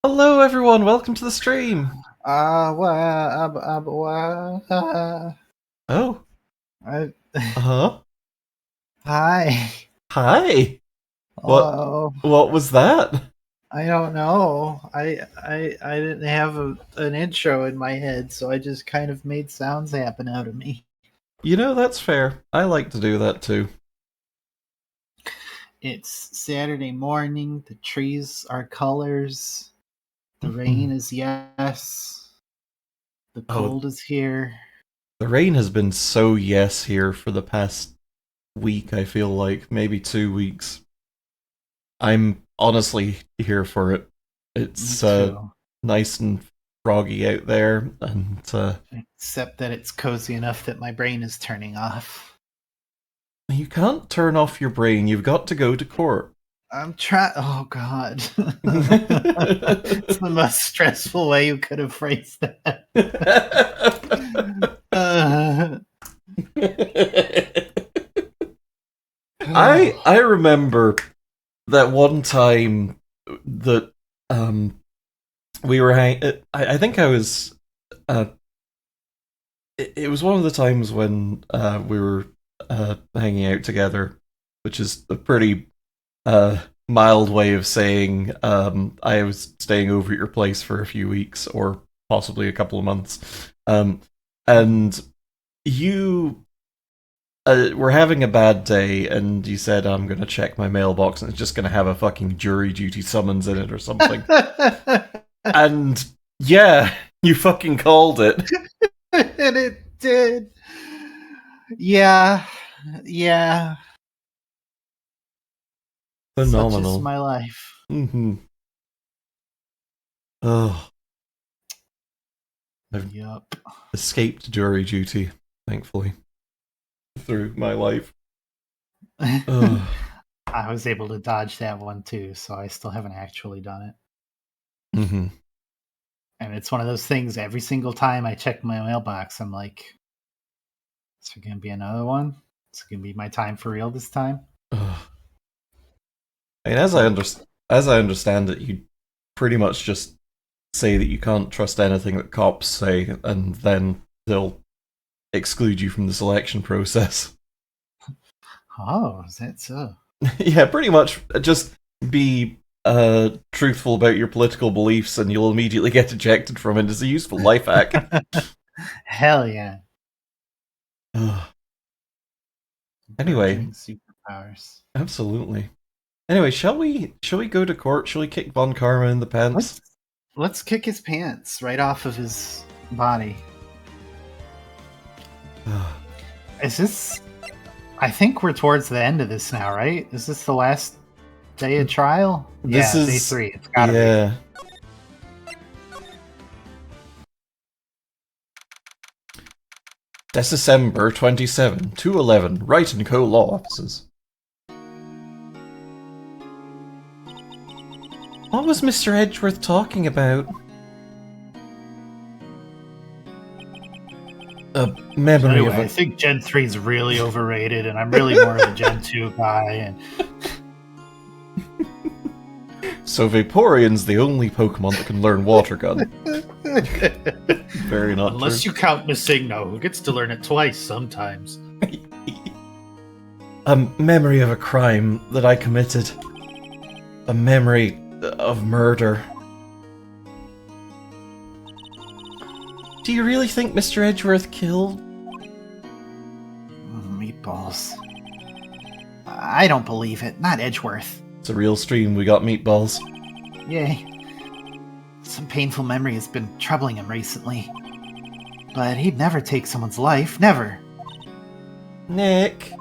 Hello, everyone. Welcome to the stream. Oh, I, huh. hi. Hi. What? Oh, What was that? I don't know. I didn't have an intro in my head, so I just kind of made sounds happen out of me. You know, that's fair. I like to do that too. It's Saturday morning. The trees are colors. The rain is yes. The Oh, cold is here. the rain has been so yes here for the past week. I feel like maybe 2 weeks. I'm honestly here for it. Me It's too. nice and froggy out there, and Except that it's cozy enough that my brain is turning off. you can't turn off your brain. You've got to go to court. I'm trying. Oh God, it's the most stressful way you could have phrased that. Uh, I remember that one time that we were I think I was uh it was one of the times when we were hanging out together, which is a pretty mild way of saying I was staying over at your place for a few weeks or possibly a couple of months. And you were having a bad day, and you said, I'm going to check my mailbox, and it's just going to have a fucking jury duty summons in it or something. And yeah, you fucking called it. and it did. Yeah. Phenomenal. Such is my life. Mm-hmm. Oh, I've Yup. escaped jury duty, thankfully, through my life. I was able to dodge that one too, so I still haven't actually done it. Mm-hmm. And it's one of those things. Every single time I check my mailbox, I'm like, "Is there gonna be another one? Is it gonna be my time for real this time?" I mean, as I understand it, you pretty much just say that you can't trust anything that cops say, and then they'll exclude you from the selection process. Oh, is that so? Yeah, pretty much. Just be truthful about your political beliefs, and you'll immediately get ejected from it. It's a useful life hack. Hell yeah! Anyway, Burgeoning superpowers. absolutely. Anyway, shall we go to court? Shall we kick Von Karma in the pants? Let's kick his pants right off of his body. Is this? I think we're towards the end of this now, right? Is this the last day of trial? This is day 3. It's gotta be. December 27, 211, Wright & Co. Law Offices. What was Mr. Edgeworth talking about? A memory Anyway, of I think Gen 3 is really overrated, and I'm really more of a Gen 2 guy. And So Vaporeon's the only Pokemon that can learn Water Gun. Very not unless true. you count Missigno, who gets to learn it twice sometimes. A memory of a crime that I committed. A memory of murder. Do you really think Mr. Edgeworth killed? Meatballs. I don't believe it. Not Edgeworth. It's a real stream, we got meatballs. Yay. Some painful memory has been troubling him recently. But he'd never take someone's life. Never. Nick.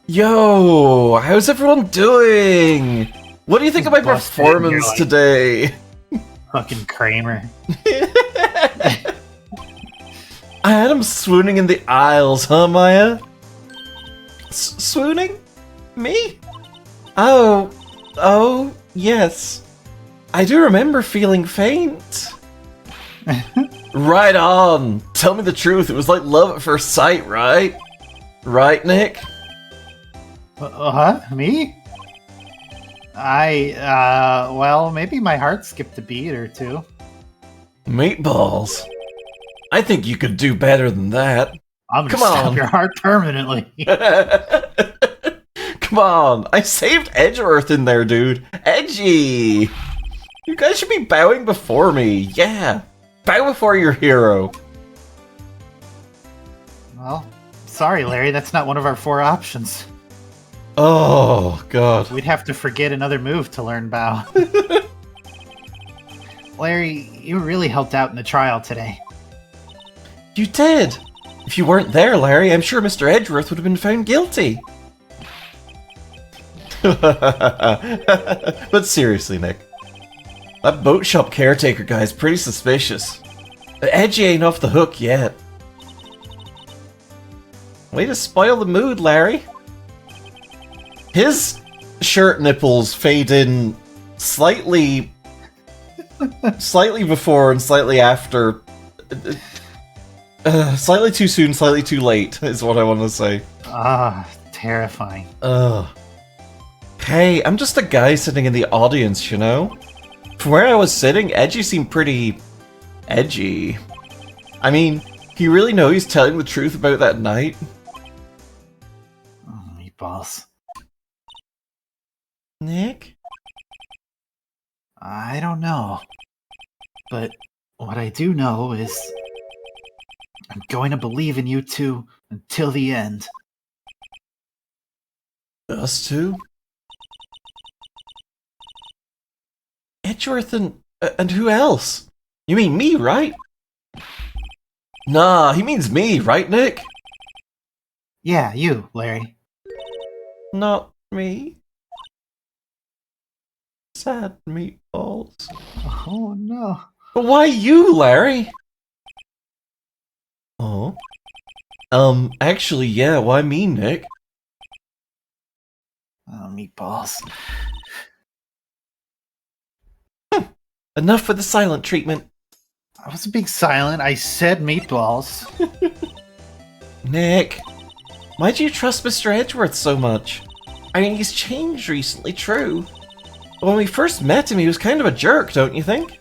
Yo, how's everyone doing? What do you think of my performance today? Fucking Kramer. I had him swooning in the aisles, huh, Maya? Swooning? Me? Oh, yes. I do remember feeling faint. Right on. Tell me the truth, it was like love at first sight, right? Right, Nick? Me? Well, maybe my heart skipped a beat or two. Meatballs. I think you could do better than that. I'm gonna Come stop on. your heart permanently. Come on. I saved Edgeworth in there, dude. Edgy. You guys should be bowing before me. Yeah. Bow before your hero. Well, sorry, Larry, that's not one of our 4 options. Oh, God. We'd have to forget another move to learn Bow. Larry, you really helped out in the trial today. You did. If you weren't there, Larry, I'm sure Mr. Edgeworth would have been found guilty. But seriously, Nick. That boat shop caretaker guy's pretty suspicious. Edgy ain't off the hook yet. Way to spoil the mood, Larry. His shirt nipples fade in slightly before and slightly after. Slightly too soon, slightly too late, is what I want to say. Terrifying. Hey, I'm just a guy sitting in the audience, you know? From where I was sitting, Edgy seemed pretty edgy. I mean, do you really know he's telling the truth about that night? Oh, meatballs. Nick? I don't know. But what I do know is I'm going to believe in you two until the end. Us two? Edgeworth and who else? You mean me, right? Nah, he means me, right, Nick? Yeah, you, Larry. Not me. Sad meatballs. Oh, no. But why you, Larry? Oh. Actually, yeah, why me, Nick? Oh, meatballs. Enough with the silent treatment. I wasn't being silent. I said meatballs. Nick, why do you trust Mr. Edgeworth so much? I mean, he's changed recently, true. But when we first met him, he was kind of a jerk, don't you think?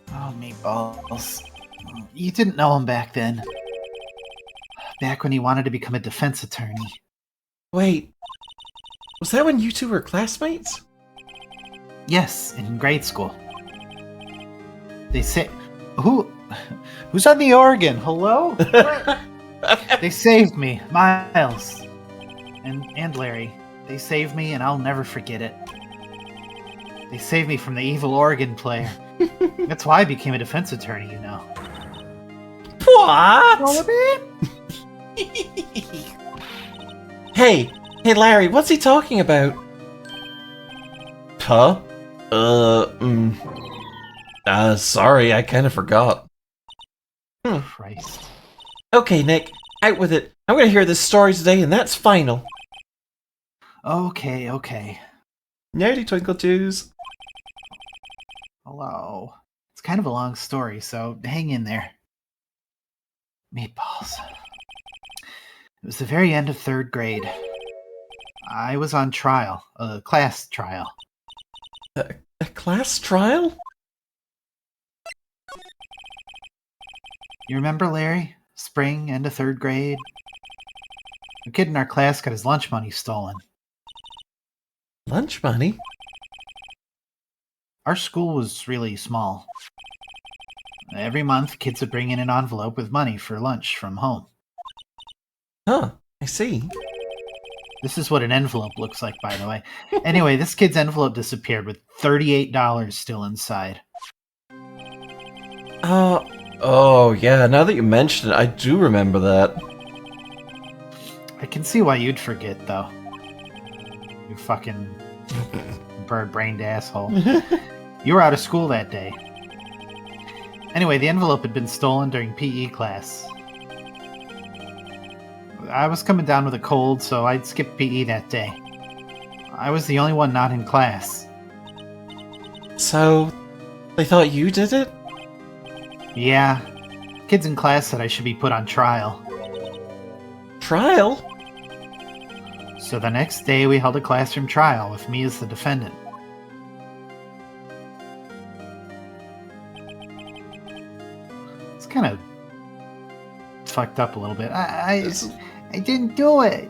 Oh, meatballs. You didn't know him back then. Back when he wanted to become a defense attorney. Wait, was that when you two were classmates? Yes, in grade school. They say... Who's on the organ? Hello? They saved me. Miles. And Larry. They saved me and I'll never forget it. They saved me from the evil organ player. That's why I became a defense attorney, you know. What? Hey, Larry, what's he talking about? Huh? Sorry, I kind of forgot. Christ. Okay, Nick, out with it. I'm gonna hear this story today, and that's final. Okay. Nighty, Twinkle Toes. Hello. It's kind of a long story, so hang in there. Meatballs. It was the very end of 3rd grade. I was on trial, a class trial. A class trial? You remember, Larry? Spring, end of 3rd grade? A kid in our class got his lunch money stolen. Lunch money? Our school was really small. Every month, kids would bring in an envelope with money for lunch from home. Huh, I see. This is what an envelope looks like, by the way. Anyway, this kid's envelope disappeared with $38 still inside. Oh, yeah, now that you mention it, I do remember that. I can see why you'd forget, though. You fucking bird-brained asshole. You were out of school that day. Anyway, the envelope had been stolen during PE class. I was coming down with a cold, so I'd skipped PE that day. I was the only one not in class. So, they thought you did it? Yeah. Kids in class said I should be put on trial. Trial? So the next day, we held a classroom trial with me as the defendant. It's kind of fucked up a little bit. I didn't do it.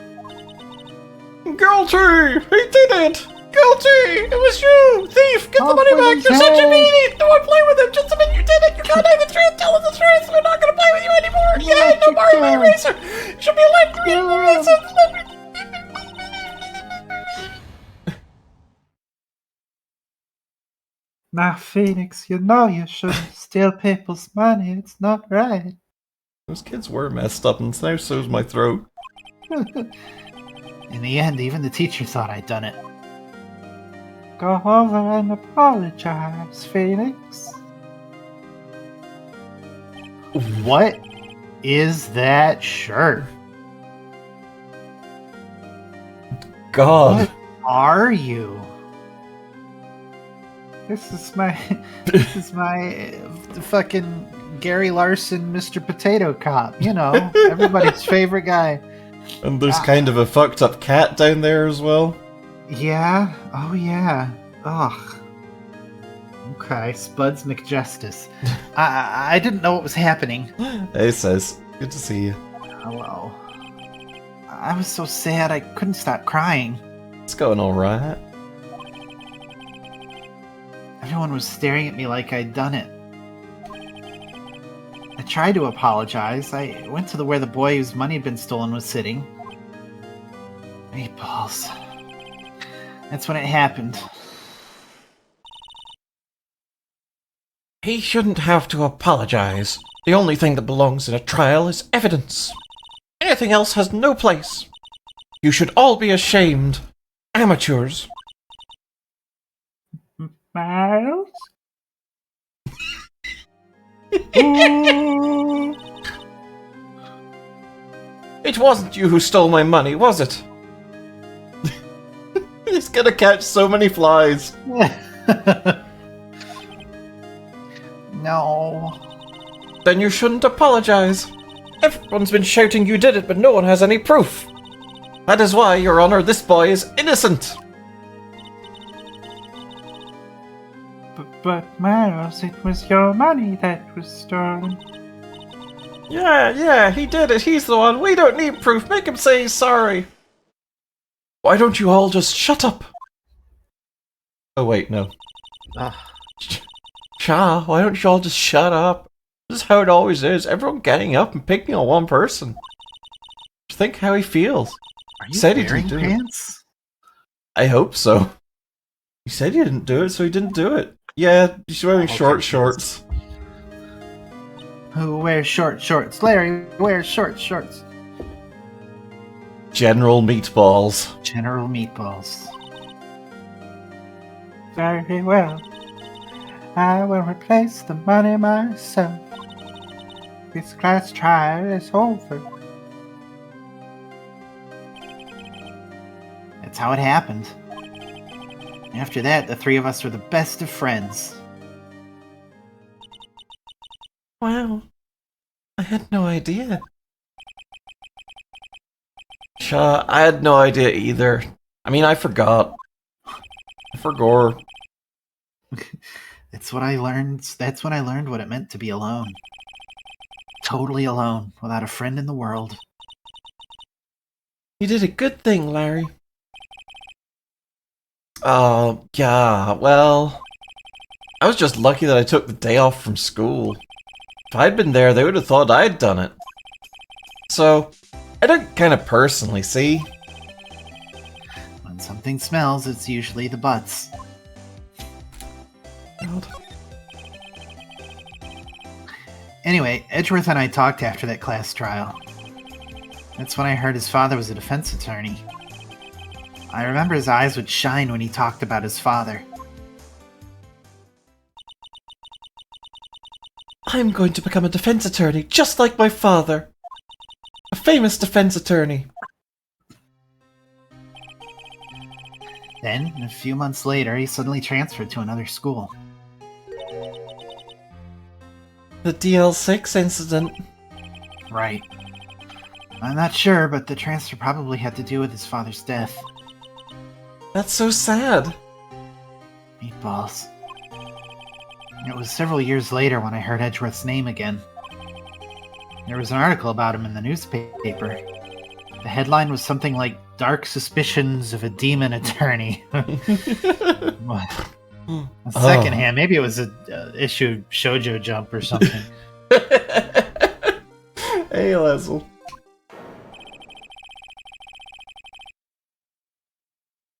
Guilty! He did it! Guilty! It was you! Thief! Get the money for back! his You're such a head. meanie! No one play with him! Just admit you did it! You can't hide the truth! Tell us the truth! We're not gonna play with you anymore! Yeah, no more Electric eraser! You should be electric eraser! Now, Phoenix, you know you shouldn't steal people's money. It's not right. Those kids were messed up, and now so's my throat. In the end, even the teacher thought I'd done it. Go over and apologize, Phoenix. What is that shirt? God. What are you? This is my fucking Gary Larson, Mr. Potato Cop. You know, everybody's favorite guy. And there's kind of a fucked up cat down there as well. Yeah. Oh yeah. Ugh. Okay, Spuds McJustice. I didn't know what was happening. Hey, says. Good to see you. Hello. I was so sad I couldn't stop crying. It's going alright. Everyone was staring at me like I'd done it. I tried to apologize. I went to where the boy whose money had been stolen was sitting. Meatballs. That's when it happened. He shouldn't have to apologize. The only thing that belongs in a trial is evidence. Anything else has no place. You should all be ashamed. Amateurs. Miles? It wasn't you who stole my money, was it? He's gonna catch so many flies. No. Then you shouldn't apologize. Everyone's been shouting you did it, but no one has any proof. That is why, Your Honor, this boy is innocent. But Miles, it was your money that was stolen. Yeah, he did it. He's the one. We don't need proof. Make him say he's sorry. Why don't you all just shut up? Oh, wait, no. Cha, why don't you all just shut up? This is how it always is. Everyone getting up and picking on one person. Just think how he feels. Are you Said he wearing didn't do pants? I hope so. He said he didn't do it, so he didn't do it. Yeah, he's wearing short shorts. Who wears short shorts? Larry wears short shorts. General Meatballs. General Meatballs. Very well. I will replace the money myself. This class trial is over. That's how it happened. After that, the three of us were the best of friends. Wow. I had no idea. Cha, I had no idea either. I mean, I forgot. I forgot. That's what I learned. That's when I learned what it meant to be alone. Totally alone, without a friend in the world. You did a good thing, Larry. Oh, yeah, well... I was just lucky that I took the day off from school. If I'd been there, they would have thought I'd done it. So, I don't kind of personally see. When something smells, it's usually the butts. God. Anyway, Edgeworth and I talked after that class trial. That's when I heard his father was a defense attorney. I remember his eyes would shine when he talked about his father. I'm going to become a defense attorney, just like my father. A famous defense attorney. Then, a few months later, he suddenly transferred to another school. The DL6 incident. Right. I'm not sure, but the transfer probably had to do with his father's death. That's so sad. Meatballs. It was several years later when I heard Edgeworth's name again. There was an article about him in the newspaper. The headline was something like Dark Suspicions of a Demon Attorney. On second hand, maybe it was a issue Shoujo Jump or something. Hey, Leslie.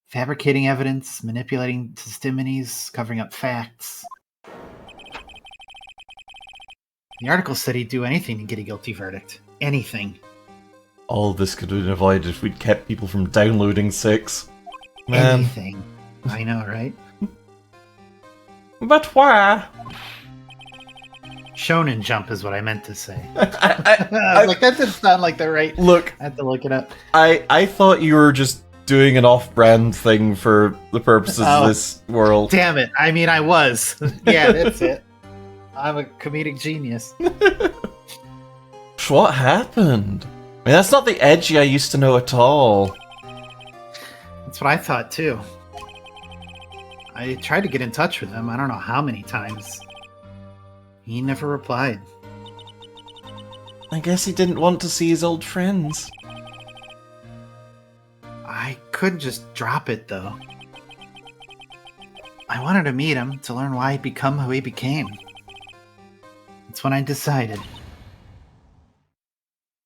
Fabricating evidence, manipulating testimonies, covering up facts. The article said he'd do anything to get a guilty verdict. Anything. All this could have been avoided if we'd kept people from downloading 6. Man. Anything. I know, right? But why? Shonen Jump is what I meant to say. I Like, that didn't sound like the right... Look, I had to look it up. I thought you were just doing an off-brand thing for the purposes of this world. Damn it. I mean, I was. Yeah, that's it. I'm a comedic genius. What happened? I mean, that's not the Edgy I used to know at all. That's what I thought, too. I tried to get in touch with him, I don't know how many times. He never replied. I guess he didn't want to see his old friends. I couldn't just drop it, though. I wanted to meet him to learn why he'd become who he became. That's when I decided.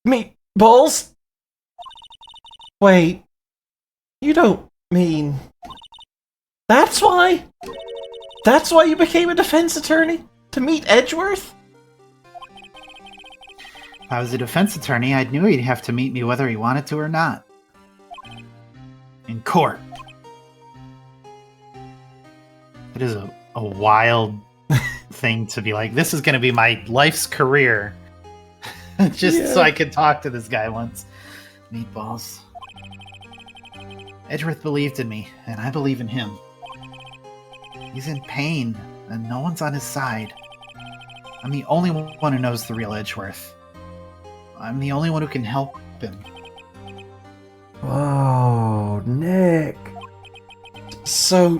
Meatballs? Wait. You don't mean... That's why? That's why you became a defense attorney? To meet Edgeworth? If I was a defense attorney, I knew he'd have to meet me whether he wanted to or not. In court. It is a wild thing to be like, this is going to be my life's career. Just so I could talk to this guy once. Meatballs. Edgeworth believed in me, and I believe in him. He's in pain, and no one's on his side. I'm the only one who knows the real Edgeworth. I'm the only one who can help him. Oh, Nick. So,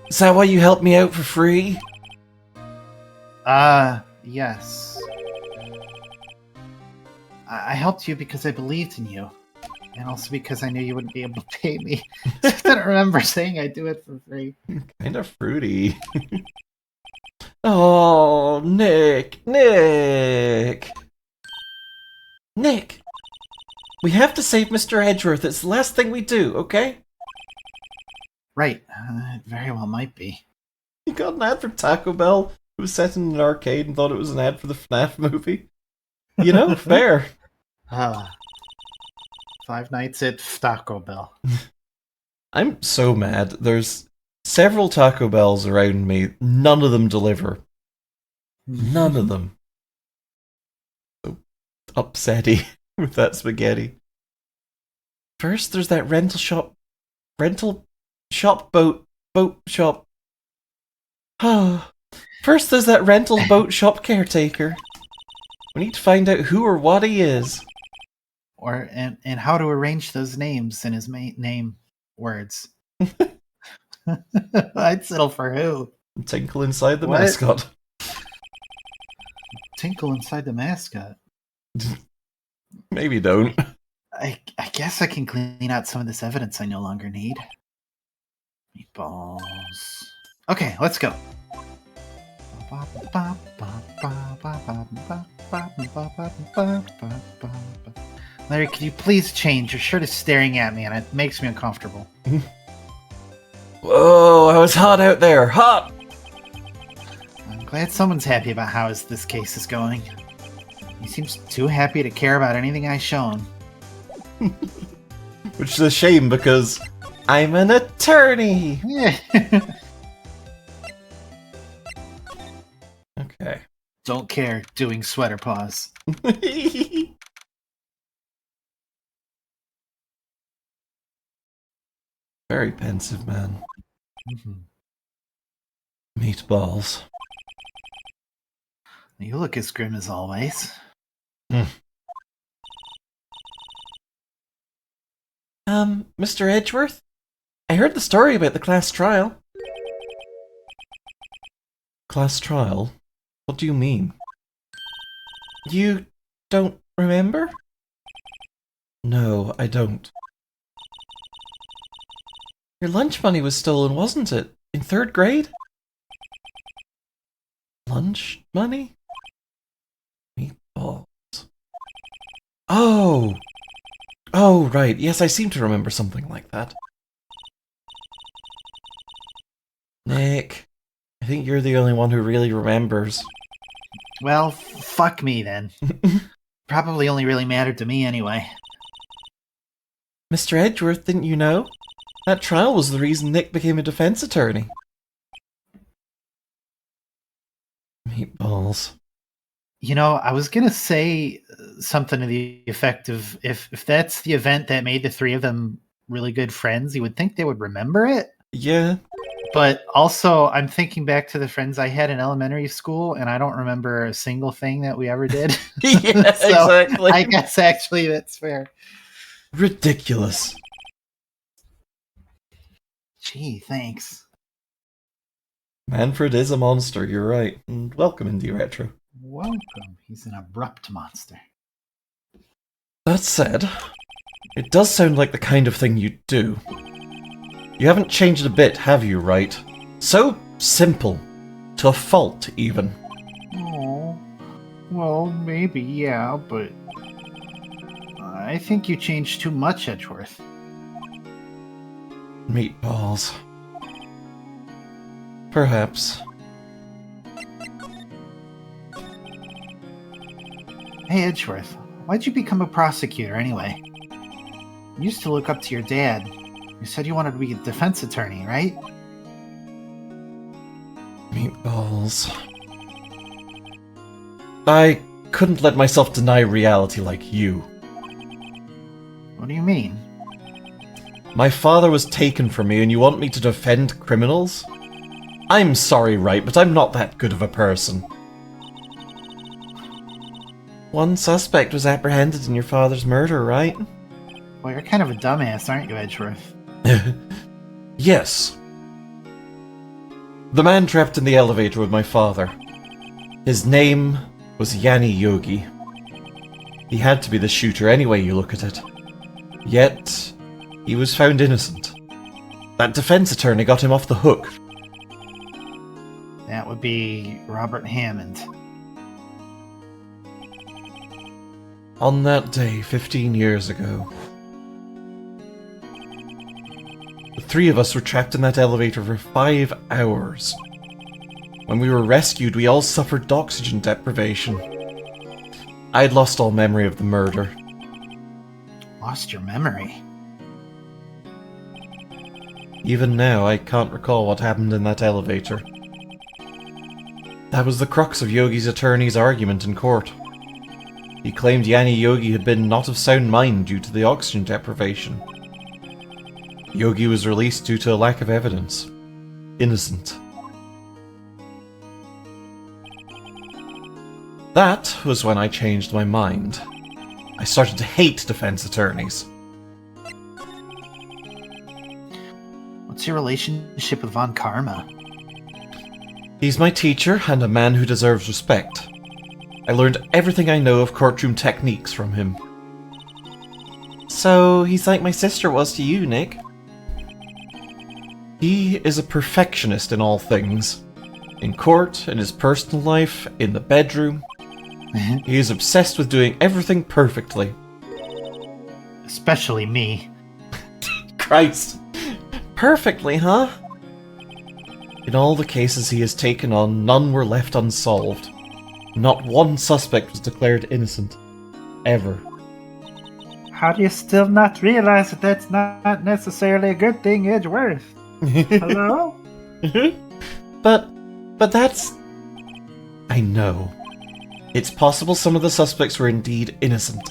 is that why you helped me out for free? Yes. I helped you because I believed in you. And also because I knew you wouldn't be able to pay me. I don't remember saying I'd do it for free. Kind of fruity. Oh, Nick! Nick! Nick! We have to save Mr. Edgeworth. It's the last thing we do, okay? Right. It very well might be. You got an ad for Taco Bell. It was set in an arcade and thought it was an ad for the FNAF movie. You know, fair. 5 nights at Taco Bell. I'm so mad. There's several Taco Bells around me. None of them deliver. None of them. So upsetty with that spaghetti. First, there's that rental shop, boat shop. First, there's that rental boat shop caretaker. We need to find out who or what he is. And how to arrange those names in his name words. I'd settle for who? Tinkle inside the What? mascot. Tinkle inside the mascot. Maybe don't. I guess I can clean out some of this evidence I no longer need. Meatballs. Okay, let's go. Larry, could you please change? Your shirt is staring at me and it makes me uncomfortable. Whoa, I was hot out there. Hot! I'm glad someone's happy about how this case is going. He seems too happy to care about anything I've shown. Which is a shame because I'm an attorney! Okay. Don't care, doing sweater paws. Very pensive, man. Mm-hmm. Meatballs. You look as grim as always. Mr. Edgeworth? I heard the story about the class trial. Class trial? What do you mean? You don't remember? No, I don't. Your lunch money was stolen, wasn't it? In 3rd grade? Lunch money? Meatballs. Oh! Oh, right. Yes, I seem to remember something like that. Nick, I think you're the only one who really remembers. Well, fuck me then. Probably only really mattered to me anyway. Mr. Edgeworth, didn't you know? That trial was the reason Nick became a defense attorney. Meatballs. You know, I was gonna say something to the effect of if that's the event that made the three of them really good friends, you would think they would remember it. Yeah. But also, I'm thinking back to the friends I had in elementary school, and I don't remember a single thing that we ever did. Yeah, So exactly. I guess actually that's fair. Ridiculous. Gee, thanks. Manfred is a monster, you're right. And welcome, Indie Retro. Welcome. He's an abrupt monster. That said, it does sound like the kind of thing you'd do. You haven't changed a bit, have you, Wright? So simple. To a fault, even. Oh, well, maybe, yeah, but I think you changed too much, Edgeworth. Meatballs. Perhaps. Hey, Edgeworth, why'd you become a prosecutor anyway? You used to look up to your dad. You said you wanted to be a defense attorney, right? Meatballs. I couldn't let myself deny reality like you. What do you mean? My father was taken from me and you want me to defend criminals? I'm sorry, Wright, but I'm not that good of a person. One suspect was apprehended in your father's murder, right? Well, you're kind of a dumbass, aren't you, Edgeworth? Yes. The man trapped in the elevator with my father. His name was Yanni Yogi. He had to be the shooter any way you look at it. Yet, he was found innocent. That defense attorney got him off the hook. That would be Robert Hammond. On that day, 15 years ago. The three of us were trapped in that elevator for 5 hours. When we were rescued, we all suffered oxygen deprivation. I had lost all memory of the murder. Lost your memory? Even now, I can't recall what happened in that elevator. That was the crux of Yogi's attorney's argument in court. He claimed Yanni Yogi had been not of sound mind due to the oxygen deprivation. Yogi was released due to a lack of evidence. Innocent. That was when I changed my mind. I started to hate defense attorneys. What's your relationship with Von Karma? He's my teacher and a man who deserves respect. I learned everything I know of courtroom techniques from him. So, he's like my sister was to you, Nick. He is a perfectionist in all things. In court, in his personal life, in the bedroom. He is obsessed with doing everything perfectly. Especially me. Christ. Perfectly, huh? In all the cases he has taken on, none were left unsolved. Not one suspect was declared innocent. Ever. How do you still not realize that that's not necessarily a good thing, Edgeworth? Hello? But that's... I know. It's possible some of the suspects were indeed innocent.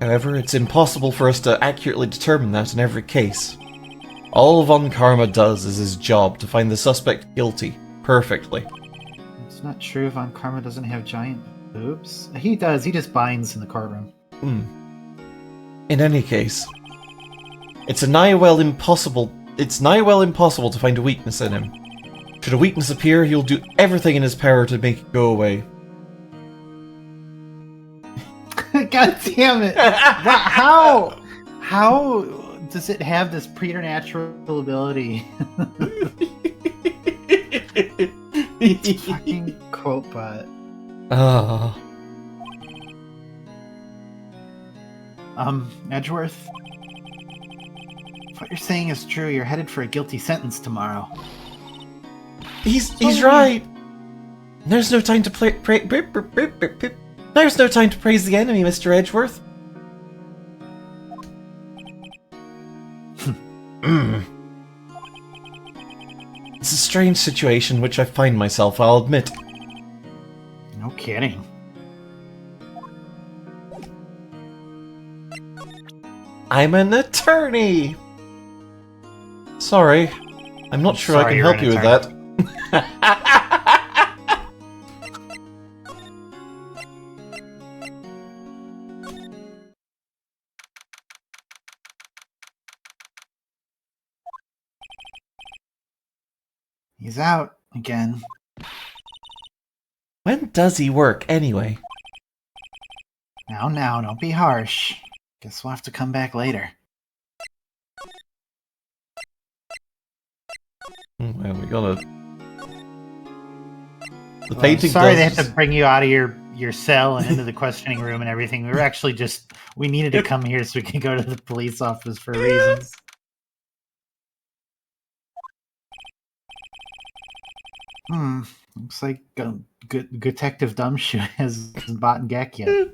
However, it's impossible for us to accurately determine that in every case. All Von Karma does is his job to find the suspect guilty, perfectly. It's not true Von Karma doesn't have giant boobs. He does, he just binds in the courtroom. In any case, It's nigh well impossible to find a weakness in him. Should a weakness appear, he'll do everything in his power to make it go away. God damn it! How does it have this preternatural ability? It's fucking quote bot. Ah. Edgeworth? If what you're saying is true, you're headed for a guilty sentence tomorrow. He's right. There's no time to There's no time to praise the enemy, Mr. Edgeworth. It's a strange situation which I find myself, I'll admit. No kidding. I'm an attorney! Sorry. I'm not sure I can help you with that. He's out again. When does he work, anyway? Now, don't be harsh. Guess we'll have to come back later. Well, we gotta... The painting sorry they had to bring you out of your cell and into the questioning room and everything. We were actually we needed to come here so we could go to the police office for reasons. Looks like Detective Dumbshoe hasn't bought Gek yet.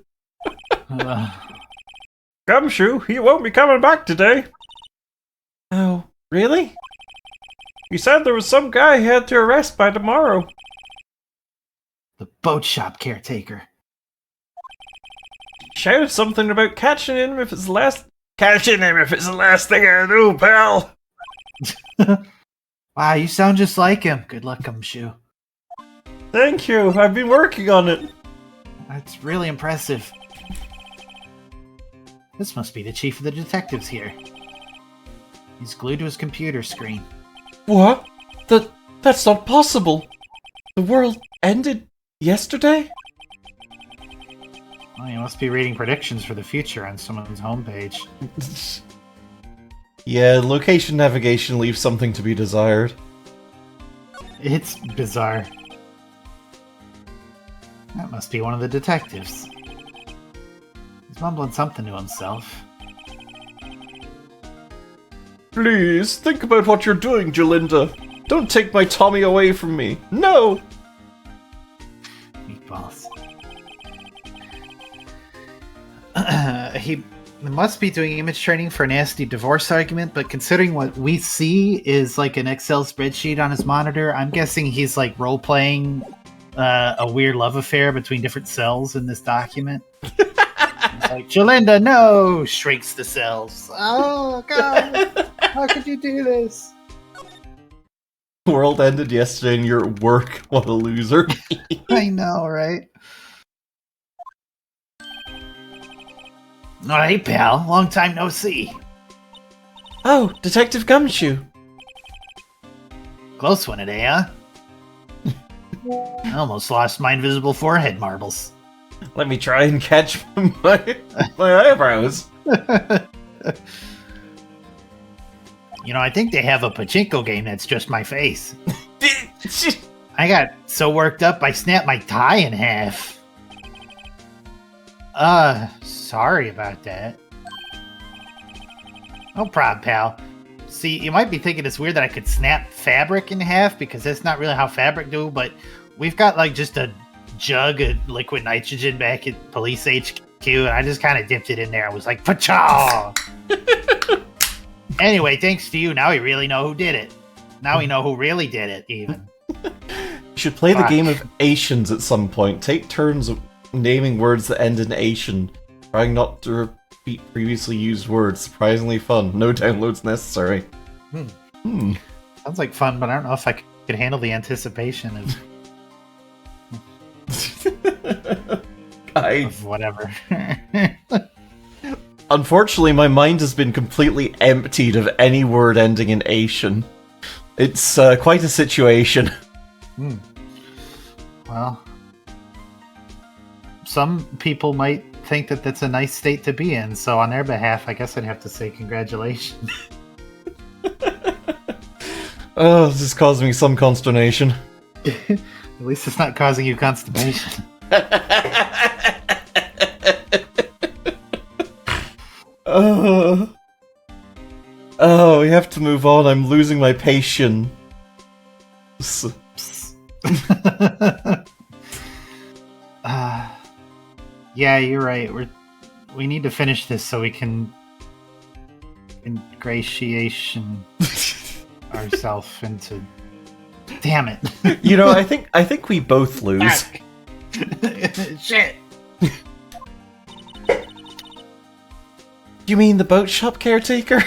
Gumshoe, he won't be coming back today. Oh, really? He said there was some guy he had to arrest by tomorrow. The boat shop caretaker. Shouted something about catching him if it's the last thing I do, pal. Wow, you sound just like him. Good luck, Gumshoe. Thank you. I've been working on it. That's really impressive. This must be the chief of the detectives here. He's glued to his computer screen. What? That's not possible. The world ended yesterday? Well, you must be reading predictions for the future on someone's homepage. Yeah, location navigation leaves something to be desired. It's bizarre. That must be one of the detectives. He's mumbling something to himself. Please, think about what you're doing, Jalinda. Don't take my Tommy away from me. No! Meatballs. He must be doing image training for a nasty divorce argument, but considering what we see is like an Excel spreadsheet on his monitor, I'm guessing he's like role-playing a weird love affair between different cells in this document. It's like, Jalinda, no! Shrinks the cells. Oh, God! How could you do this? The world ended yesterday and you're at work. What a loser. I know, right? Oh, hey, pal. Long time no see. Oh, Detective Gumshoe. Close one today, huh? I almost lost my invisible forehead marbles. Let me try and catch my eyebrows. You know, I think they have a pachinko game that's just my face. I got so worked up I snapped my tie in half. Sorry about that. No problem, pal. See, you might be thinking it's weird that I could snap fabric in half because that's not really how fabric do, but we've got like just a jug of liquid nitrogen back at Police HQ, and I just kind of dipped it in there. I was like, pachaw! Anyway, thanks to you, now we really know who did it. Now we know who really did it, even. You should play the game of Asians at some point. Take turns of naming words that end in Asian. Trying not to repeat previously used words. Surprisingly fun. No downloads necessary. Sounds like fun, but I don't know if I could handle the anticipation of... of whatever. Unfortunately, my mind has been completely emptied of any word ending in Asian. It's quite a situation. Hmm. Well, some people might think that that's a nice state to be in, so on their behalf, I guess I'd have to say congratulations. Oh, this is causing me some consternation. At least it's not causing you constipation. Oh, we have to move on. I'm losing my patience. Yeah, you're right. We need to finish this so we can ingratiation ourselves into. Damn it! You know, I think we both lose. Shit. You mean the boat shop caretaker?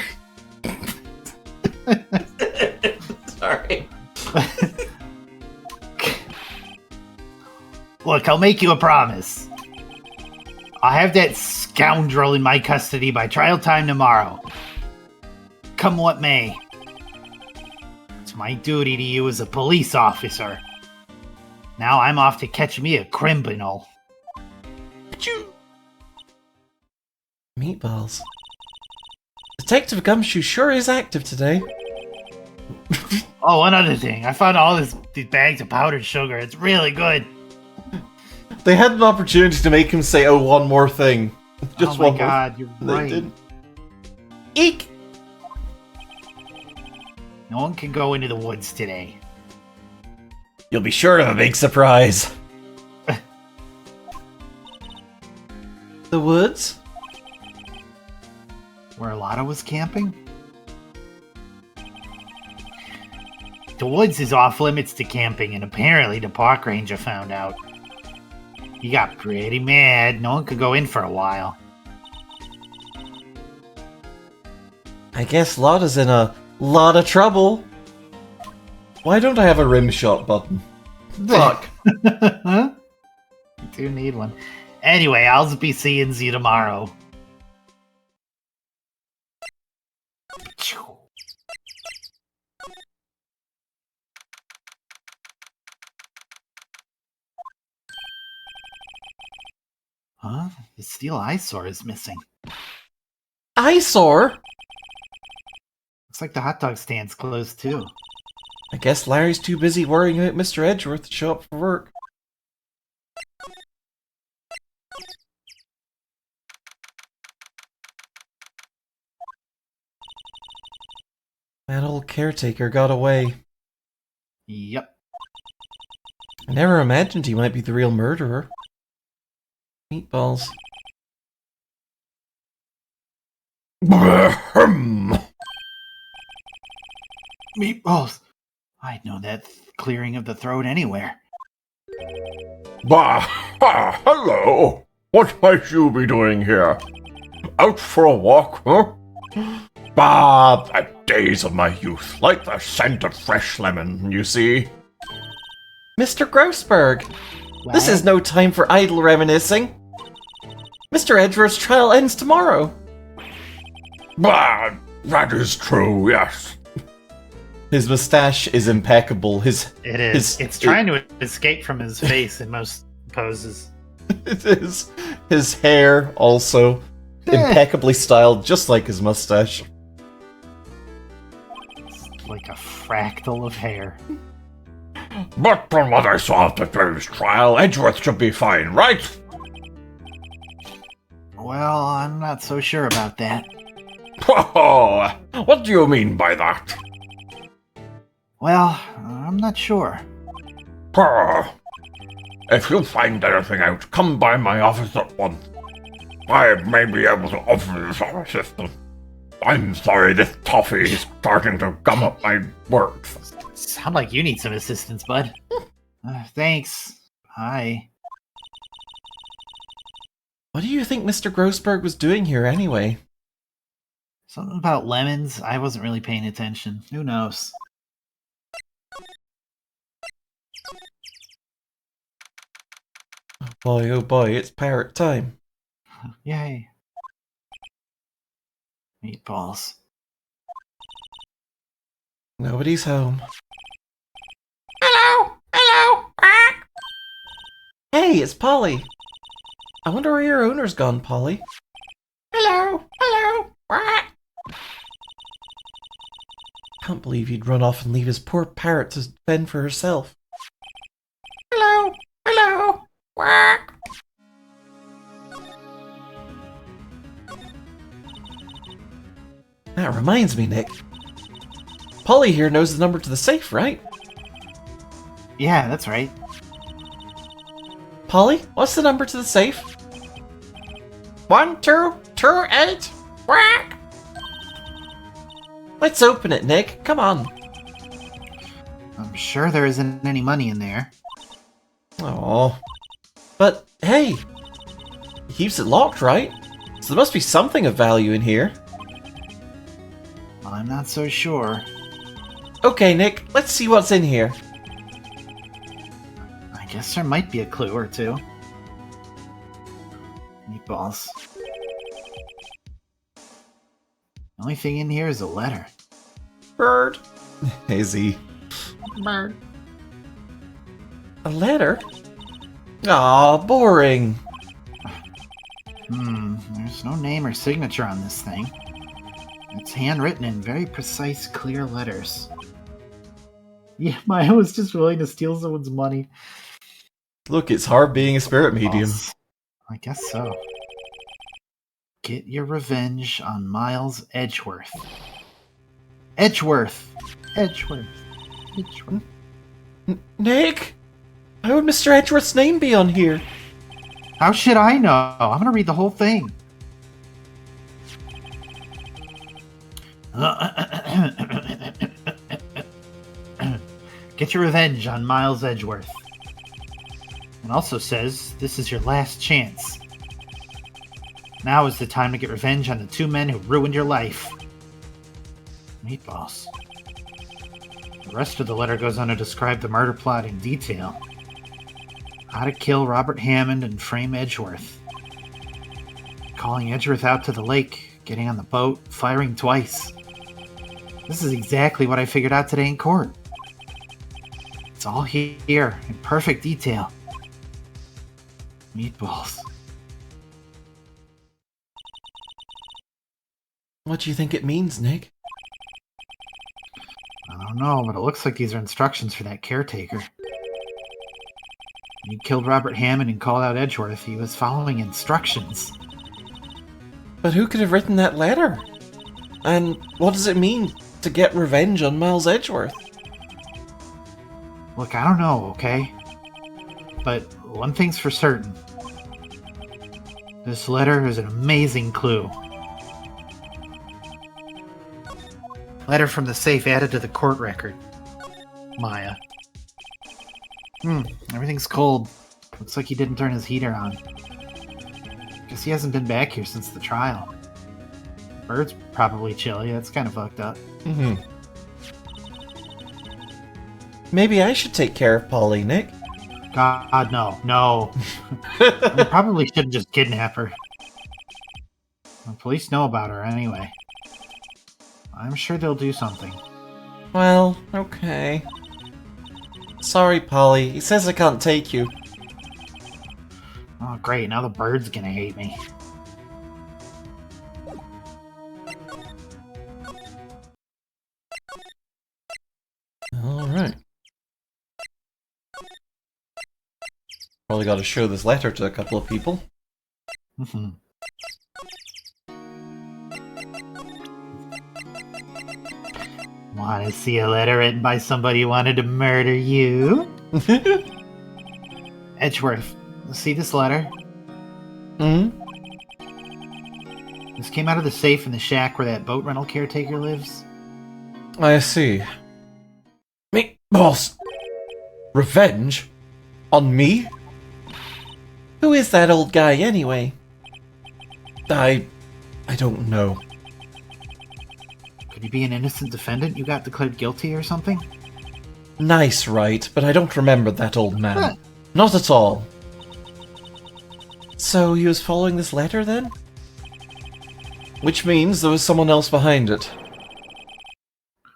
Sorry. Look, I'll make you a promise. I'll have that scoundrel in my custody by trial time tomorrow. Come what may. It's my duty to you as a police officer. Now I'm off to catch me a criminal. Meatballs. Detective Gumshoe sure is active today. Oh, one other thing. I found all these bags of powdered sugar. It's really good. They had an opportunity to make him say, "Oh, one more thing." Just oh my one god, more. you're right. They didn't. Eek! No one can go into the woods today. You'll be sure of a big surprise. The woods? Where Lotta was camping? The woods is off limits to camping, and apparently the park ranger found out. He got pretty mad. No one could go in for a while. I guess Lotta's in a lot of trouble. Why don't I have a rim shot button? Fuck. You do need one. Anyway, I'll be seeing you tomorrow. Huh? The steel eyesore is missing. Eyesore? Looks like the hot dog stand's closed too. I guess Larry's too busy worrying about Mr. Edgeworth to show up for work. That old caretaker got away. Yep. I never imagined he might be the real murderer. Meatballs. Meatballs. I'd know that clearing of the throat anywhere. Hello. What might you be doing here? Out for a walk, huh? Bah, the days of my youth, like the scent of fresh lemon, you see. Mr. Grossberg! This is no time for idle reminiscing. Mr. Edgeworth's trial ends tomorrow. Bah, that is true, yes. His mustache is impeccable. It is. It's trying to escape from his face in most poses. It is. His hair also impeccably styled, just like his mustache. It's like a fractal of hair. But from what I saw of the first trial, Edgeworth should be fine, right? Well, I'm not so sure about that. Whoa, what do you mean by that? Well, I'm not sure. If you find anything out, come by my office at once. I may be able to offer you some assistance. I'm sorry, this toffee is starting to gum up my works. Sound like you need some assistance, bud. Thanks. Hi. What do you think Mr. Grossberg was doing here anyway? Something about lemons? I wasn't really paying attention. Who knows? Oh boy, it's parrot time. Yay. Meatballs. Nobody's home. Hello! Hello! Quack! Hey, it's Polly. I wonder where your owner's gone, Polly. Hello! Hello! Quack! Can't believe he'd run off and leave his poor parrot to fend for herself. Hello! Hello! Quack! That reminds me, Nick. Polly here knows the number to the safe, right? Yeah, that's right. Polly, what's the number to the safe? 1228! Quack! Let's open it, Nick. Come on. I'm sure there isn't any money in there. Oh. But, hey. He keeps it locked, right? So there must be something of value in here. I'm not so sure. Okay, Nick, let's see what's in here. I guess there might be a clue or two. Meatballs. The only thing in here is a letter. Bird. Hazy. Bird. A letter? Aw, boring. There's no name or signature on this thing. It's handwritten in very precise, clear letters. Yeah, Maya was just willing to steal someone's money. Look, it's hard being a spirit medium. I guess so. Get your revenge on Miles Edgeworth. Edgeworth! Edgeworth. Edgeworth. Nick? How would Mr. Edgeworth's name be on here? How should I know? I'm gonna read the whole thing. Get your revenge on Miles Edgeworth. It also says this is your last chance. Now is the time to get revenge on the two men who ruined your life. Meatballs. The rest of the letter goes on to describe the murder plot in detail. How to kill Robert Hammond and frame Edgeworth. Calling Edgeworth out to the lake, getting on the boat, firing twice. This is exactly what I figured out today in court. It's all here, in perfect detail. Meatballs. What do you think it means, Nick? I don't know, but it looks like these are instructions for that caretaker. When he killed Robert Hammond and called out Edgeworth, he was following instructions. But who could have written that letter? And what does it mean to get revenge on Miles Edgeworth? Look, I don't know, okay? But one thing's for certain. This letter is an amazing clue. Letter from the safe added to the court record. Maya. Everything's cold. Looks like he didn't turn his heater on. Guess he hasn't been back here since the trial. Bird's probably chilly. That's kind of fucked up. Maybe I should take care of Polly, Nick. God, no. No. We probably shouldn't just kidnap her. The police know about her anyway. I'm sure they'll do something. Well, okay. Sorry, Polly. He says I can't take you. Oh, great. Now the bird's gonna hate me. Alright. Probably got to show this letter to a couple of people. Want to see a letter written by somebody who wanted to murder you? Edgeworth, see this letter? This came out of the safe in the shack where that boat rental caretaker lives. I see. Meatballs! Revenge? On me? Who is that old guy, anyway? I don't know. Could he be an innocent defendant you got declared guilty or something? Nice, right, but I don't remember that old man. Not at all. So he was following this letter, then? Which means there was someone else behind it.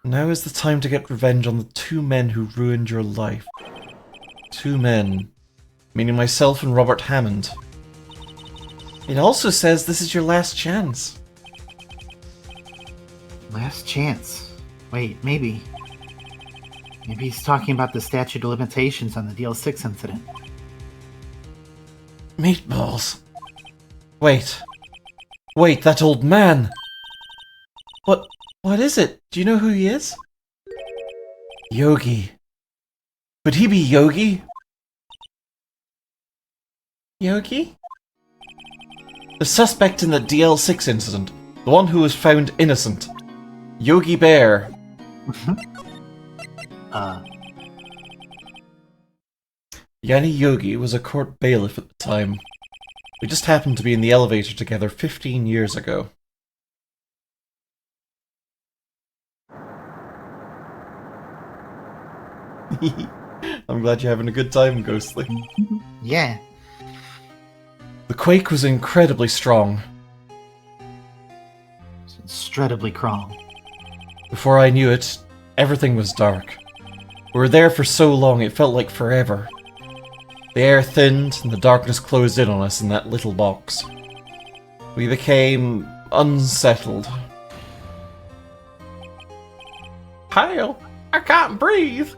Now is the time to get revenge on the 2 men who ruined your life. 2 men. Meaning myself and Robert Hammond. It also says this is your last chance. Last chance. Wait, maybe. Maybe he's talking about the statute of limitations on the DL6 incident. Meatballs. Wait. Wait, that old man! What is it? Do you know who he is? Yogi. Could he be Yogi? Yogi? The suspect in the DL6 incident. The one who was found innocent. Yogi Bear. Yanni Yogi was a court bailiff at the time. We just happened to be in the elevator together 15 years ago. I'm glad you're having a good time, Ghostly. Yeah. The quake was incredibly strong. It's incredibly strong. Before I knew it, everything was dark. We were there for so long it felt like forever. The air thinned and the darkness closed in on us in that little box. We became unsettled. Kyle, I can't breathe.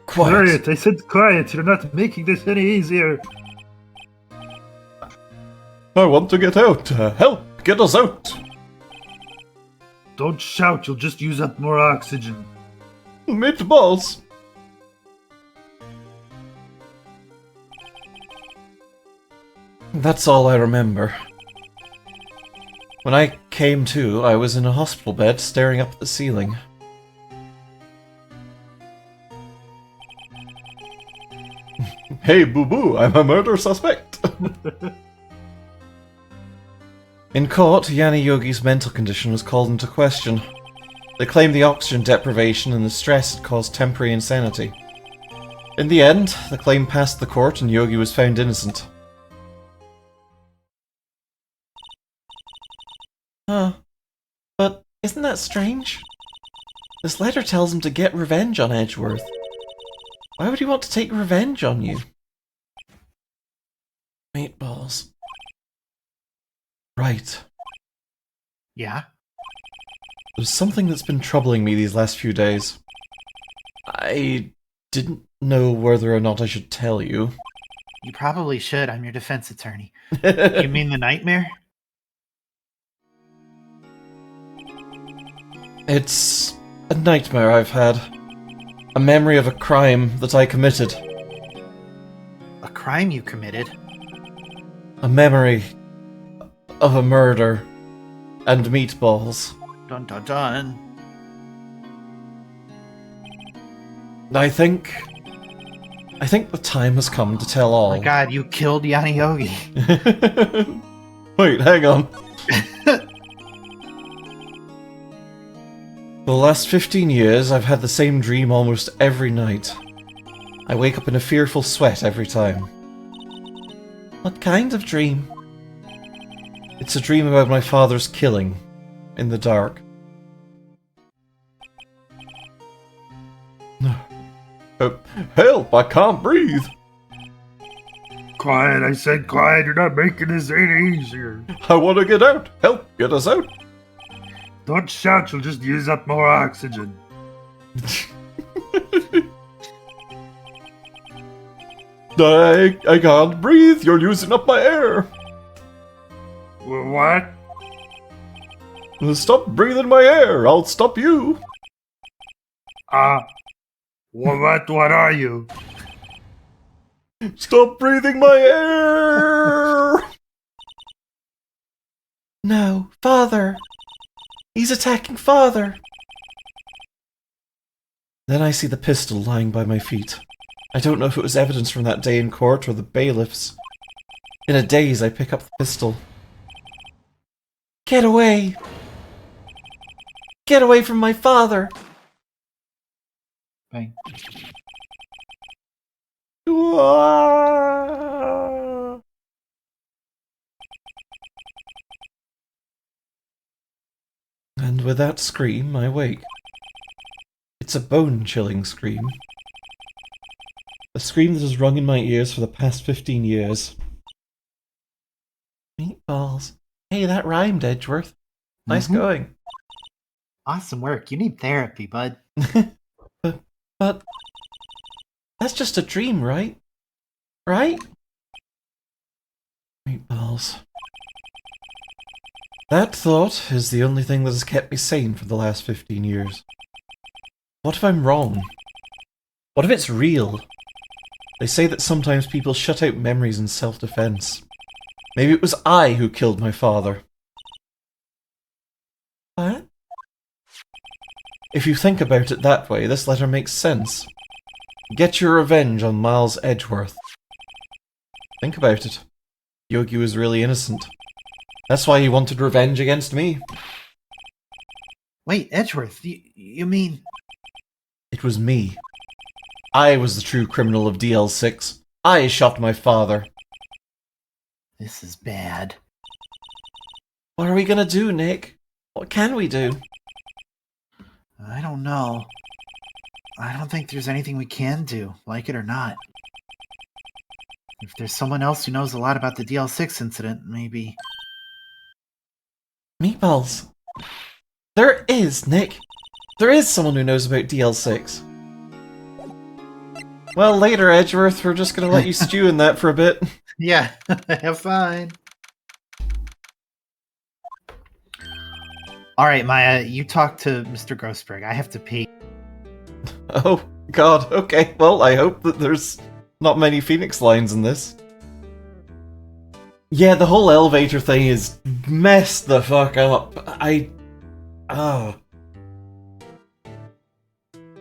Quiet, I said quiet, you're not making this any easier. I want to get out. Help! Get us out! Don't shout, you'll just use up more oxygen. Meatballs! That's all I remember. When I came to, I was in a hospital bed staring up at the ceiling. Hey, boo-boo, I'm a murder suspect. In court, Yanni Yogi's mental condition was called into question. They claimed the oxygen deprivation and the stress had caused temporary insanity. In the end, the claim passed the court and Yogi was found innocent. Huh. But isn't that strange? This letter tells him to get revenge on Edgeworth. Why would he want to take revenge on you? Meatballs. Right. Yeah? There's something that's been troubling me these last few days. I didn't know whether or not I should tell you. You probably should. I'm your defense attorney. You mean the nightmare? It's a nightmare I've had. A memory of a crime that I committed. A crime you committed? A memory of a murder and meatballs. Dun dun dun. I think the time has come to tell all. Oh my god, you killed Yanni Yogi. Wait, hang on. For the last 15 years, I've had the same dream almost every night. I wake up in a fearful sweat every time. What kind of dream? It's a dream about my father's killing, in the dark. Help! I can't breathe! Quiet, I said quiet, you're not making this any easier. I want to get out! Help! Get us out! Don't shout, you'll just use up more oxygen. I can't breathe! You're using up my air! What? Stop breathing my air! I'll stop you! What are you? Stop breathing my air! No, Father! He's attacking Father! Then I see the pistol lying by my feet. I don't know if it was evidence from that day in court or the bailiffs. In a daze, I pick up the pistol. Get away! Get away from my father! Bang. with that scream, I wake. It's a bone-chilling scream. A scream that has rung in my ears for the past 15 years. Meatballs. Hey, that rhymed, Edgeworth. Nice going. Awesome work. You need therapy, bud. But that's just a dream, right? Right? Meatballs. That thought is the only thing that has kept me sane for the last 15 years. What if I'm wrong? What if it's real? They say that sometimes people shut out memories in self-defense. Maybe it was I who killed my father. What? If you think about it that way, this letter makes sense. Get your revenge on Miles Edgeworth. Think about it. Yogi was really innocent. That's why he wanted revenge against me. Wait, Edgeworth, you mean... It was me. I was the true criminal of DL6. I shot my father. This is bad. What are we gonna do, Nick? What can we do? I don't know. I don't think there's anything we can do, like it or not. If there's someone else who knows a lot about the DL6 incident, maybe... Meatballs. There is, Nick. There is someone who knows about DL6. Well, later, Edgeworth. We're just gonna let you stew in that for a bit. Yeah, have fun. Alright, Maya, you talk to Mr. Grossberg. I have to pee. Oh, God. Okay, well, I hope that there's not many Phoenix lines in this. Yeah, the whole elevator thing is messed the fuck up.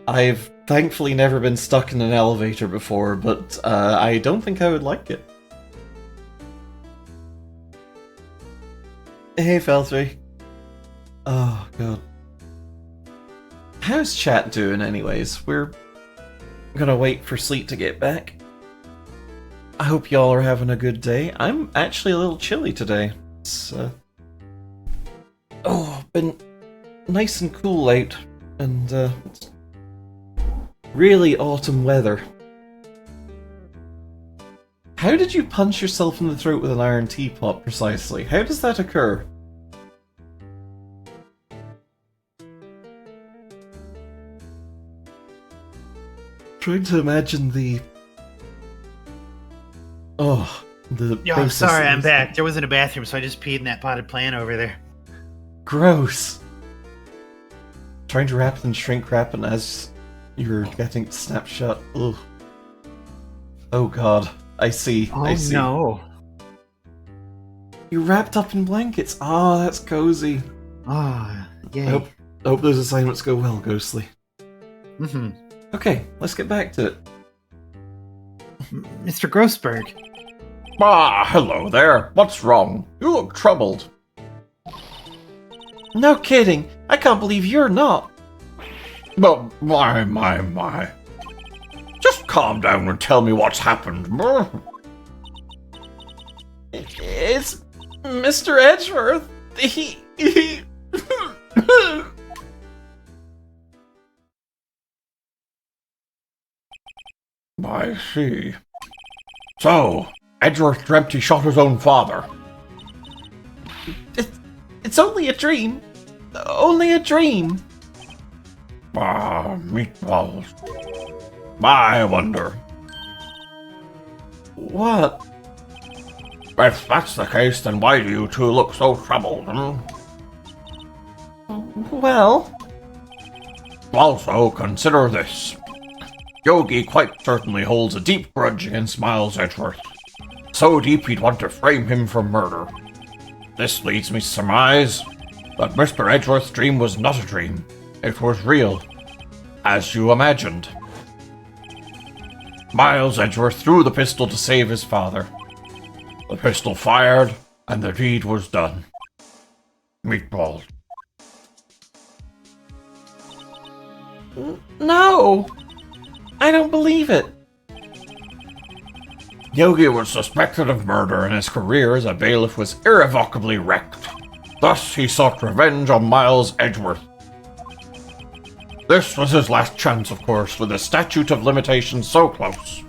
I've thankfully never been stuck in an elevator before, but I don't think I would like it. Hey, Feltry. Oh, God. How's chat doing, anyways? We're gonna wait for Sleet to get back. I hope y'all are having a good day. I'm actually a little chilly today. It's, been nice and cool out, and, it's really autumn weather. How did you punch yourself in the throat with an iron teapot, precisely? How does that occur? Trying to imagine the... Oh, the... Yo, I'm sorry, I'm back. There wasn't a bathroom, so I just peed in that potted plant over there. Gross. Trying to wrap it in shrink wrap, and as you're getting snapshot... Ugh. Oh god, I see, I see. No. You're wrapped up in blankets. Ah, that's cozy. Ah, yay. I hope those assignments go well, Ghostly. Mm-hmm. Okay, let's get back to it. Mr. Grossberg. Ah, hello there. What's wrong? You look troubled. No kidding. I can't believe you're not. But my. Just calm down and tell me what's happened. It's Mr. Edgeworth. He... I see. So, Edgeworth dreamt he shot his own father. It's only a dream. Only a dream. Ah, meatballs. I wonder. What? If that's the case, then why do you two look so troubled, Well... Also, consider this. Yogi quite certainly holds a deep grudge against Miles Edgeworth. So deep he'd want to frame him for murder. This leads me to surmise that Mr. Edgeworth's dream was not a dream. It was real. As you imagined. Miles Edgeworth threw the pistol to save his father. The pistol fired, and the deed was done. Meatball. No! I don't believe it. Yogi was suspected of murder, and his career as a bailiff was irrevocably wrecked. Thus he sought revenge on Miles Edgeworth. This was his last chance, of course, with the statute of limitations so close.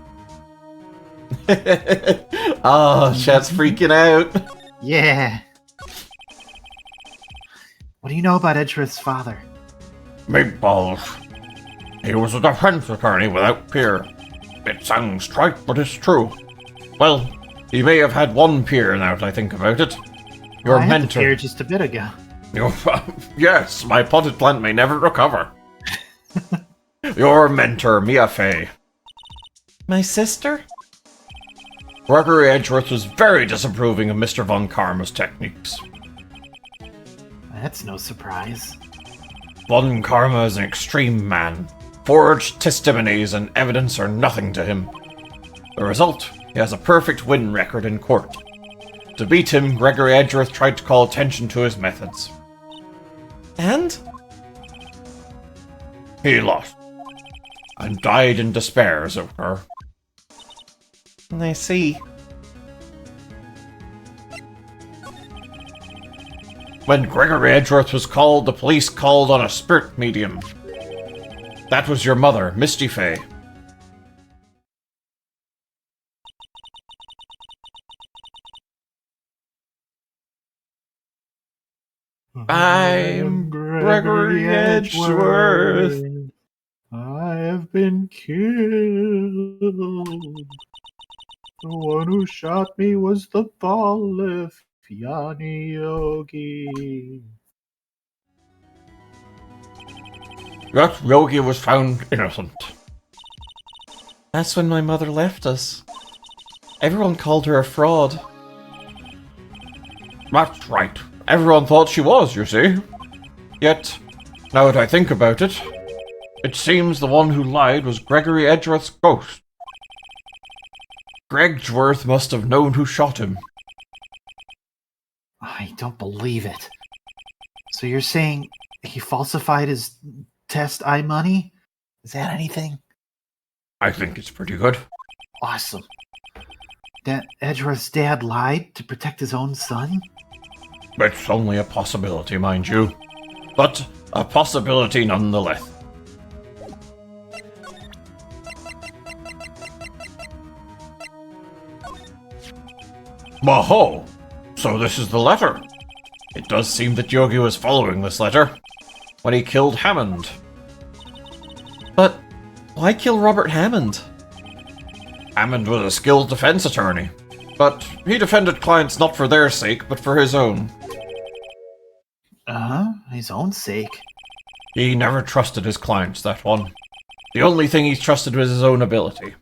Oh, Chat's freaking out. Yeah. What do you know about Edgeworth's father? Meatballs. He was a defense attorney without peer. It sounds trite, but it's true. Well, he may have had one peer now that I think about it. Your I had the mentor. peer just a bit ago. Yes, my potted plant may never recover. Your mentor, Mia Fey. My sister? Gregory Edgeworth was very disapproving of Mr. Von Karma's techniques. That's no surprise. Von Karma is an extreme man. Forged testimonies and evidence are nothing to him. The result, he has a perfect win record in court. To beat him, Gregory Edgeworth tried to call attention to his methods. And? He lost. And died in despair, as it were. I see. When Gregory Edgeworth was called, the police called on a spirit medium. That was your mother, Misty Fey. I'm Gregory Edgeworth. I have been killed. The one who shot me was the tall-lift Yanni Yogi. That Yogi was found innocent. That's when my mother left us. Everyone called her a fraud. That's right. Everyone thought she was, you see. Yet, now that I think about it, it seems the one who lied was Gregory Edgeworth's ghost. Gregworth must have known who shot him. I don't believe it. So you're saying he falsified his test eye money? Is that anything? I think it's pretty good. Awesome. That Edgeworth's dad lied to protect his own son? It's only a possibility, mind you. But a possibility nonetheless. Maho! So this is the letter. It does seem that Yogi was following this letter when he killed Hammond. But why kill Robert Hammond? Hammond was a skilled defense attorney, but he defended clients not for their sake, but for his own. His own sake. He never trusted his clients, that one. The only thing he trusted was his own ability.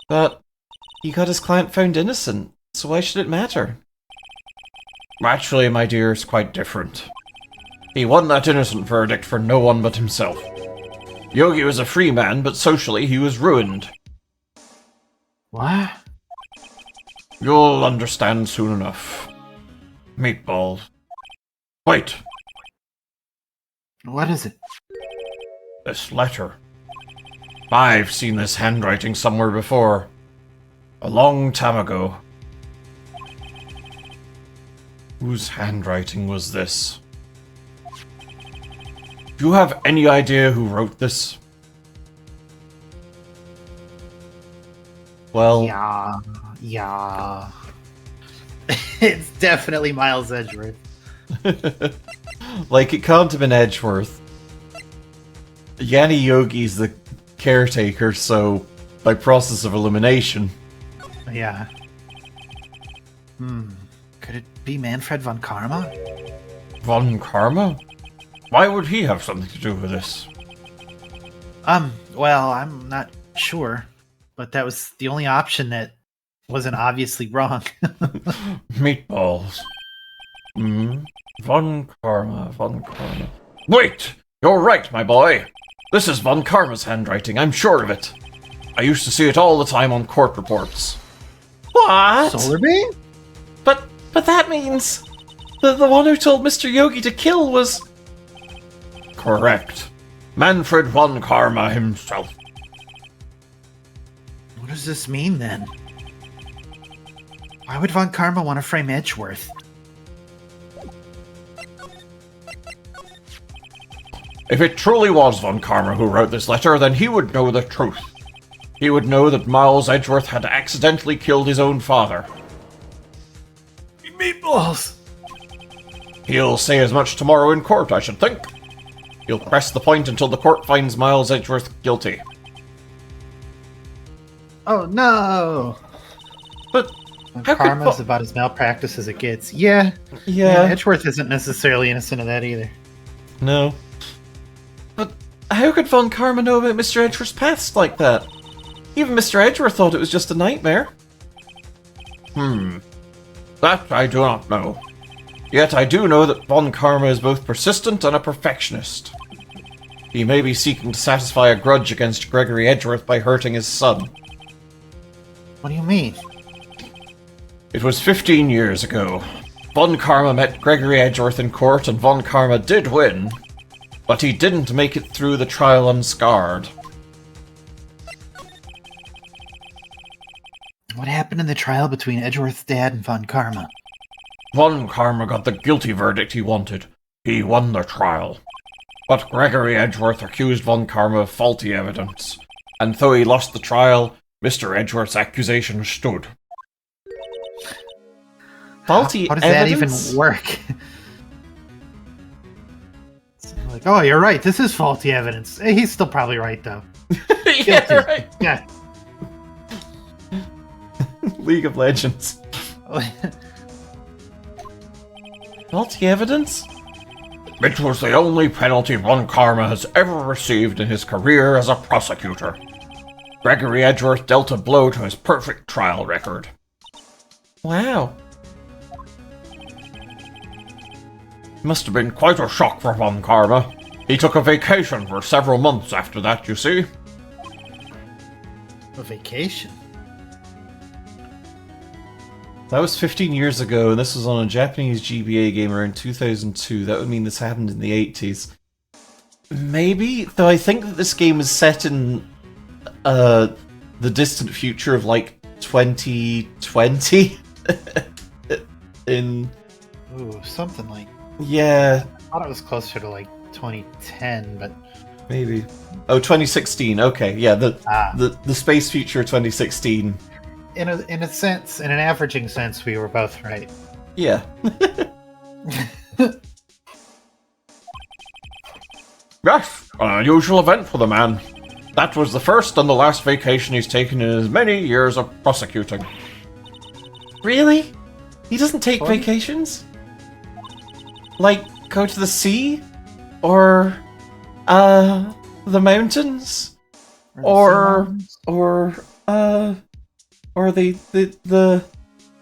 But he got his client found innocent, so why should it matter? Actually, my dear, it's quite different. He won that innocent verdict for no one but himself. Yogi was a free man, but socially he was ruined. What? You'll understand soon enough. Meatballs. Wait, What is it? this letter. I've seen this handwriting somewhere before. A long time ago. Whose handwriting was this? Do you have any idea who wrote this? Well, Yeah. It's definitely Miles Edgeworth. like, it can't have been Edgeworth. Yanni Yogi's the caretaker, so by process of elimination. Yeah. Could it be Manfred von Karma? Von Karma? Why would he have something to do with this? Well, I'm not sure, but that was the only option that wasn't obviously wrong. Meatballs. Von Karma. Wait! You're right, my boy! This is Von Karma's handwriting, I'm sure of it. I used to see it all the time on court reports. What? Solar Beam? But that means the one who told Mr. Yogi to kill was... Correct. Manfred von Karma himself. What does this mean then? Why would von Karma want to frame Edgeworth? If it truly was Von Karma who wrote this letter, then he would know the truth. He would know that Miles Edgeworth had accidentally killed his own father. Meatballs! He'll say as much tomorrow in court, I should think. He'll press the point until the court finds Miles Edgeworth guilty. Oh no! But how Karma's could about as malpractice as it gets. Yeah. yeah, Edgeworth isn't necessarily innocent of that either. no. But how could Von Karma know about Mr. Edgeworth's past like that? Even Mr. Edgeworth thought it was just a nightmare. That I do not know. Yet I do know that Von Karma is both persistent and a perfectionist. He may be seeking to satisfy a grudge against Gregory Edgeworth by hurting his son. What do you mean? It was 15 years ago. Von Karma met Gregory Edgeworth in court, and Von Karma did win, but he didn't make it through the trial unscarred. What happened in the trial between Edgeworth's dad and Von Karma? Von Karma got the guilty verdict he wanted. He won the trial. But Gregory Edgeworth accused Von Karma of faulty evidence, and though he lost the trial, Mr. Edgeworth's accusation stood. Faulty How does evidence? that even work? It's like, oh, you're right. This is faulty evidence. He's still probably right, though. Yeah, Guilty. right. Yeah. League of Legends. Faulty evidence? It was the only penalty Von Karma has ever received in his career as a prosecutor. Gregory Edgeworth dealt a blow to his perfect trial record. Wow. Must have been quite a shock for Von Karma. He took a vacation for several months after that, you see. A vacation? That was 15 years ago, and this was on a Japanese GBA game around 2002. That would mean this happened in the 80s. Maybe, though I think that this game is set in the distant future of like 2020. In Ooh, something like... yeah, I thought it was closer to like 2010, but... maybe. Oh, 2016. Okay, yeah, the space future 2016. In a sense, in an averaging sense, we were both right. Yeah. Yes, an unusual event for the man. That was the first and the last vacation he's taken in his many years of prosecuting. Really? He doesn't take What? vacations? Like, go to the sea? Or, the mountains? Or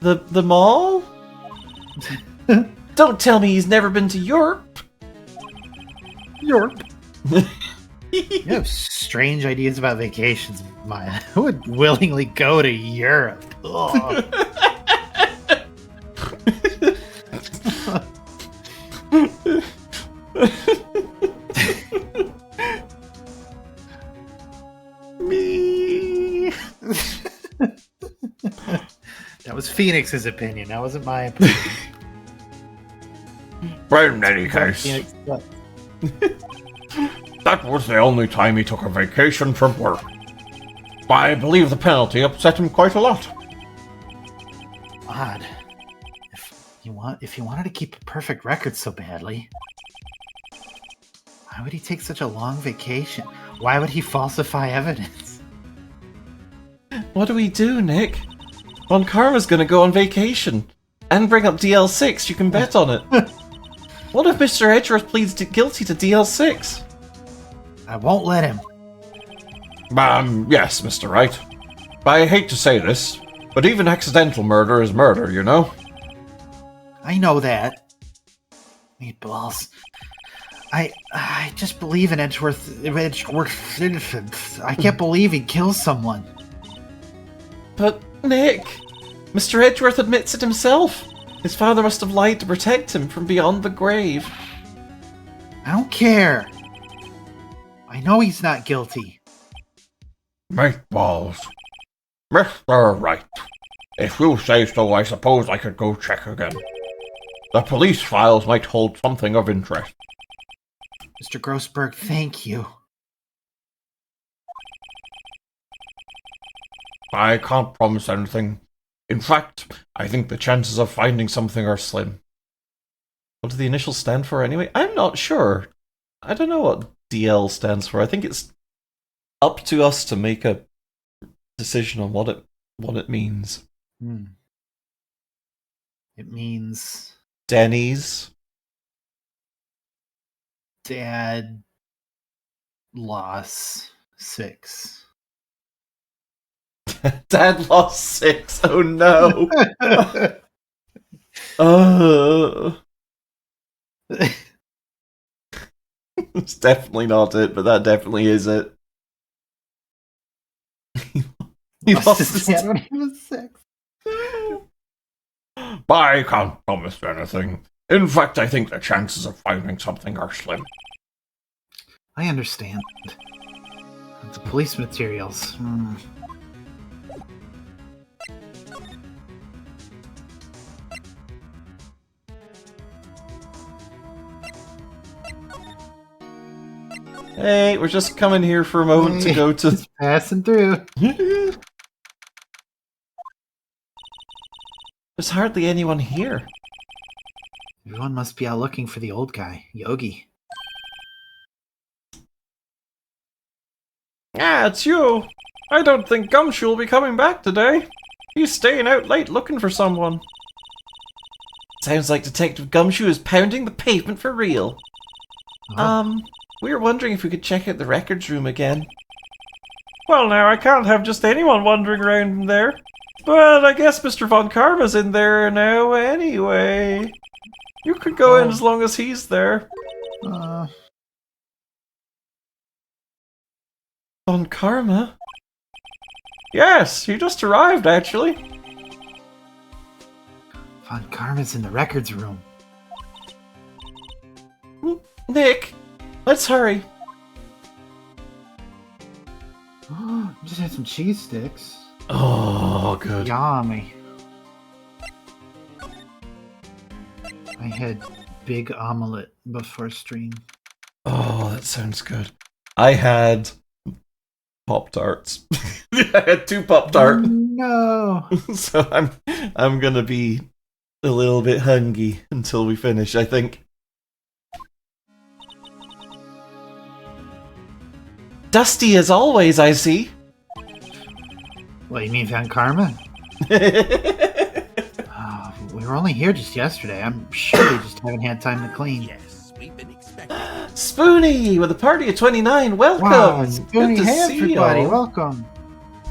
the mall? Don't tell me he's never been to Europe. Europe. You have strange ideas about vacations, Maya. Who would willingly go to Europe? Ugh. Me. That was Phoenix's opinion. That wasn't my opinion. But in any case, Phoenix, what? that was the only time he took a vacation from work. I believe the penalty upset him quite a lot. Odd. If you wanted to keep a perfect record so badly, why would he take such a long vacation? Why would he falsify evidence? What do we do, Nick? Von Karma's gonna go on vacation. And bring up DL6, you can bet on it. What if Mr. Edgeworth pleads guilty to DL6? I won't let him. Yes, Mr. Wright. I hate to say this, but even accidental murder is murder, you know? I know that. Meatballs. I just believe in Edgeworth. I can't believe he kills someone. But, Nick, Mr. Edgeworth admits it himself. His father must have lied to protect him from beyond the grave. I don't care. I know he's not guilty. Meatballs. Mr. Wright. If you say so, I suppose I could go check again. The police files might hold something of interest. Mr. Grossberg, thank you. I can't promise anything. In fact, I think the chances of finding something are slim. What do the initials stand for anyway? I'm not sure. I don't know what DL stands for. I think it's up to us to make a decision on what it means. It means Denny's. Dad lost 6. Dad lost 6. Oh no. It's definitely not it, but that definitely is it. He lost his dad when he was 6. I can't promise anything. In fact, I think the chances of finding something are slim. I understand. The police materials. Hey, we're just coming here for a moment to go to... Just passing through. There's hardly anyone here. Everyone must be out looking for the old guy, Yogi. Ah, it's you. I don't think Gumshoe will be coming back today. He's staying out late looking for someone. Sounds like Detective Gumshoe is pounding the pavement for real. We were wondering if we could check out the records room again. Well, now, I can't have just anyone wandering around in there. But I guess Mr. Von Karma's in there now anyway. You could go in as long as he's there. Von Karma? Yes, he just arrived, actually. Von Karma's in the records room. Nick, let's hurry. Just had some cheese sticks. Oh, good. Yummy. I had big omelet before stream. Oh, that sounds good. I had Pop-Tarts. I had 2 Pop-Tarts. No. So I'm gonna be a little bit hungry until we finish, I think. Dusty as always, I see. What, you mean Von Karma? We were only here just yesterday. I'm sure we just haven't had time to clean. Yes, we've been expecting. Spoony with a party of 29. Welcome. Wow, Good Spoony, to hey see everybody, y'all. welcome.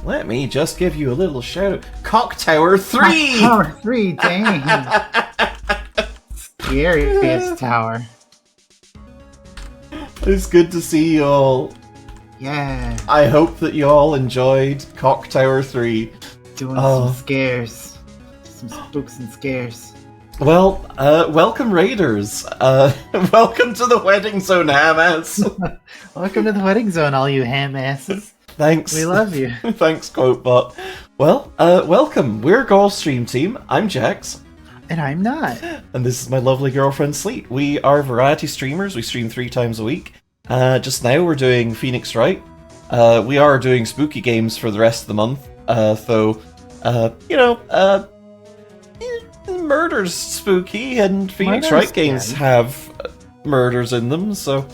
Let me just give you a little shout out. Cock Tower 3! Tower 3, dang. Scariest tower. It's good to see y'all. Yeah. I hope that you all enjoyed Cock Tower 3. Doing some scares. Some spooks and scares. Well, welcome Raiders. Welcome to the Wedding Zone, ham-ass. Welcome to the wedding zone, all you ham asses. Thanks. We love you. Thanks, Quotebot. Well, welcome. We're Golf Stream Team. I'm Jax. And I'm not. And this is my lovely girlfriend, Sleet. We are variety streamers. We stream 3 times a week. Just now we're doing Phoenix Wright. We are doing spooky games for the rest of the month. Murder's spooky, and Phoenix Wright games have murders in them, so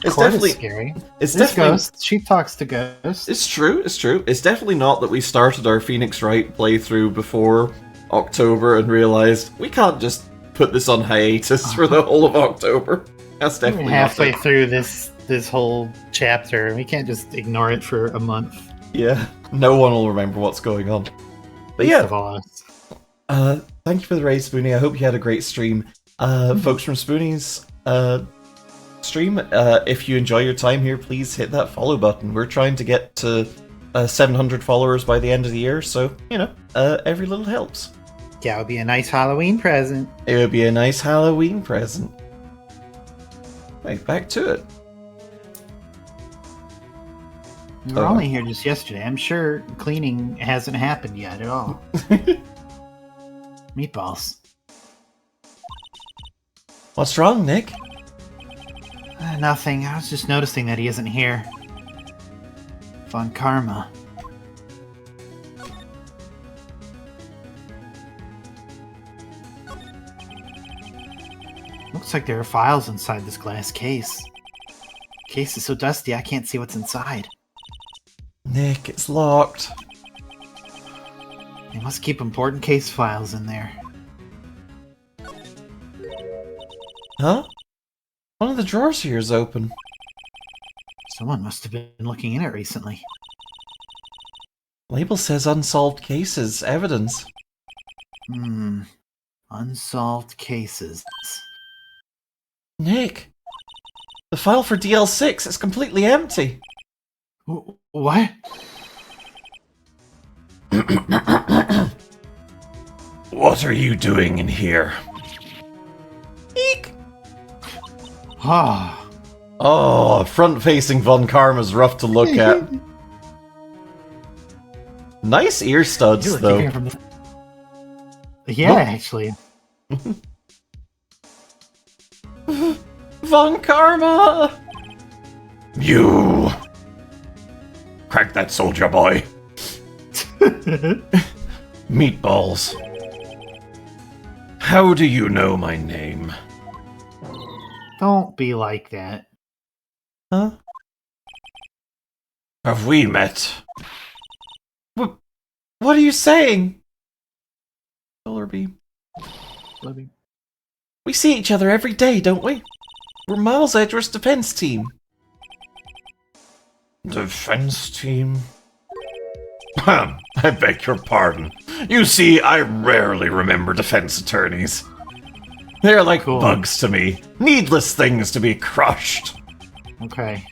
it's definitely scary. It's There's definitely ghosts. She talks to ghosts. It's true. It's definitely not that we started our Phoenix Wright playthrough before October and realized we can't just put this on hiatus for the whole of October. That's definitely halfway not it. through this whole chapter. We can't just ignore it for a month. Yeah, no one will remember what's going on. But Least yeah, of all us. thank you for the raid, Spoonie. I hope you had a great stream. Folks from Spoonie's stream, if you enjoy your time here, please hit that follow button. We're trying to get to 700 followers by the end of the year, so, every little helps. Yeah, it would be a nice Halloween present. It would be a nice Halloween present. Right, back to it. We were only here just yesterday. I'm sure cleaning hasn't happened yet at all. Meatballs. What's wrong, Nick? Nothing. I was just noticing that he isn't here. Von Karma. Looks like there are files inside this glass case. Case is so dusty I can't see what's inside. Nick, it's locked. They must keep important case files in there. Huh? One of the drawers here is open. Someone must have been looking in it recently. Label says unsolved cases, evidence. Unsolved cases. Nick, the file for DL6 is completely empty. What? What are you doing in here? Eek! Ah. Oh, front-facing Von Karma's rough to look at. Nice ear studs, You're though. looking from the... Yeah, Look. actually. Von Karma! You! Crack that soldier boy. Meatballs. How do you know my name? Don't be like that. Huh? Have we met? What are you saying? Solarby. We see each other every day, don't we? We're Miles Edgeworth's defense team. Defense team? I beg your pardon. You see, I rarely remember defense attorneys. They're like Cool. bugs to me. Needless things to be crushed. Okay.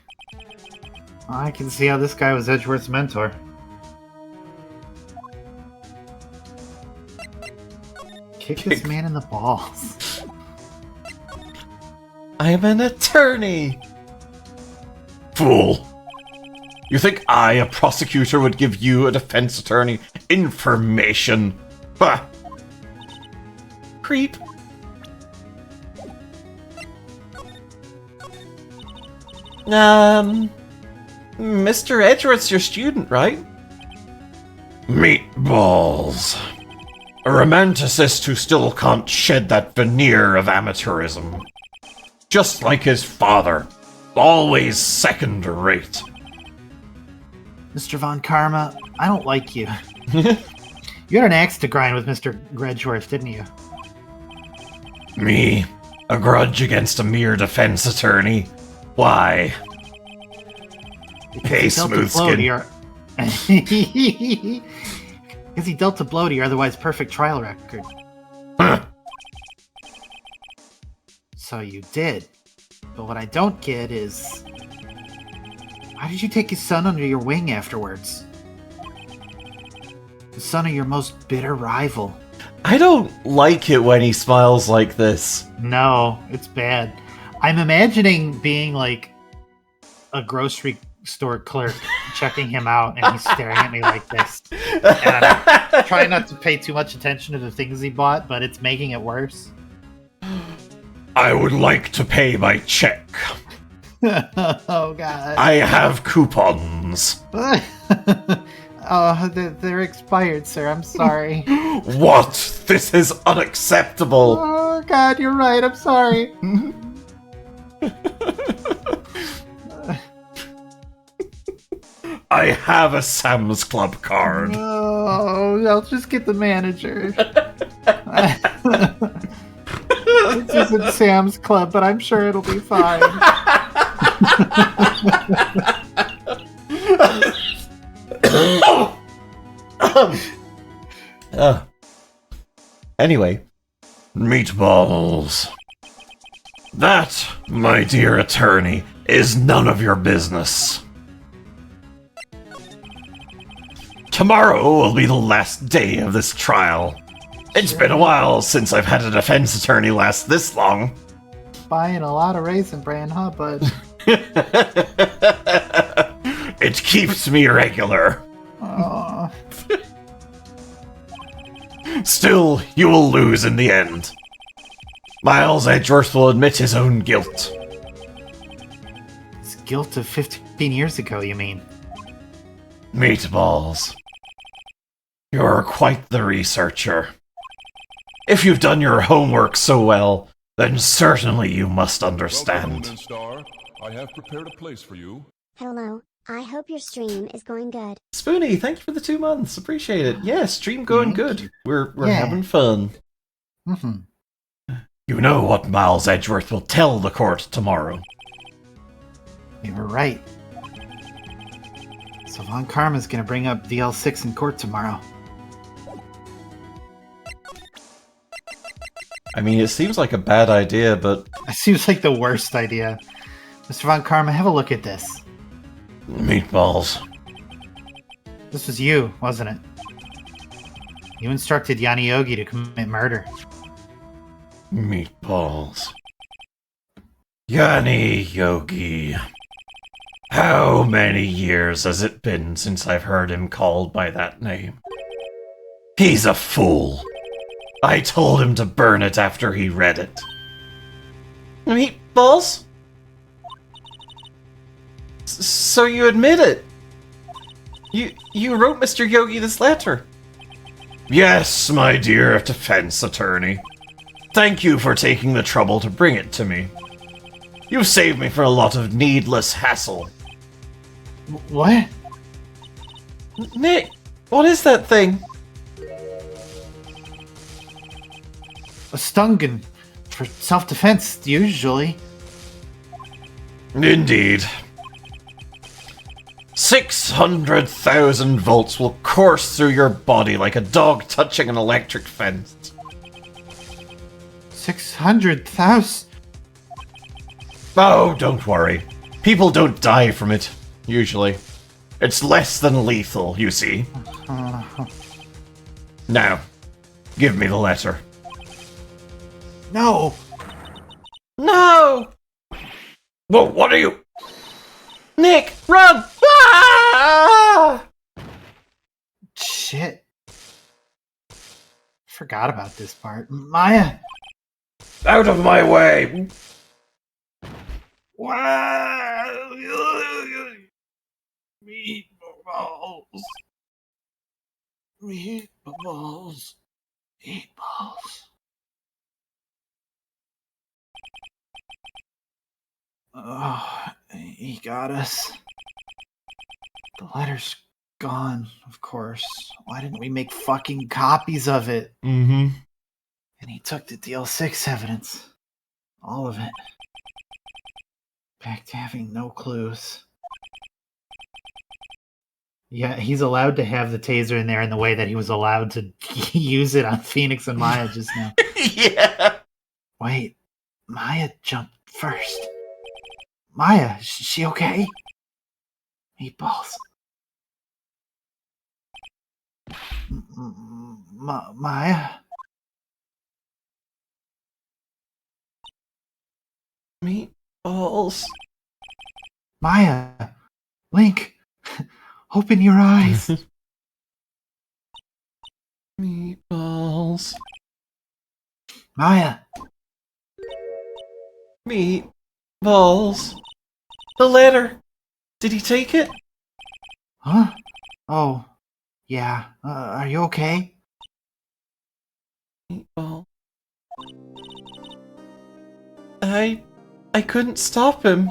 I can see how this guy was Edgeworth's mentor. Kick this man in the balls. I'm an attorney. Fool. You think I, a prosecutor, would give you, a defense attorney, information? Bah! Creep. Mr. Edgeworth's your student, right? Meatballs. A romanticist who still can't shed that veneer of amateurism. Just like his father. Always second rate. Mr. Von Karma, I don't like you. You had an axe to grind with Mr. Edgeworth, didn't you? Me? A grudge against a mere defense attorney? Why? Hey, Smoothskin. Because he dealt a blow to your otherwise perfect trial record. Huh. So you did. But what I don't get is... Why did you take his son under your wing afterwards? The son of your most bitter rival. I don't like it when he smiles like this. No, it's bad. I'm imagining being like a grocery store clerk checking him out and he's staring at me like this. And I'm trying not to pay too much attention to the things he bought, but it's making it worse. I would like to pay my check. Oh, God. I have coupons. Oh, they're expired, sir. I'm sorry. What? This is unacceptable. Oh, God, you're right. I'm sorry. I have a Sam's Club card. Oh, I'll just get the manager. This isn't Sam's Club, but I'm sure it'll be fine. Anyway. Meatballs. That, my dear attorney, is none of your business. Tomorrow will be the last day of this trial. It's been a while since I've had a defense attorney last this long. Buying a lot of Raisin Bran, huh, bud? It keeps me regular. Oh. Still, you will lose in the end. Miles Edgeworth will admit his own guilt. His guilt of 15 years ago, you mean? Meatballs. You're quite the researcher. If you've done your homework so well, then certainly you must Welcome, understand. Moon Star. I have prepared a place for you. Hello. I hope your stream is going good. Spoony, thank you for the 2 months. Appreciate it. Yeah, stream going Thank good. you. We're Yeah. having fun. Mm-hmm. You know what Miles Edgeworth will tell the court tomorrow. You were right. So Von Karma's gonna bring up DL6 in court tomorrow. I mean, it seems like a bad idea, but That seems like the worst idea. Mr. Von Karma, have a look at this. Meatballs. This was you, wasn't it? You instructed Yanni Yogi to commit murder. Meatballs. Yanni Yogi. How many years has it been since I've heard him called by that name? He's a fool. I told him to burn it after he read it. meatballs. So you admit it? You wrote Mr. Yogi this letter? Yes, my dear defense attorney. Thank you for taking the trouble to bring it to me. You've saved me from a lot of needless hassle. What? Nick, what is that thing? A stun gun. For self-defense, usually. Indeed. 600,000 volts will course through your body like a dog touching an electric fence. 600,000? Oh, don't worry. People don't die from it, usually. It's less than lethal, you see. Now, give me the letter. No! No! Well, what are you... Nick, run! Ah! Shit. Forgot about this part. Maya! Out of my way! Meatballs. Meatballs. Meatballs. Oh, he got us. The letter's gone, of course. Why didn't we make fucking copies of it? Mm-hmm. And he took the DL6 evidence. All of it. Back to having no clues. Yeah, he's allowed to have the taser in there in the way that he was allowed to use it on Phoenix and Maya just now. Yeah. Wait, Maya jumped first. Maya, is she okay? Meatballs. Maya? Meatballs. Maya! Link! Open your eyes! Meatballs. Maya! Meatballs. The letter. Did he take it? Huh? Oh, yeah. Are you okay? Meatball. I couldn't stop him.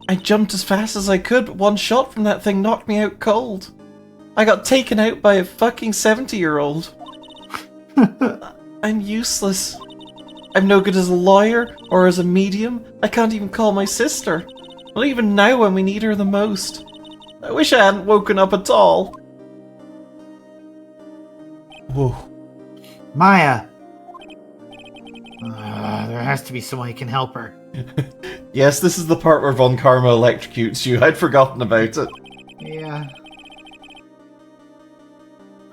I jumped as fast as I could, but one shot from that thing knocked me out cold. I got taken out by a fucking 70-year-old. I'm useless. I'm no good as a lawyer or as a medium. I can't even call my sister. Not even now when we need her the most. I wish I hadn't woken up at all. Whoa. Maya! There has to be someone who can help her. Yes, this is the part where Von Karma electrocutes you. I'd forgotten about it. Yeah.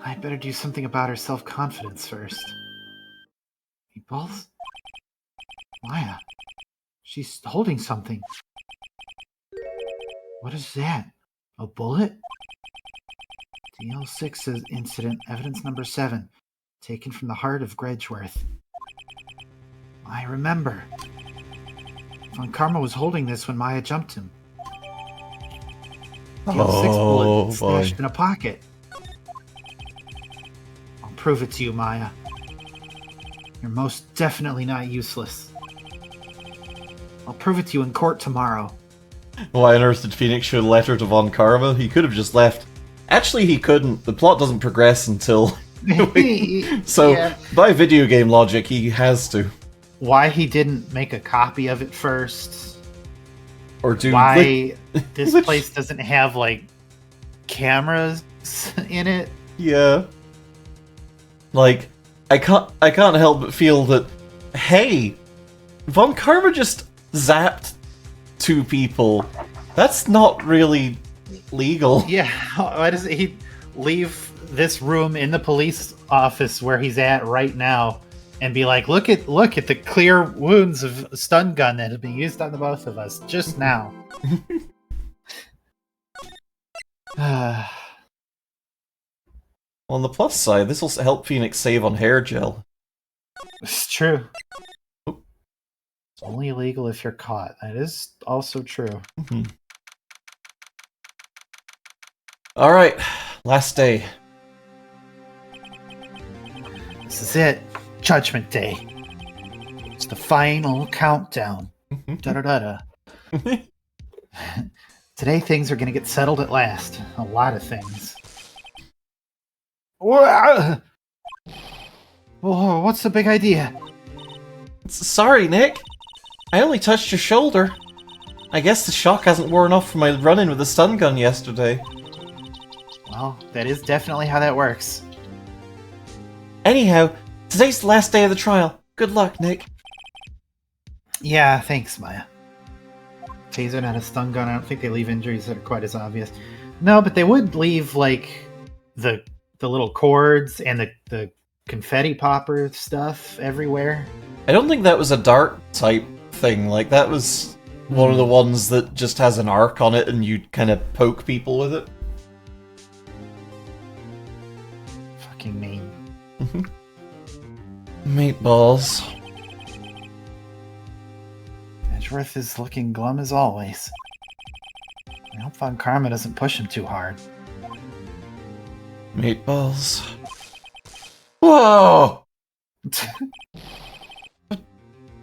I'd better do something about her self-confidence first. Meatballs? Maya. She's holding something. What is that? A bullet? DL6 incident, evidence number 7. Taken from the heart of Gredgeworth. I remember. Von Karma was holding this when Maya jumped him. He had 6 bullets stashed in a pocket. I'll prove it to you, Maya. You're most definitely not useless. I'll prove it to you in court tomorrow. Why on earth did Phoenix show the letter to Von Karma? He could have just left. Actually, he couldn't. The plot doesn't progress until... So, Yeah. by video game logic, he has to. Why he didn't make a copy of it first? Or do... Why this which- place doesn't have, like, cameras in it? Yeah. Like, I can't help but feel that, hey, Von Karma just zapped 2 people. That's not really legal. Yeah, why does he leave this room in the police office where he's at right now and be like, look at the clear wounds of a stun gun that have been used on the both of us just now. On the plus side, this will help Phoenix save on hair gel. It's true. It's only illegal if you're caught. That is also true. Alright, last day. This is it. Judgment Day. It's the final countdown. Da-da-da-da. Today things are going to get settled at last. A lot of things. Whoa, what's the big idea? Sorry, Nick. I only touched your shoulder. I guess the shock hasn't worn off from my run-in with the stun gun yesterday. Well, that is definitely how that works. Anyhow, today's the last day of the trial. Good luck, Nick. Yeah, thanks, Maya. Taser and a stun gun, I don't think they leave injuries that are quite as obvious. No, but they would leave, like, the little cords and the confetti popper stuff everywhere. I don't think that was a dart type thing. Like, that was one of the ones that just has an arc on it and you kind of poke people with it. Fucking mean. Meatballs. Edgeworth is looking glum as always. I hope Von Karma doesn't push him too hard. Meatballs. Whoa!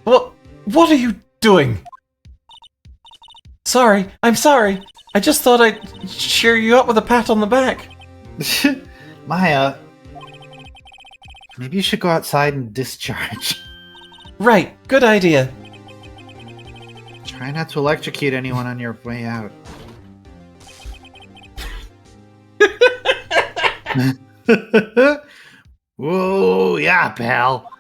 What are you doing? Sorry, I'm sorry. I just thought I'd cheer you up with a pat on the back. Maya, maybe you should go outside and discharge. Right, good idea. Try not to electrocute anyone on your way out. Whoa, yeah, pal.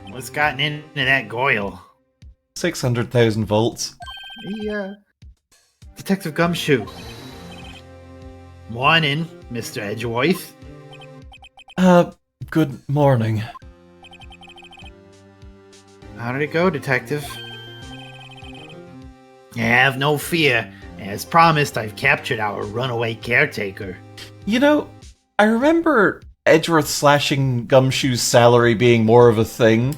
What's gotten into that Goyle? 600,000 volts. Yeah. Detective Gumshoe. Morning, Mr. Edgeworth. Good morning. How did it go, Detective? Have no fear. As promised, I've captured our runaway caretaker. You know, I remember Edgeworth slashing Gumshoe's salary being more of a thing.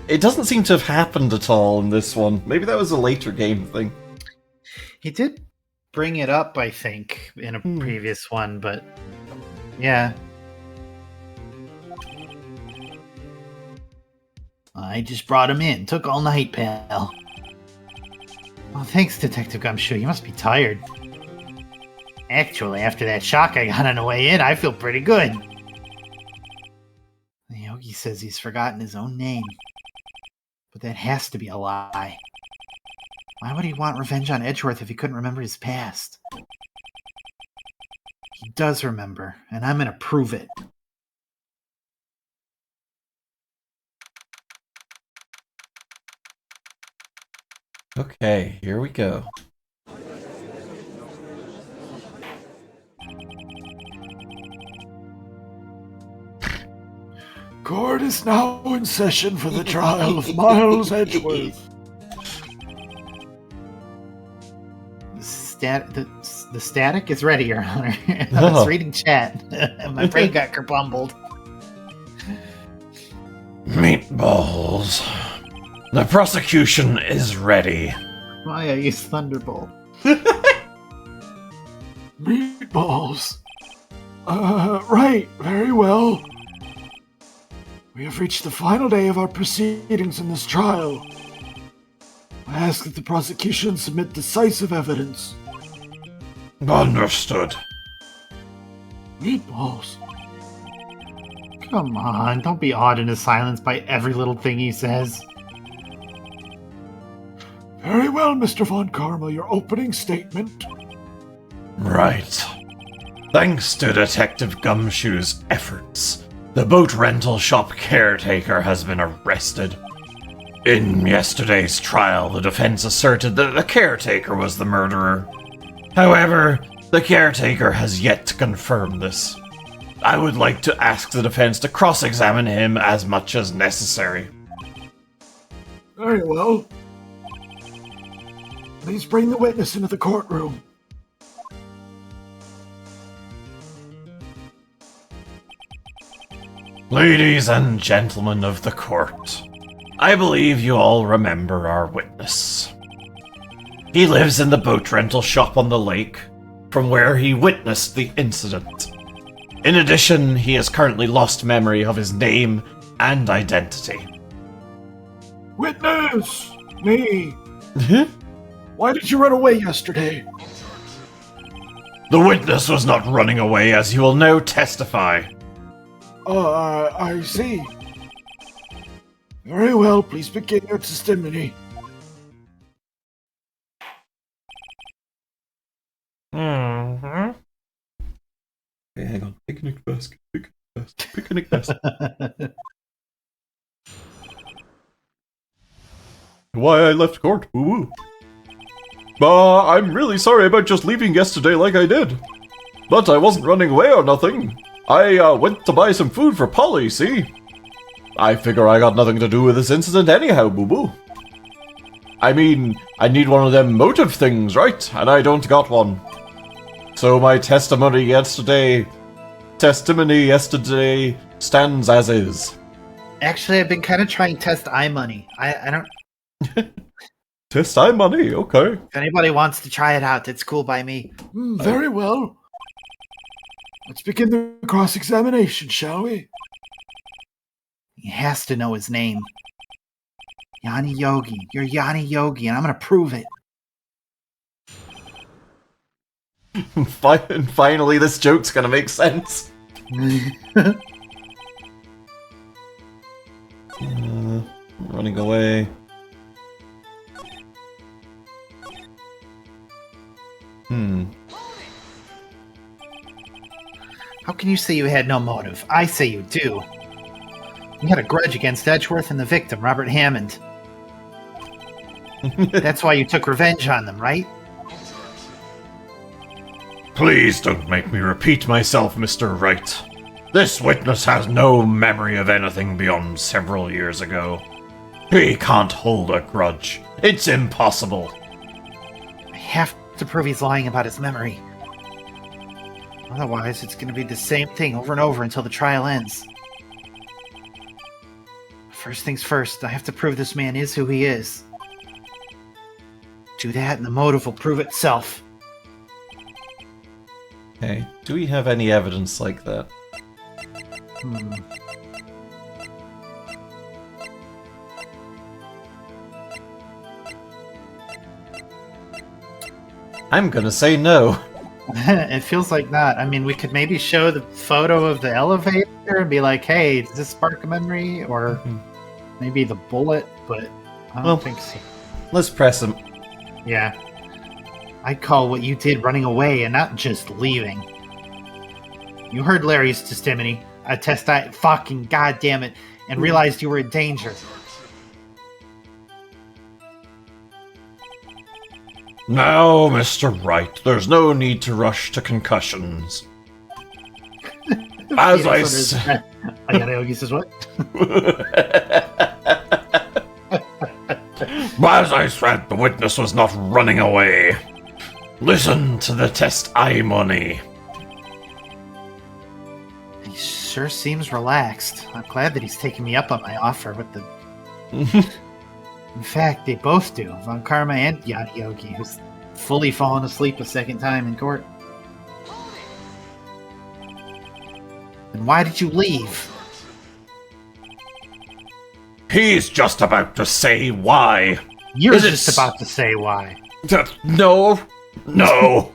It doesn't seem to have happened at all in this one. Maybe that was a later game thing. He did bring it up, I think, in a previous one, but yeah. I just brought him in. Took all night, pal. Well, thanks, Detective Gumshoe. You must be tired. Actually, after that shock I got on the way in, I feel pretty good. The Yogi says he's forgotten his own name. But that has to be a lie. Why would he want revenge on Edgeworth if he couldn't remember his past? He does remember, and I'm gonna prove it. Okay, here we go. Court is now in session for the trial of Miles Edgeworth. The static is ready, Your Honor. I was reading chat. My brain got kerplumbled. Meatballs. The prosecution is ready. Why I use Thunderbolt? Meatballs. Right, very well. We have reached the final day of our proceedings in this trial. I ask that the prosecution submit decisive evidence. Understood. Meatballs. Come on, don't be awed into silence by every little thing he says. Very well, Mr. Von Karma, your opening statement. Right. Thanks to Detective Gumshoe's efforts, the boat rental shop caretaker has been arrested. In yesterday's trial, the defense asserted that the caretaker was the murderer. However, the caretaker has yet to confirm this. I would like to ask the defense to cross-examine him as much as necessary. Very well. Please bring the witness into the courtroom. Ladies and gentlemen of the court, I believe you all remember our witness. He lives in the boat rental shop on the lake, from where he witnessed the incident. In addition, he has currently lost memory of his name and identity. Witness! Me! Why did you run away yesterday? The witness was not running away, as you will now testify. I see. Very well, please begin your testimony. Okay, hang on. Picnic basket, picnic basket. Why I left court, woo-woo. I'm really sorry about just leaving yesterday like I did. But I wasn't running away or nothing. I went to buy some food for Polly, see? I figure I got nothing to do with this incident anyhow, boo-boo. I mean, I need one of them motive things, right? And I don't got one. So my testimony yesterday stands as is. Actually, I've been kind of trying test iMoney. I don't... Test iMoney, okay. If anybody wants to try it out, it's cool by me. Very well. Let's begin the cross-examination, shall we? He has to know his name. Yanni Yogi. You're Yanni Yogi, and I'm gonna prove it. Finally, this joke's gonna make sense. Running away. How can you say you had no motive? I say you do. You had a grudge against Edgeworth and the victim, Robert Hammond. That's why you took revenge on them, right? Please don't make me repeat myself, Mr. Wright. This witness has no memory of anything beyond several years ago. He can't hold a grudge. It's impossible. I have to prove he's lying about his memory. Otherwise, it's going to be the same thing over and over until the trial ends. First things first, I have to prove this man is who he is. Do that and the motive will prove itself. Okay, do we have any evidence like that? I'm gonna say no. It feels like not. I mean, we could maybe show the photo of the elevator and be like, hey, does this spark a memory? Or maybe the bullet, but I don't think so. Let's press him. Yeah. I call what you did running away and not just leaving. You heard Larry's testimony. I fucking goddamn it, and realized you were in danger. Now, Mr. Wright, there's no need to rush to concussions. As I said... He says what? As I said, the witness was not running away. Listen to the test iMoney. He's sure seems relaxed. I'm glad that he's taking me up on my offer with the... In fact, they both do. Von Karma and Yanni Yogi, who's fully fallen asleep a second time in court. And why did you leave? He's just about to say why. You're Is it just about to say why. No. No.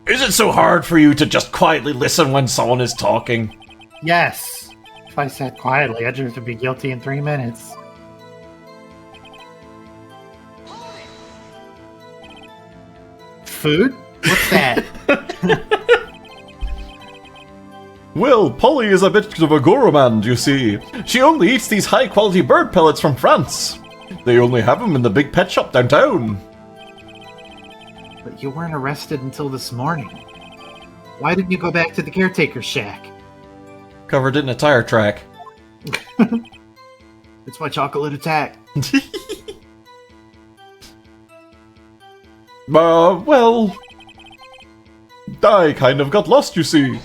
Is it so hard for you to just quietly listen when someone is talking? Yes. If I sat quietly, I'd have to be guilty in 3 minutes. Food? What's that? Well, Polly is a bit of a gourmand, you see. She only eats these high-quality bird pellets from France. They only have them in the big pet shop downtown. But you weren't arrested until this morning. Why didn't you go back to the caretaker's shack? Covered it in a tire track. It's my chocolate attack. Well... I kind of got lost, you see.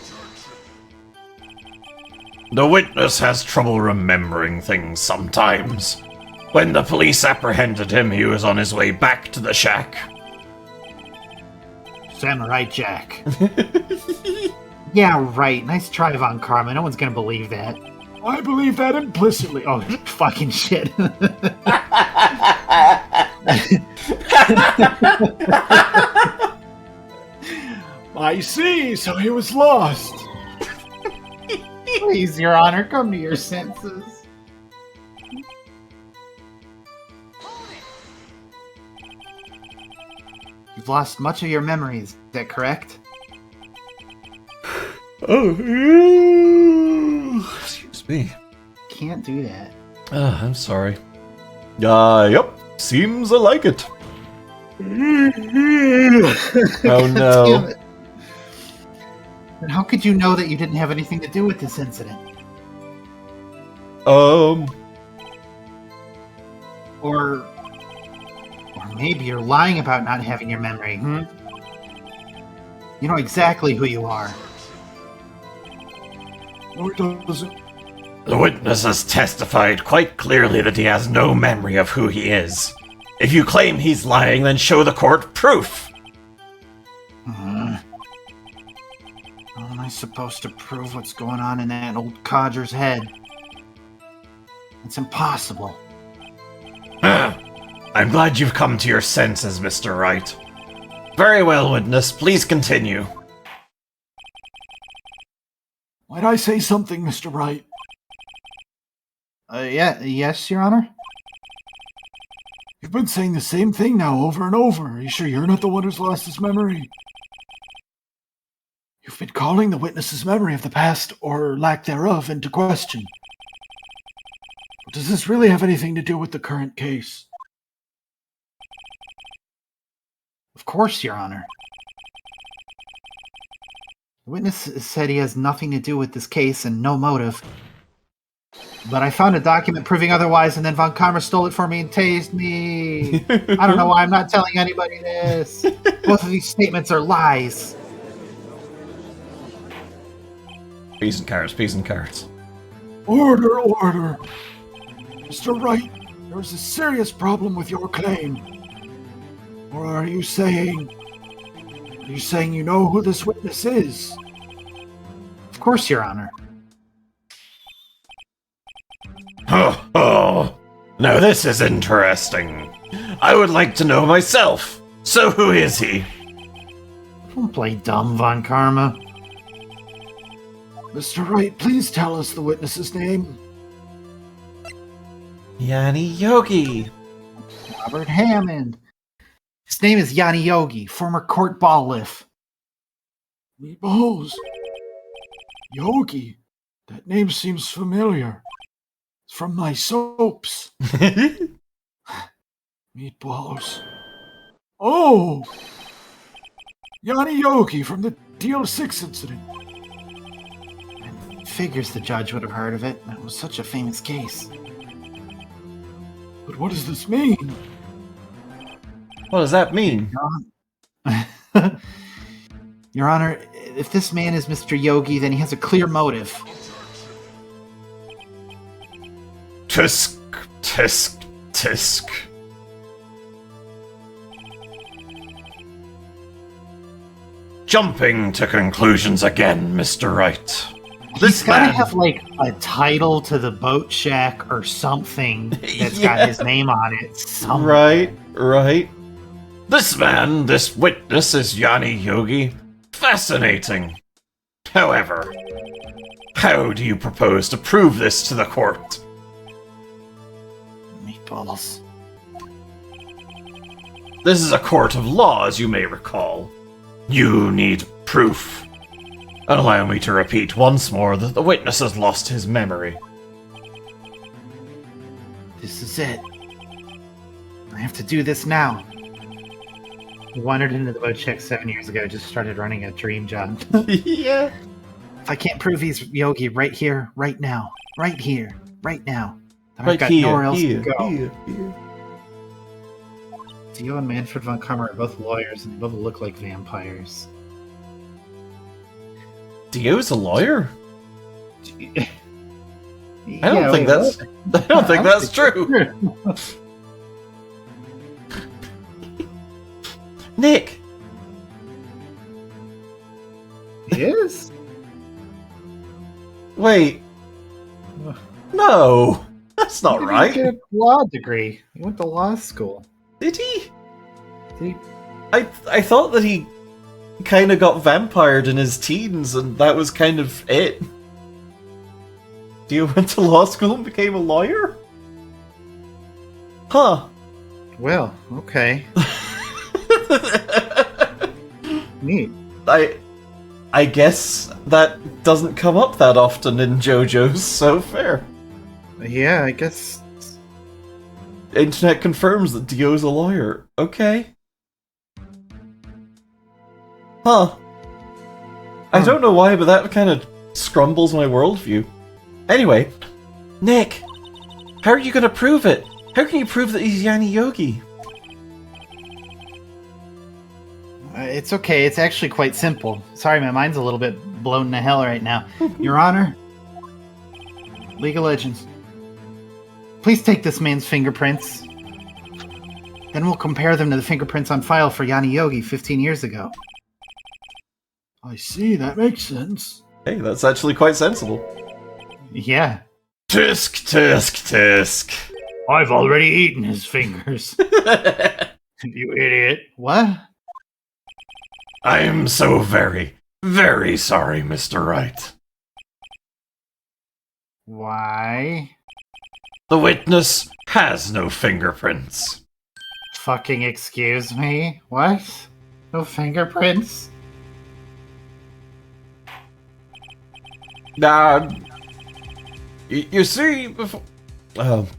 The witness has trouble remembering things sometimes. When the police apprehended him, he was on his way back to the shack. Samurai Jack. Yeah, right. Nice try, Von Karma. No one's gonna believe that. I believe that implicitly. Oh, fucking shit. I see, so he was lost. Please, Your Honor, come to your senses. You've lost much of your memories, is that correct? Oh, excuse me. Can't do that. I'm sorry. Yep. Seems I like it. Oh no. Damn it. And how could you know that you didn't have anything to do with this incident? Or maybe you're lying about not having your memory, You know exactly who you are. No, it doesn't. The witness has testified quite clearly that he has no memory of who he is. If you claim he's lying, then show the court proof. How am I supposed to prove what's going on in that old codger's head? It's impossible. I'm glad you've come to your senses, Mr. Wright. Very well, witness. Please continue. Might I say something, Mr. Wright? Yes, Your Honor? You've been saying the same thing now over and over. Are you sure you're not the one who's lost his memory? You've been calling the witness's memory of the past, or lack thereof, into question. But does this really have anything to do with the current case? Of course, Your Honor. The witness said he has nothing to do with this case and no motive. But I found a document proving otherwise, and then Von Karma stole it for me and tased me. I don't know why I'm not telling anybody this. Both of these statements are lies. Peas and carrots, peas and carrots. Order, order! Mr. Wright, there is a serious problem with your claim. Or are you saying you know who this witness is? Of course, Your Honor. Oh, now this is interesting. I would like to know myself. So who is he? Don't play dumb, Von Karma. Mr. Wright, please tell us the witness's name. Yanni Yogi. Robert Hammond. His name is Yanni Yogi, former court bailiff. Meatballs. Yogi. That name seems familiar. It's from my soaps. Meatballs. Oh! Yanni Yogi from the DL6 incident. Figures the judge would have heard of it. It was such a famous case. But what does this mean? What does that mean? Your Honor, if this man is Mr. Yogi, then he has a clear motive. Tisk, tisk, tisk. Jumping to conclusions again, Mr. Wright. He's gotta have like a title to the boat shack or something that's got his name on it. Somewhere. Right. This man, this witness is Yanni Yogi. Fascinating. However, how do you propose to prove this to the court? Meatballs. This is a court of law, as you may recall. You need proof. Allow me to repeat once more that the witness has lost his memory. This is it. I have to do this now. I wandered into the boat shack 7 years ago, just started running a dream job. Yeah. If I can't prove he's Yogi right here, right now, right here, right now, then I've Right got here, nowhere else here, to go. here. Dio and Manfred von Kammer are both lawyers, and they both look like vampires. Dio's a lawyer? I I don't think that's true. Nick. He is? Wait. No. That's not He right. didn't get a law degree. He went to law school. Did he? Did he? I thought that he kind of got vampired in his teens, and that was kind of it. Dio went to law school and became a lawyer? Huh. Well, okay. Neat. I guess that doesn't come up that often in JoJo's, so fair. Yeah, I guess. Internet confirms that Dio's a lawyer. Okay. Huh. I don't know why, but that kind of scrumbles my worldview. Anyway, Nick, how are you going to prove it? How can you prove that he's Yanni Yogi? It's okay. It's actually quite simple. Sorry, my mind's a little bit blown to hell right now. Your Honor, League of Legends, please take this man's fingerprints. Then we'll compare them to the fingerprints on file for Yanni Yogi 15 years ago. I see, that makes sense. Hey, that's actually quite sensible. Yeah. Tisk, tisk, tisk. I've already eaten his fingers. You idiot. What? I'm so very, very sorry, Mr. Wright. Why? The witness has no fingerprints. Fucking excuse me? What? No fingerprints? You see, before...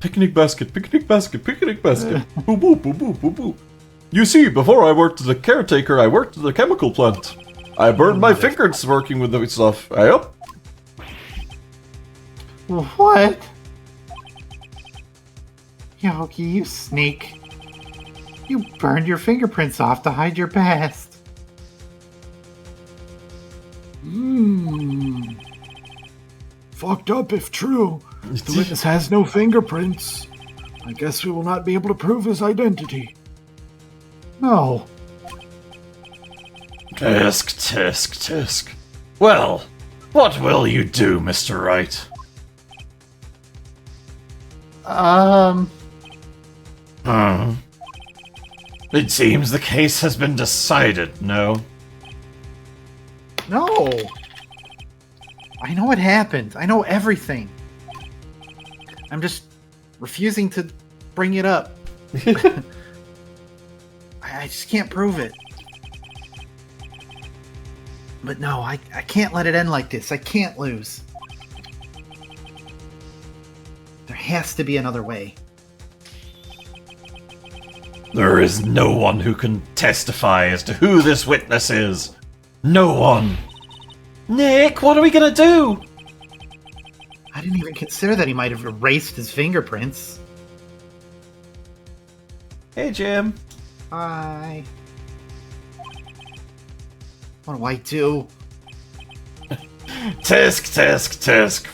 picnic basket. Boo boo boo boo boo boo. You see, before I worked as a caretaker, I worked at a chemical plant. I burned my fingers working with the stuff. Yep. What? Yogi, you sneak. You burned your fingerprints off to hide your past. Fucked up if true. The witness has no fingerprints. I guess we will not be able to prove his identity. No. Tisk, tisk, tisk. Well, what will you do, Mr. Wright? It seems the case has been decided, no? No. I know what happened. I know everything. I'm just refusing to bring it up. I just can't prove it. But no, I can't let it end like this. I can't lose. There has to be another way. There is no one who can testify as to who this witness is. No one. Nick, what are we gonna do? I didn't even consider that he might have erased his fingerprints. Hey, Jim. Hi. What do I do? Tisk, tisk, tisk.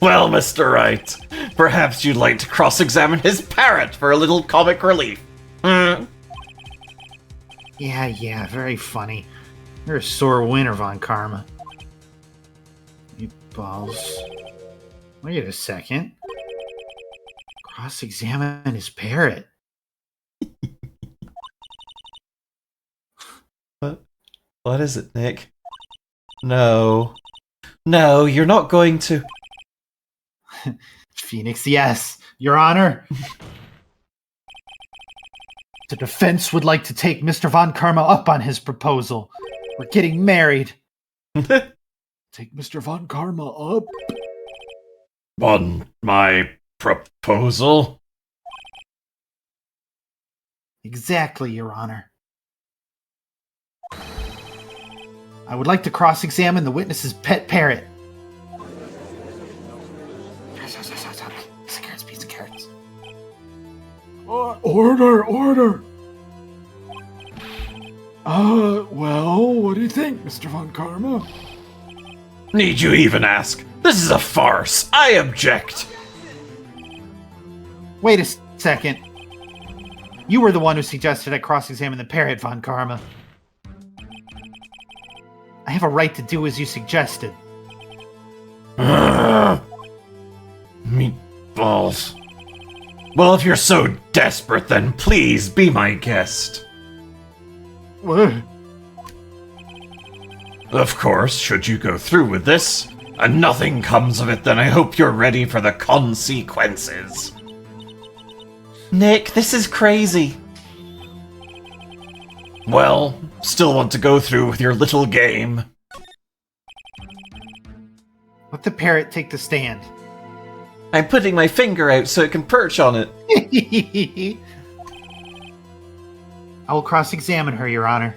Well, Mr. Wright, Perhaps you'd like to cross-examine his parrot for a little comic relief. Hmm? Yeah, very funny. You're a sore winner, Von Karma. Meatballs. Wait a second. Cross-examine his parrot. What is it, Nick? No. No, you're not going to... Phoenix, yes, Your Honor. The defense would like to take Mr. Von Karma up on his proposal. We're getting married. Take Mr. Von Karma up? On my proposal? Exactly, Your Honor. I would like to cross-examine the witness's pet parrot. Piece of carrots. Order! Well, what do you think, Mr. Von Karma? Need you even ask? This is a farce. I object. Wait a second. You were the one who suggested I cross-examine the parrot, Von Karma. I have a right to do as you suggested. Meatballs. Well, if you're so desperate, then please be my guest. What? Of course, should you go through with this, and nothing comes of it, then I hope you're ready for the consequences. Nick, this is crazy. Well, still want to go through with your little game? Let the parrot take the stand. I'm putting my finger out so it can perch on it. I will cross-examine her, Your Honor.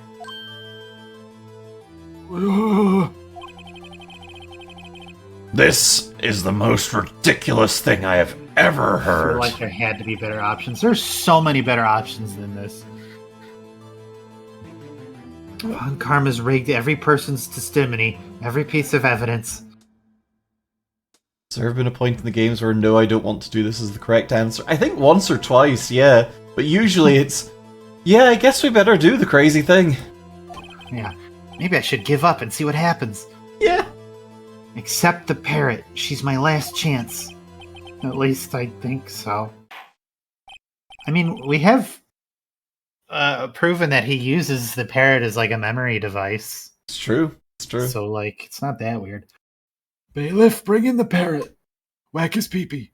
This is the most ridiculous thing I have ever I feel heard. like there had to be better options. There's so many better options than this. Von Karma's rigged every person's testimony, every piece of evidence. Has there ever been a point in the games where no, I don't want to do this is the correct answer? I think once or twice, yeah. But usually it's, yeah, I guess we better do the crazy thing. Yeah, maybe I should give up and see what happens. Yeah. Accept the parrot. She's my last chance. At least I think so. I mean, we have proven that he uses the parrot as like a memory device. It's true. It's true. So, like, it's not that weird. Bailiff, bring in the parrot. Whack his pee-pee.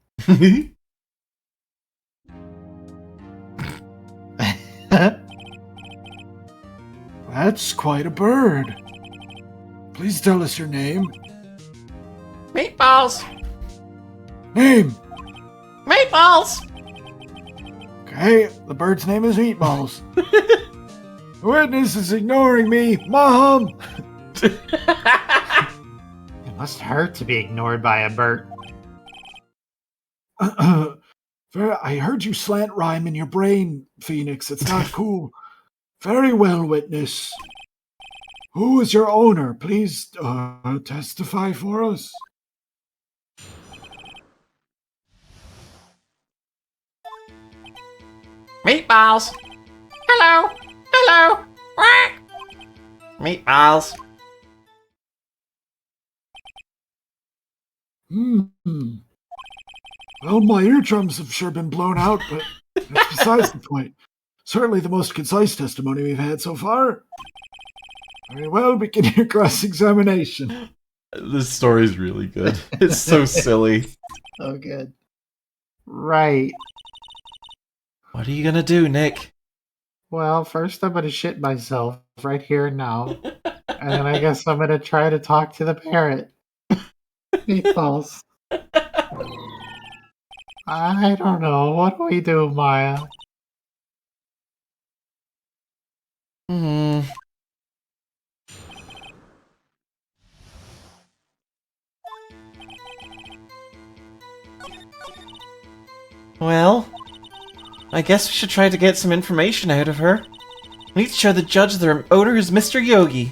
That's quite a bird. Please tell us your name. Meatballs! Name! Meatballs! Okay, the bird's name is Meatballs. The witness is ignoring me. Mom! It must hurt to be ignored by a bird. I heard you slant rhyme in your brain, Phoenix. It's not cool. Very well, witness. Who is your owner? Please testify for us. Meatballs! Hello! Hello! Quack! Meatballs! Well, my eardrums have sure been blown out, but that's besides the point. Certainly the most concise testimony we've had so far. Very well, begin your cross-examination. This story's really good. It's so silly. So good. Right. What are you gonna do, Nick? Well, first I'm gonna shit myself right here and now. And then I guess I'm gonna try to talk to the parrot. Meatballs. I don't know. What do we do, Maya? Hmm. Well, I guess we should try to get some information out of her. We need to show the judge their owner is Mr. Yogi.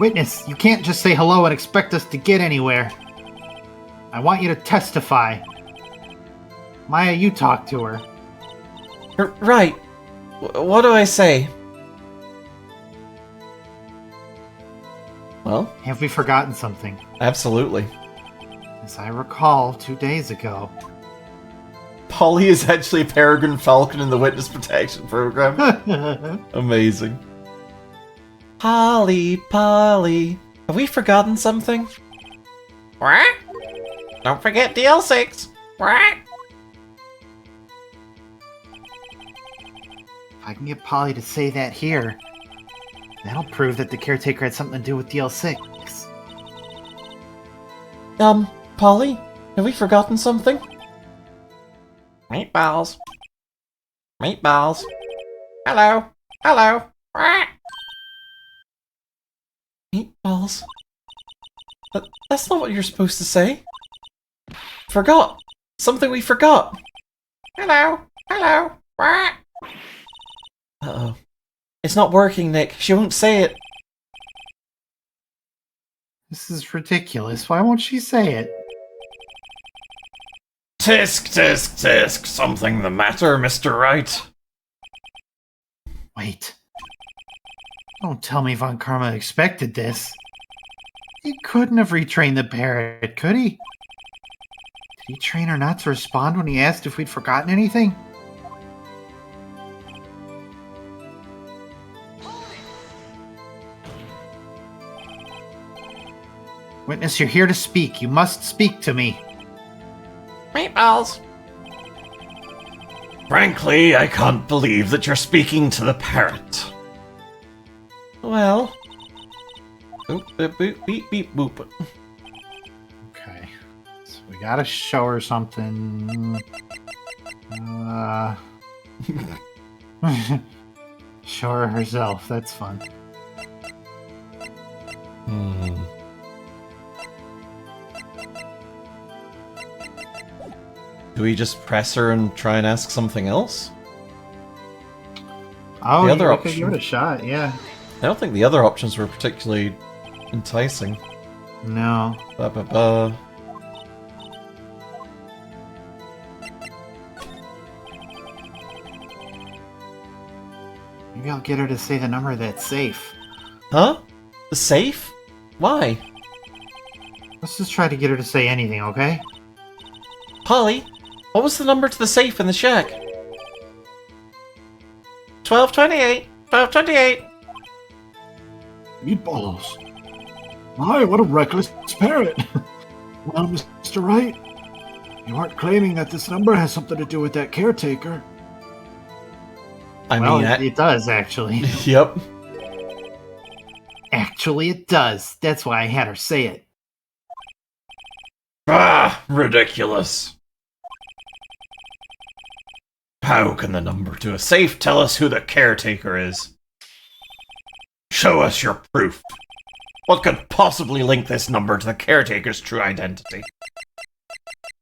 Witness, you can't just say hello and expect us to get anywhere. I want you to testify. Maya, you talk to her. Right. What do I say? Well, Have we forgotten something? absolutely. As I recall, 2 days ago. Polly is actually a peregrine falcon in the witness protection program. Amazing. Polly, Polly, have we forgotten something? What? Don't forget DL6. What? If I can get Polly to say that here, that'll prove that the caretaker had something to do with DL6. Polly, have we forgotten something? Meatballs. Meatballs. Hello. Hello. What? Meatballs? That's not what you're supposed to say. Forgot. Something we forgot. Hello. Hello. What? Uh-oh. It's not working, Nick. She won't say it. This is ridiculous. Why won't she say it? Tisk, tisk, tisk. Something the matter, Mr. Wright? Wait. Don't tell me Von Karma expected this. He couldn't have retrained the parrot, could he? Did he train her not to respond when he asked if we'd forgotten anything? Witness, you're here to speak. You must speak to me. Meatballs. Frankly, I can't believe that you're speaking to the parrot. Well. Boop, boop, boop, beep, beep, boop. Okay. So we gotta show her something. Show her herself. That's fun. Do we just press her and try and ask something else? Oh, The other you could option. give it a shot, yeah. I don't think the other options were particularly enticing. No. Ba ba ba. Maybe I'll get her to say the number that's safe. Huh? The safe? Why? Let's just try to get her to say anything, okay? Polly, what was the number to the safe in the shack? 1228. 1228. Meatballs. My, what a reckless parrot. Well, Mr. Wright, you aren't claiming that this number has something to do with that caretaker. I Well, mean, it does, actually. yep. Actually, it does. That's why I had her say it. Ah, ridiculous. How can the number to a safe tell us who the caretaker is? Show us your proof. What could possibly link this number to the caretaker's true identity?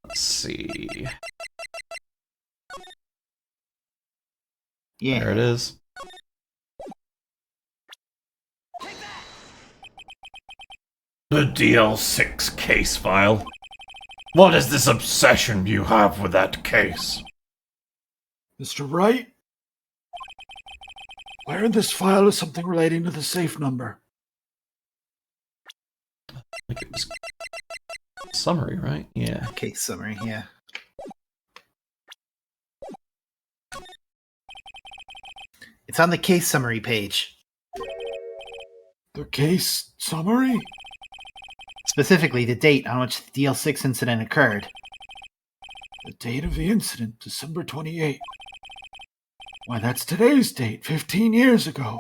Let's see. Yeah. There it is. The DL6 case file. What is this obsession you have with that case? Mr. Wright? Where in this file is something relating to the safe number? Like it was summary, right? Yeah. Case summary, yeah. It's on the case summary page. The case summary? Specifically, the date on which the DL6 incident occurred. The date of the incident, December 28. Why, that's today's date, 15 years ago.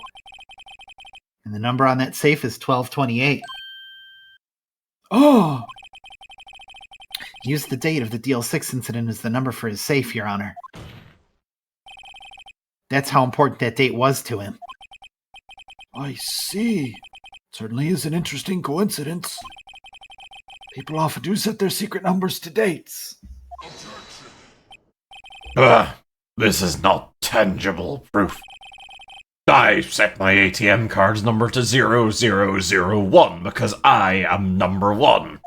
And the number on that safe is 1228. Oh, Use the date of the DL6 incident as the number for his safe, Your Honor. That's how important that date was to him. I see. Certainly is an interesting coincidence. People often do set their secret numbers to dates. This is not tangible proof. I set my ATM card's number to 0001 because I am number one.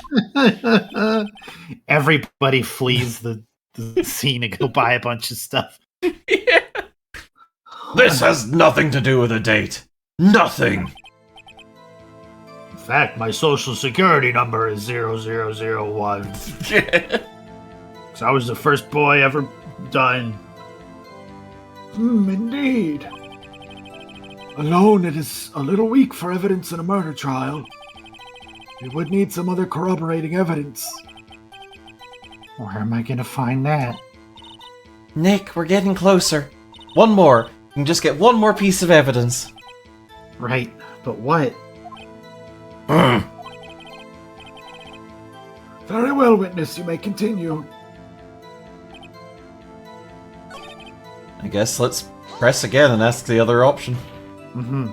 Everybody flees the scene to go buy a bunch of stuff. This has nothing to do with a date. Nothing. In fact, my social security number is 0001. Because I was the first boy ever done. Indeed. Alone, it is a little weak for evidence in a murder trial. We would need some other corroborating evidence. Where am I going to find that? Nick, we're getting closer. One more. You can just get one more piece of evidence. Right, but what? Very well, witness. You may continue. I guess let's press again and ask the other option. Mm-hmm.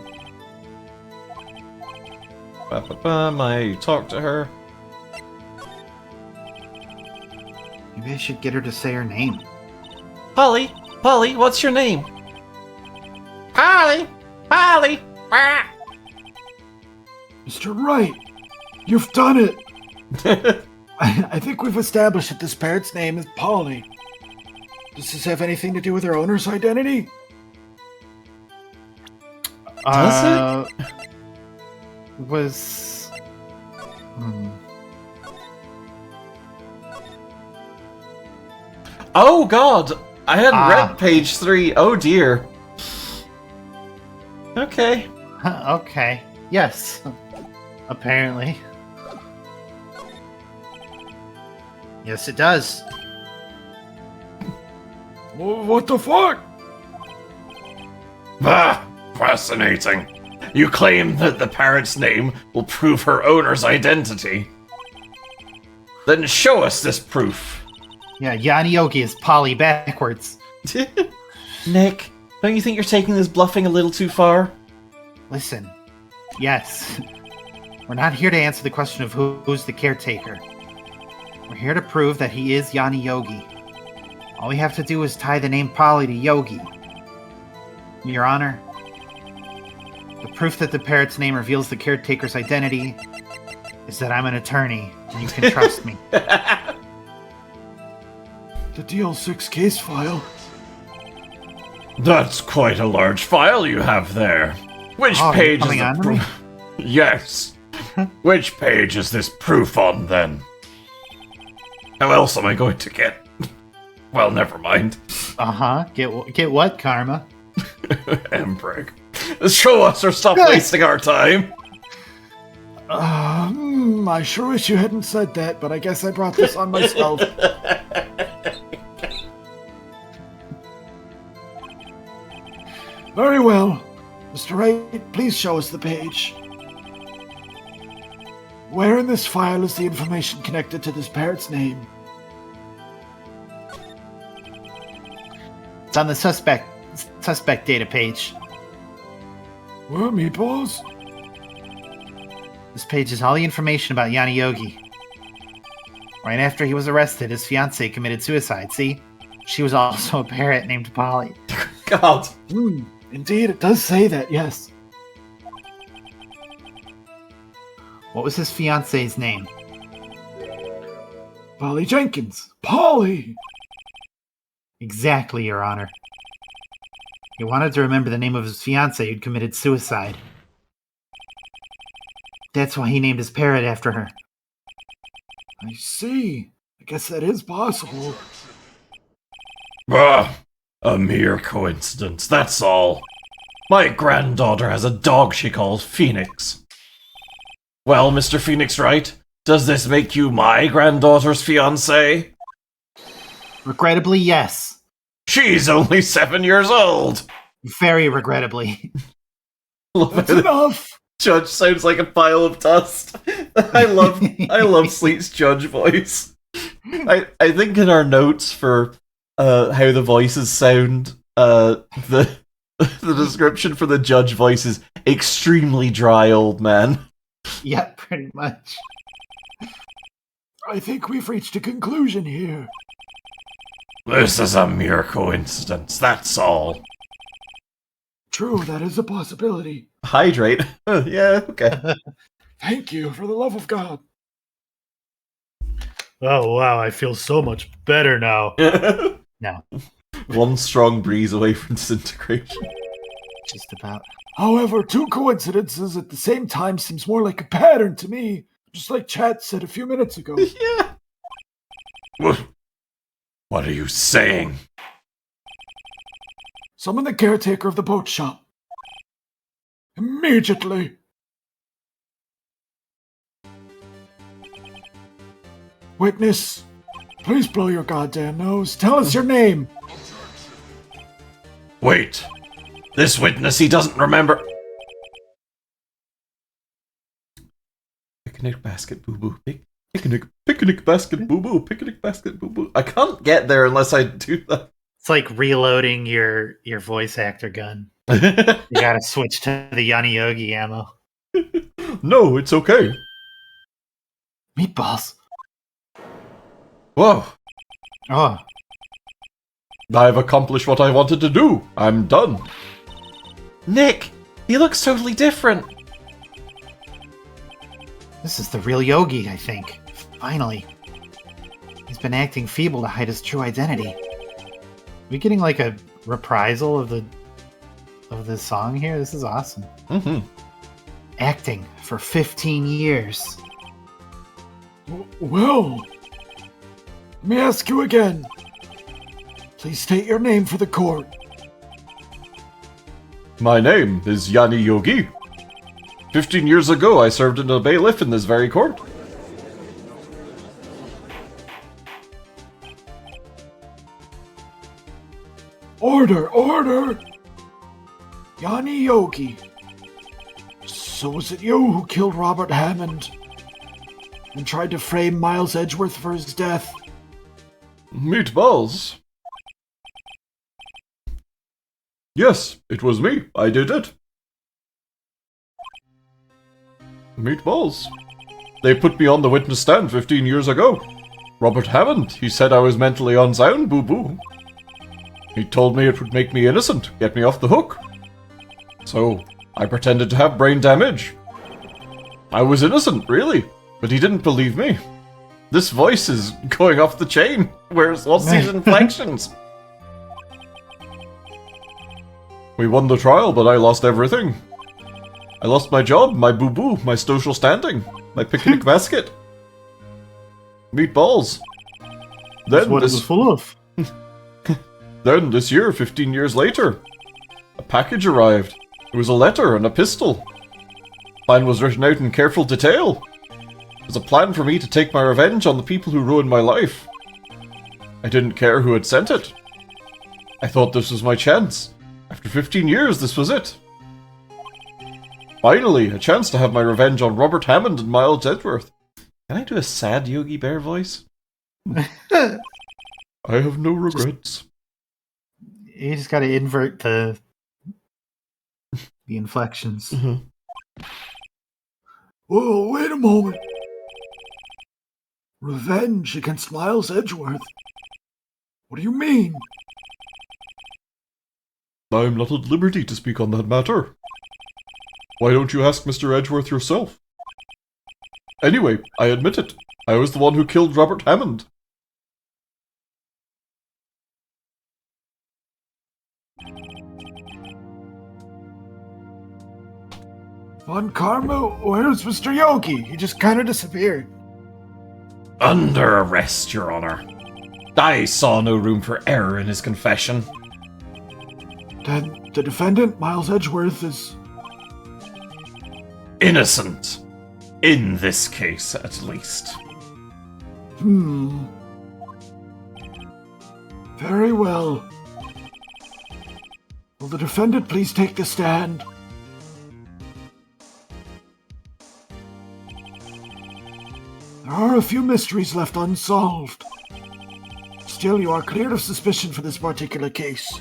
I talk to her. Maybe I should get her to say her name. Polly, what's your name? Polly! Polly! Quack! Mr. Wright, you've done it. I think we've established that this parrot's name is Polly. Does this have anything to do with her owner's identity? Does it? Was... Oh god! I hadn't read page 3. Oh dear. Okay. Okay. Yes. Apparently. Yes, it does. What the fuck? Ah, fascinating. You claim that the parrot's name will prove her owner's identity. Then show us this proof. Yeah, Yanni Yogi is Polly backwards. Nick, don't you think you're taking this bluffing a little too far? Listen. Yes. We're not here to answer the question of who's the caretaker. We're here to prove that he is Yanni Yogi. All we have to do is tie the name Polly to Yogi. Your Honor, the proof that the parrot's name reveals the caretaker's identity is that I'm an attorney, and you can trust me. The DL6 case file. That's quite a large file you have there. Which Oh, page is coming on the to me? proof? Yes. Which page is this proof on, then? How else am I going to get? Well, never mind. Uh-huh. Get what, Karma? Embrag. Show us or stop wasting our time. I sure wish you hadn't said that, but I guess I brought this on myself. Very well. Mr. Wright, please show us the page. Where in this file is the information connected to this parrot's name? It's on the suspect data page. Well, meatballs? This page is all the information about Yanni Yogi. Right after he was arrested, his fiancée committed suicide. See? She was also a parrot named Polly. God. Indeed, it does say that, yes. What was his fiancée's name? Polly Jenkins. Polly! Exactly, Your Honor. He wanted to remember the name of his fiancée who'd committed suicide. That's why he named his parrot after her. I see. I guess that is possible. Ah, a mere coincidence, that's all. My granddaughter has a dog she calls Phoenix. Well, Mr. Phoenix Wright, does this make you my granddaughter's fiancé? Regrettably, yes. She's only 7 years old! Very regrettably. That's enough! Judge sounds like a pile of dust. I love Sleet's judge voice. I think in our notes for how the voices sound, the description for the judge voice is extremely dry old man. Yep, pretty much. I think we've reached a conclusion here. This is a mere coincidence, that's all. True, that is a possibility. Hydrate. Yeah, okay. Thank you, for the love of God. Oh wow, I feel so much better now. No, One strong breeze away from disintegration. just about. However, two coincidences at the same time seems more like a pattern to me, just like Chad said a few minutes ago. Yeah. What are you saying? Summon the caretaker of the boat shop. Immediately. Witness, please blow your goddamn nose. Tell us your name. Wait. This witness, he doesn't remember. Picnic basket boo boo. Picnic basket boo boo. Picnic basket boo boo. I can't get there unless I do that. It's like reloading your voice actor gun. You gotta switch to the Yanni Yogi ammo. No, it's okay. Meatballs. Whoa. Oh, I've accomplished what I wanted to do. I'm done. Nick, he looks totally different. this is the real Yogi, I think. Finally. He's been acting feeble to hide his true identity. We getting like a reprisal of the song here? This is awesome. Mm-hmm. Acting for 15 years. Well, let me ask you again. Please state your name for the court. My name is Yanni Yogi. 15 years ago, I served in a bailiff in this very court. Order, order! Yanni Yogi. So was it you who killed Robert Hammond and tried to frame Miles Edgeworth for his death? Meatballs. Yes, it was me. I did it. Meatballs. They put me on the witness stand 15 years ago. Robert Hammond, he said I was mentally unsound, boo-boo. He told me it would make me innocent, get me off the hook. So, I pretended to have brain damage. I was innocent, really, but he didn't believe me. This voice is going off the chain. What's these inflections? We won the trial, but I lost everything. I lost my job, my boo-boo, my social standing, my picnic basket. Meatballs. That's what it was full of. Then, this year, 15 years later, a package arrived. It was a letter and a pistol. Plan was written out in careful detail. It was a plan for me to take my revenge on the people who ruined my life. I didn't care who had sent it. I thought this was my chance. After 15 years, this was it. Finally, a chance to have my revenge on Robert Hammond and Miles Edgeworth. Can I do a sad Yogi Bear voice? I have no regrets. You just gotta invert the inflections. Whoa, wait a moment. Revenge against Miles Edgeworth? What do you mean? I'm not at liberty to speak on that matter. Why don't you ask Mr. Edgeworth yourself? Anyway, I admit it. I was the one who killed Robert Hammond. Von Karma, where's Mr. Yogi? He just kind of disappeared. Under arrest, Your Honor. I saw no room for error in his confession. Then the defendant, Miles Edgeworth, is... Innocent. In this case, at least. Very well. Will the defendant please take the stand? There are a few mysteries left unsolved. Still, you are cleared of suspicion for this particular case.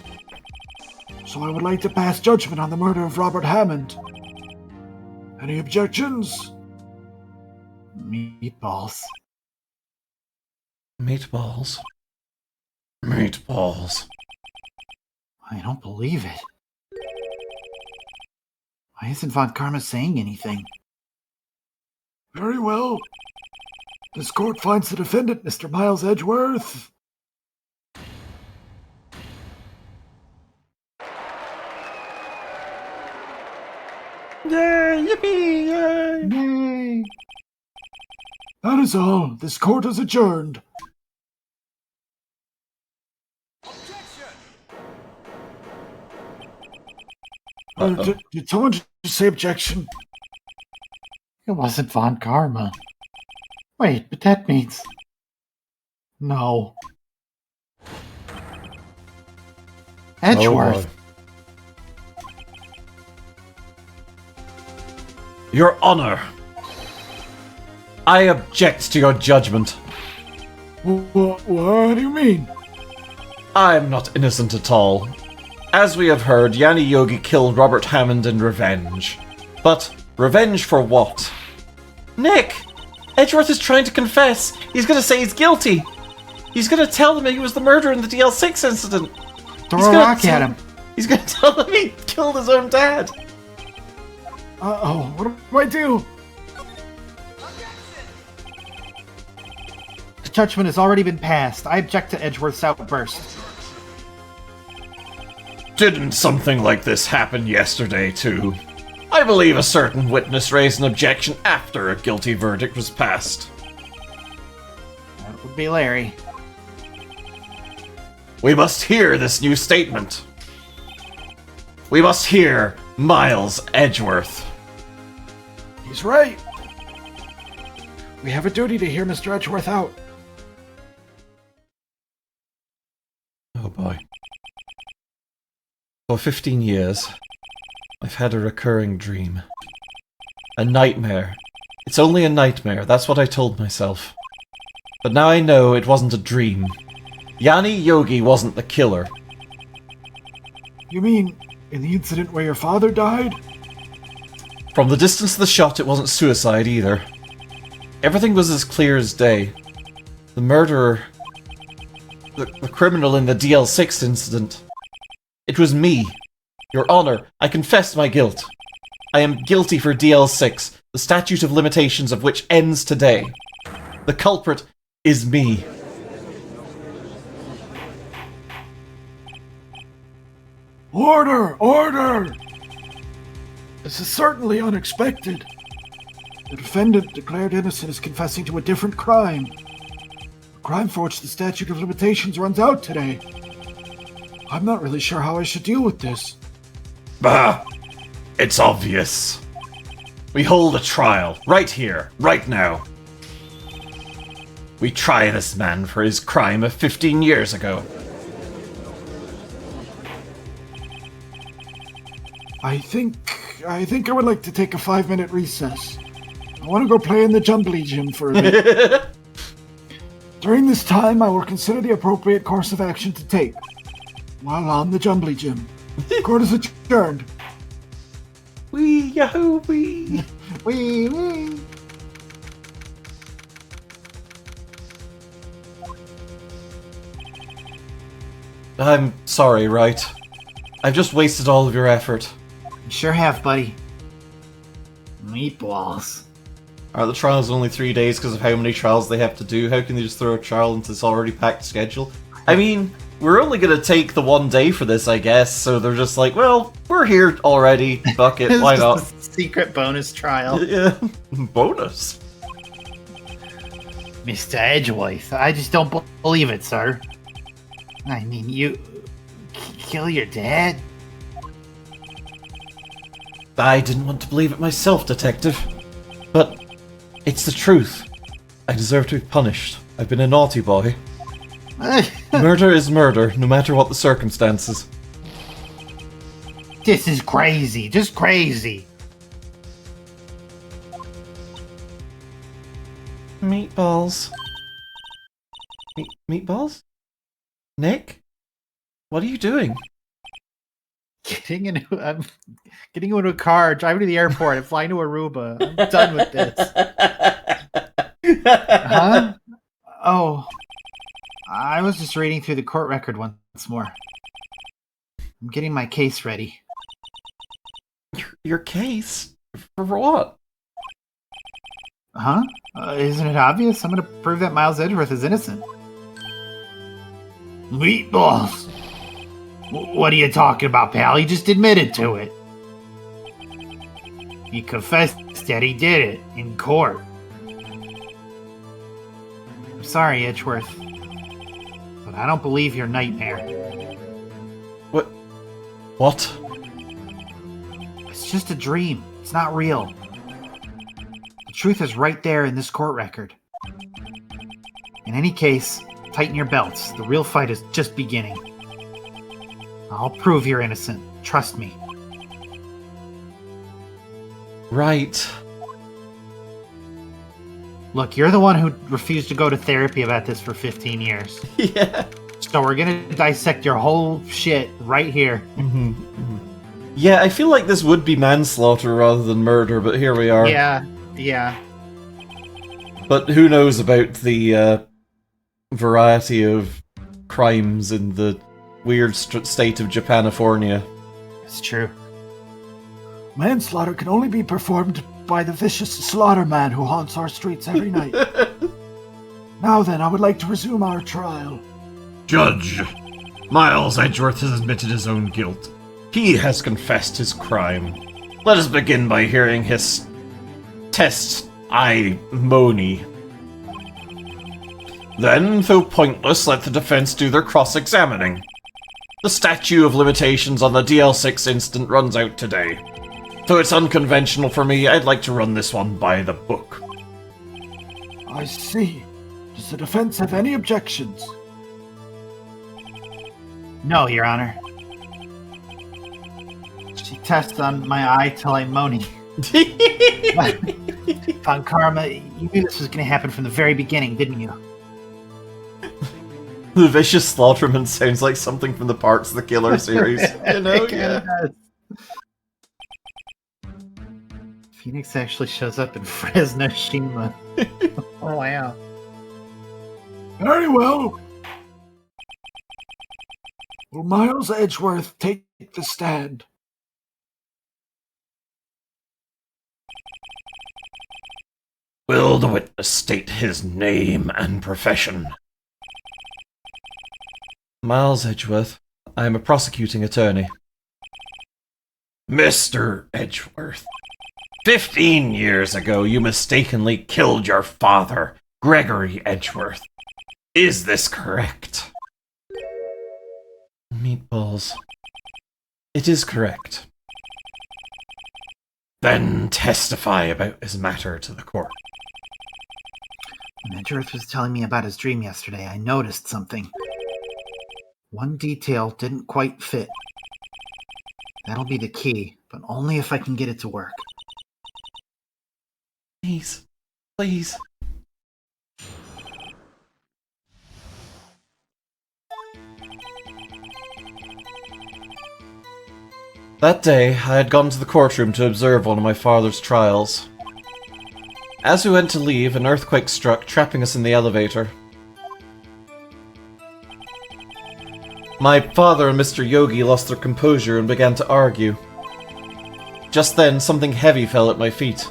So I would like to pass judgment on the murder of Robert Hammond. Any objections? Meatballs. Meatballs. Meatballs. I don't believe it. Why isn't Von Karma saying anything? Very well. This court finds the defendant, Mr. Miles Edgeworth. Yay! Yippee! Yay! Yay! That is all. This court is adjourned. Did someone just say objection? It wasn't Von Karma. Wait, but that means... No. Edgeworth. Oh, Your Honor, I object to your judgment. What do you mean? I am not innocent at all. As we have heard, Yanni Yogi killed Robert Hammond in revenge. But revenge for what? Nick! Edgeworth is trying to confess. He's gonna say he's guilty. He's gonna tell them he was the murderer in the DL6 incident. Throw a rock at him. He's gonna tell them he killed his own dad. Uh-oh, what do I do? The judgment has already been passed. I object to Edgeworth's outburst. Didn't something like this happen yesterday, too? I believe a certain witness raised an objection after a guilty verdict was passed. That would be Larry. We must hear this new statement. We must hear Miles Edgeworth. He's right. We have a duty to hear Mr. Edgeworth out. Oh boy. For 15 years, I've had a recurring dream. A nightmare. It's only a nightmare, that's what I told myself. But now I know it wasn't a dream. Yanni Yogi wasn't the killer. You mean in the incident where your father died? From the distance of the shot, it wasn't suicide either. Everything was as clear as day. The murderer... The criminal in the DL6 incident. It was me. Your Honor, I confess my guilt. I am guilty for DL6, the statute of limitations of which ends today. The culprit is me. Order! Order! This is certainly unexpected. The defendant declared innocent is confessing to a different crime. A crime for which the statute of limitations runs out today. I'm not really sure how I should deal with this. Bah! It's obvious. We hold a trial, right here, right now. We try this man for his crime of 15 years ago. I think I would like to take a 5-minute recess. I want to go play in the Jumbly Gym for a bit. During this time, I will consider the appropriate course of action to take while on the Jumbly Gym. Court is adjourned. Wee yahoo wee. Wee, wee. I'm sorry, Wright. I've just wasted all of your effort. You sure have, buddy. Meatballs. Are the trials only 3 days because of how many trials they have to do? How can they just throw a trial into this already packed schedule? I mean, we're only gonna take the 1 day for this, I guess, so they're just like, well, we're here already, fuck it, why not? It's just a secret bonus trial. Yeah, bonus. Mr. Edgeworth, I just don't believe it, sir. I mean, you kill your dad? I didn't want to believe it myself, Detective. But it's the truth. I deserve to be punished. I've been a naughty boy. Murder is murder, no matter what the circumstances. This is crazy, just crazy. Meatballs. Meatballs? Nick? What are you doing? I'm getting into a car, driving to the airport, and flying to Aruba. I'm done with this. Huh? Oh. I was just reading through the court record once more. I'm getting my case ready. your case? For what? Huh? Isn't it obvious? I'm gonna prove that Miles Edgeworth is innocent. Meatballs! What are you talking about, pal? He just admitted to it. He confessed that he did it in court. I'm sorry, Edgeworth, but I don't believe your nightmare. What? What? It's just a dream. It's not real. The truth is right there in this court record. In any case, tighten your belts. The real fight is just beginning. I'll prove you're innocent. Trust me. Right. Look, you're the one who refused to go to therapy about this for 15 years. Yeah. So we're gonna dissect your whole shit right here. Yeah, I feel like this would be manslaughter rather than murder, but here we are. Yeah. But who knows about the variety of crimes in the weird state of Japanifornia. It's true. Manslaughter can only be performed by the vicious slaughter man who haunts our streets every night. Now then, I would like to resume our trial. Judge, Miles Edgeworth has admitted his own guilt. He has confessed his crime. Let us begin by hearing his testimony. Then, though pointless, let the defense do their cross-examining. The statute of limitations on the DL6 incident runs out today. Though it's unconventional for me, I'd like to run this one by the book. I see. Does the defense have any objections? No, Your Honor. She tests on my eye till I'm moaning. Von Karma, you knew this was going to happen from the very beginning, didn't you? The Vicious Slaughterman sounds like something from the Parts of the Killer series. You know, yeah. Phoenix actually shows up in Fresno Shima. Oh, wow. Very well. Will Miles Edgeworth take the stand? Will the witness state his name and profession? Miles Edgeworth. I am a prosecuting attorney. Mr. Edgeworth, 15 years ago you mistakenly killed your father, Gregory Edgeworth. Is this correct? Meatballs. It is correct. Then testify about this matter to the court. When Edgeworth was telling me about his dream yesterday, I noticed something. One detail didn't quite fit. That'll be the key, but only if I can get it to work. Please. Please. That day, I had gone to the courtroom to observe one of my father's trials. As we went to leave, an earthquake struck, trapping us in the elevator. My father and Mr. Yogi lost their composure and began to argue. Just then, something heavy fell at my feet.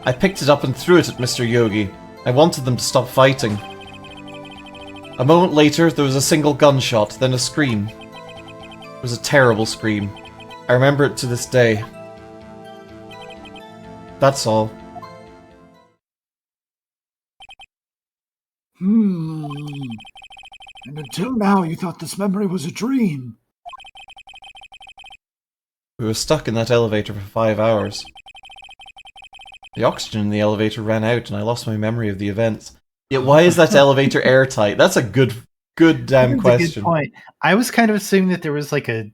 I picked it up and threw it at Mr. Yogi. I wanted them to stop fighting. A moment later, there was a single gunshot, then a scream. It was a terrible scream. I remember it to this day. That's all. And until now, you thought this memory was a dream. We were stuck in that elevator for 5 hours. The oxygen in the elevator ran out and I lost my memory of the events. Yet why is that elevator airtight? That's a good damn question. That's a good point. I was kind of assuming that there was like a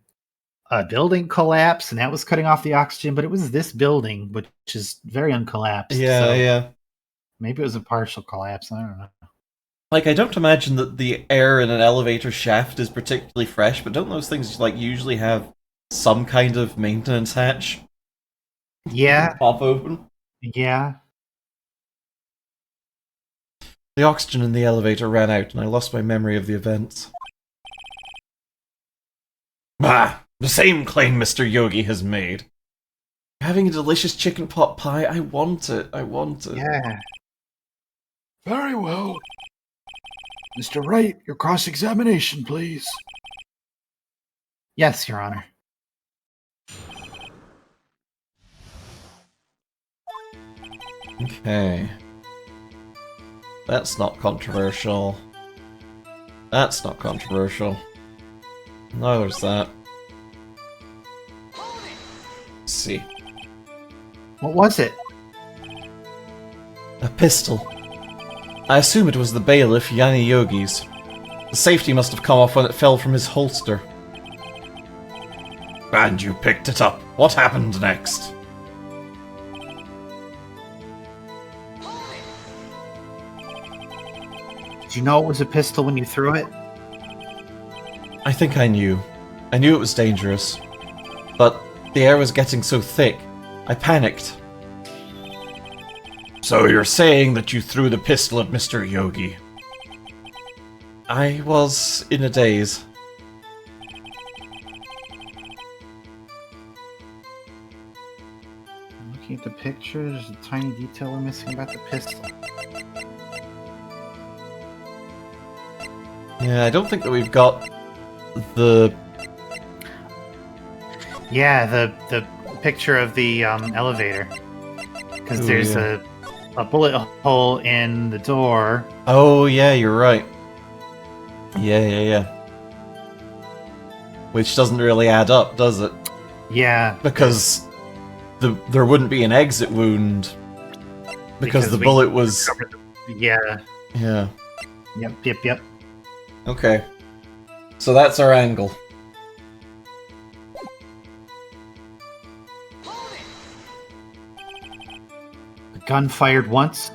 building collapse and that was cutting off the oxygen, but it was this building, which is very uncollapsed. Yeah. Maybe it was a partial collapse. I don't know. Like, I don't imagine that the air in an elevator shaft is particularly fresh, but don't those things like usually have some kind of maintenance hatch? Yeah. Pop open? Yeah. The oxygen in the elevator ran out and I lost my memory of the events. Bah! The same claim Mr. Yogi has made. Having a delicious chicken pot pie, I want it. I want it. Yeah. Very well. Mr. Wright, your cross-examination, please. Yes, Your Honor. Okay. That's not controversial. That's not controversial. No, there's that. Let's see. What was it? A pistol. I assume it was the bailiff Yanni Yogi's. The safety must have come off when it fell from his holster. And you picked it up. What happened next? Did you know it was a pistol when you threw it? I think I knew. I knew it was dangerous. But the air was getting so thick, I panicked. So you're saying that you threw the pistol at Mr. Yogi? I was in a daze. I'm looking at the picture. There's a tiny detail we're missing about the pistol. Yeah, I don't think that we've got the... Yeah, the picture of the elevator. Because Ooh, there's yeah. a bullet hole in the door. Oh, yeah, you're right. Yeah. Which doesn't really add up, does it? Yeah. Because there wouldn't be an exit wound. Because the we bullet was... covered Yeah. Yeah. Yep. Okay. So that's our angle. The gun fired once.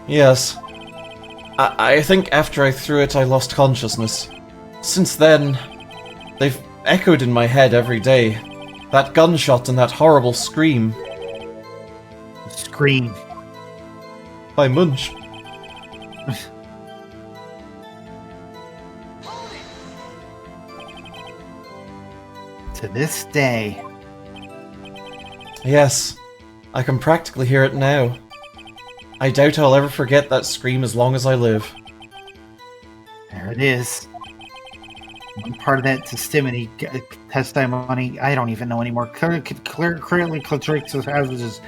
Yes. I think after I threw it, I lost consciousness. Since then, they've echoed in my head every day. That gunshot and that horrible scream. Scream. By Munch. To this day. Yes. I can practically hear it now. I doubt I'll ever forget that scream as long as I live. There it is. One part of that testimony, I don't even know anymore. Clearly contradicts as is.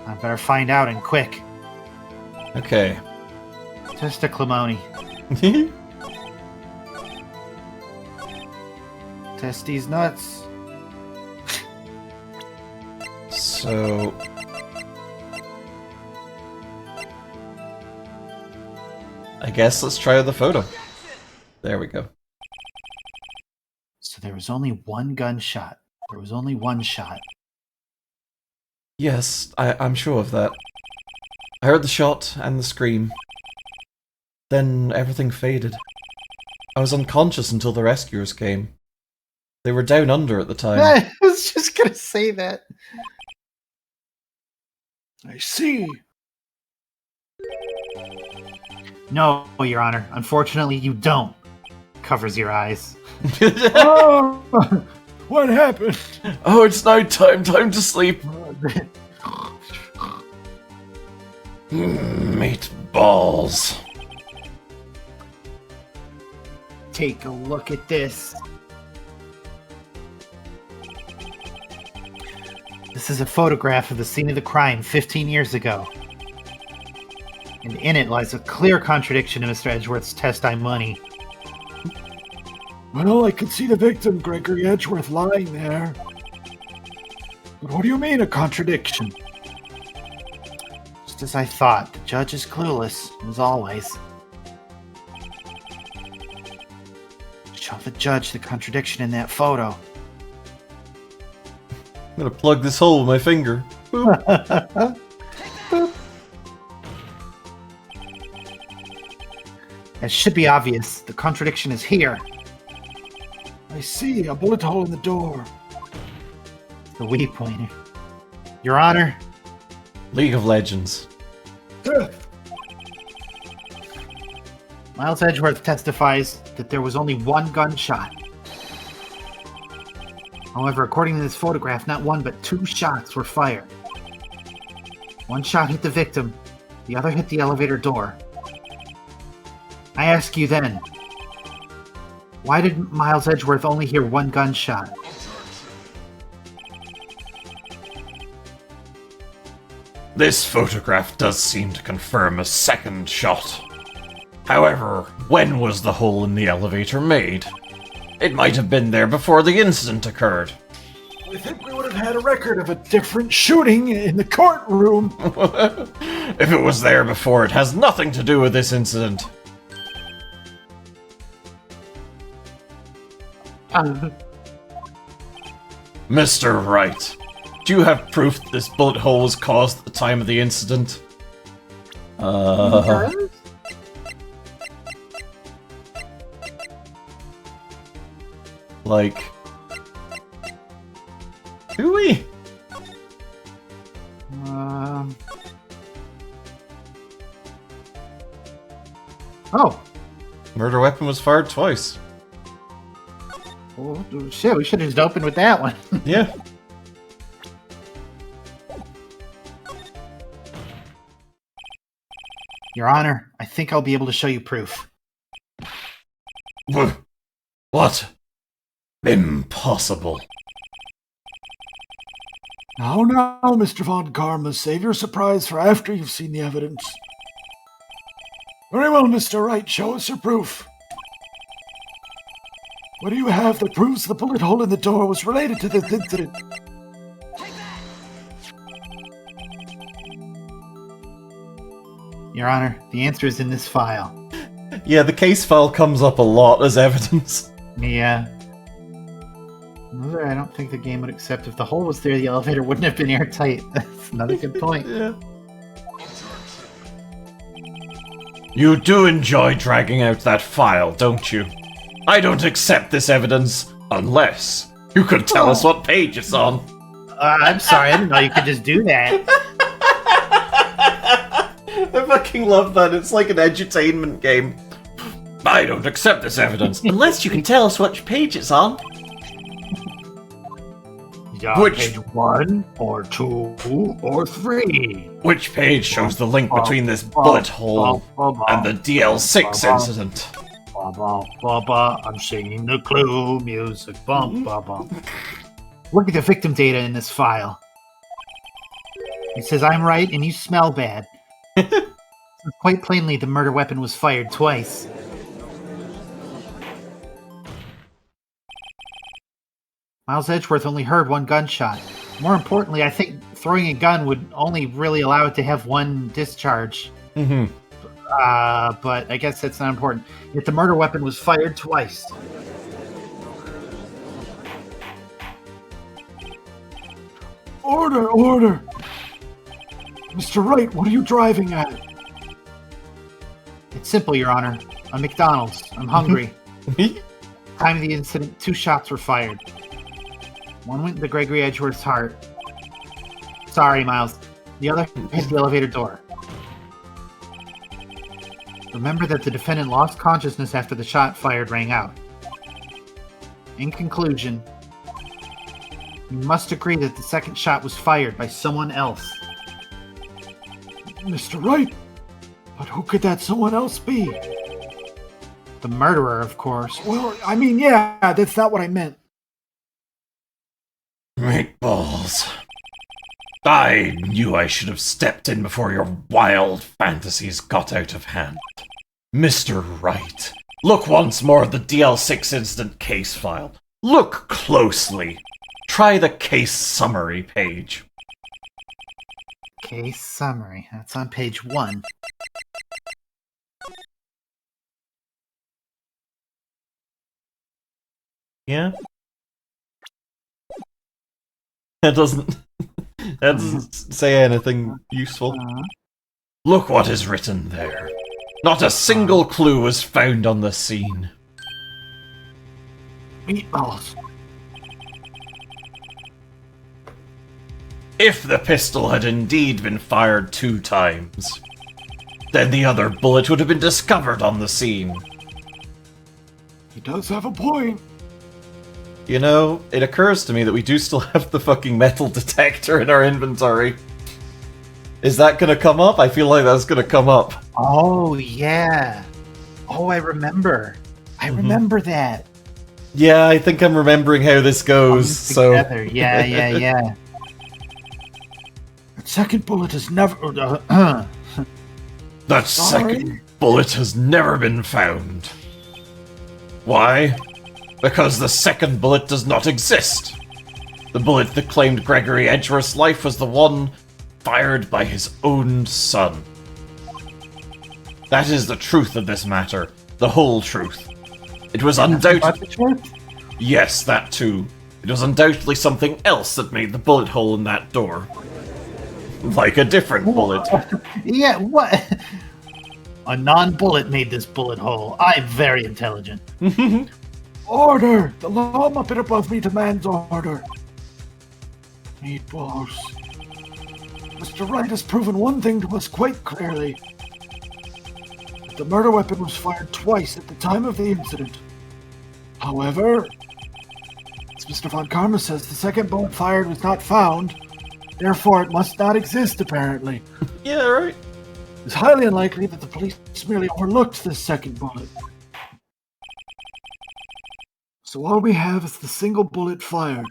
I better find out and quick. Okay. Just a Clemoni. Test these nuts. So... I guess let's try the photo. There we go. So there was only one gunshot. There was only one shot. Yes, I'm sure of that. I heard the shot and the scream. Then everything faded. I was unconscious until the rescuers came. They were down under at the time. I was just gonna say that. I see. No, Your Honor. Unfortunately, you don't. Covers your eyes. Oh, what happened? Oh, it's night time. Time to sleep. Meatballs. Take a look at this. This is a photograph of the scene of the crime 15 years ago. And in it lies a clear contradiction to Mr. Edgeworth's testimony. Well, I could see the victim, Gregory Edgeworth, lying there. But what do you mean, a contradiction? Just as I thought, the judge is clueless, as always. Show the judge the contradiction in that photo. I'm gonna plug this hole with my finger. Boop. It should be obvious. The contradiction is here. I see, a bullet hole in the door. The Wii pointer. Your Honor, League of Legends. Death. Miles Edgeworth testifies that there was only one gunshot. However, according to this photograph, not one but 2 shots were fired. One shot hit the victim, the other hit the elevator door. I ask you then, why did Miles Edgeworth only hear one gunshot? This photograph does seem to confirm a second shot. However, when was the hole in the elevator made? It might have been there before the incident occurred. I think we would have had a record of a different shooting in the courtroom. If it was there before, it has nothing to do with this incident. Mr. Wright, do you have proof that this bullet hole was caused at the time of the incident? Like, do we? Oh. Murder weapon was fired twice. Oh, shit, we should have just opened with that one. Yeah. Your Honor, I think I'll be able to show you proof. What? Impossible. No, Mr. Von Karma, save your surprise for after you've seen the evidence. Very well, Mr. Wright, show us your proof. What do you have that proves the bullet hole in the door was related to this incident? Your Honor, the answer is in this file. Yeah, the case file comes up a lot as evidence. Yeah. I don't think the game would accept if the hole was there, the elevator wouldn't have been airtight. That's another good point. Yeah. You do enjoy dragging out that file, don't you? I don't accept this evidence unless you could tell us what page it's on. I'm sorry, I didn't know you could just do that. I fucking love that. It's like an edutainment game. I don't accept this evidence. Unless you can tell us which page it's on. Which- Page 1 or 2 or 3? Which page shows the link between this bullet hole and the DL6 incident? I'm singing the clue music. Look at the victim data in this file. It says I'm right and you smell bad. Quite plainly, the murder weapon was fired twice. Miles Edgeworth only heard one gunshot. More importantly, I think throwing a gun would only really allow it to have one discharge. Mm-hmm. But I guess that's not important. Yet the murder weapon was fired twice. Order! Mr. Wright, what are you driving at? It's simple, Your Honor. A McDonald's. I'm hungry. Time of the incident, 2 shots were fired. One went into Gregory Edgeworth's heart. Sorry, Miles. The other hit the elevator door. Remember that the defendant lost consciousness after the shot fired rang out. In conclusion, you must agree that the second shot was fired by someone else. Mr. Wright, but who could that someone else be? The murderer, of course. Well, I mean, yeah, that's not what I meant. Meatballs. I knew I should have stepped in before your wild fantasies got out of hand. Mr. Wright, look once more at the DL6 incident case file. Look closely. Try the case summary page. Case summary. That's on page 1. Yeah. That doesn't say anything useful. Look what is written there. Not a single clue was found on the scene. Meatballs. If the pistol had indeed been fired 2 times, then the other bullet would have been discovered on the scene. He does have a point. You know, it occurs to me that we do still have the fucking metal detector in our inventory. Is that gonna come up? I feel like that's gonna come up. Oh, yeah. Oh, I remember. I remember that. Yeah, I think I'm remembering how this goes, so... Together. Yeah. That second bullet has never. That second bullet has never been found. Why? Because the second bullet does not exist. The bullet that claimed Gregory Edgeworth's life was the one fired by his own son. That is the truth of this matter. The whole truth. It was undoubtedly... Yes, that too. It was undoubtedly something else that made the bullet hole in that door. Like a different bullet. Yeah, what? A non-bullet made this bullet hole. I'm very intelligent. Order! The law up and above me demands order. Meatballs. Mr. Wright has proven one thing to us quite clearly. The murder weapon was fired twice at the time of the incident. However, as Mr. Von Karma says, the second bullet fired was not found. Therefore, it must not exist, apparently. Yeah, right. It's highly unlikely that the police merely overlooked this second bullet. So all we have is the single bullet fired.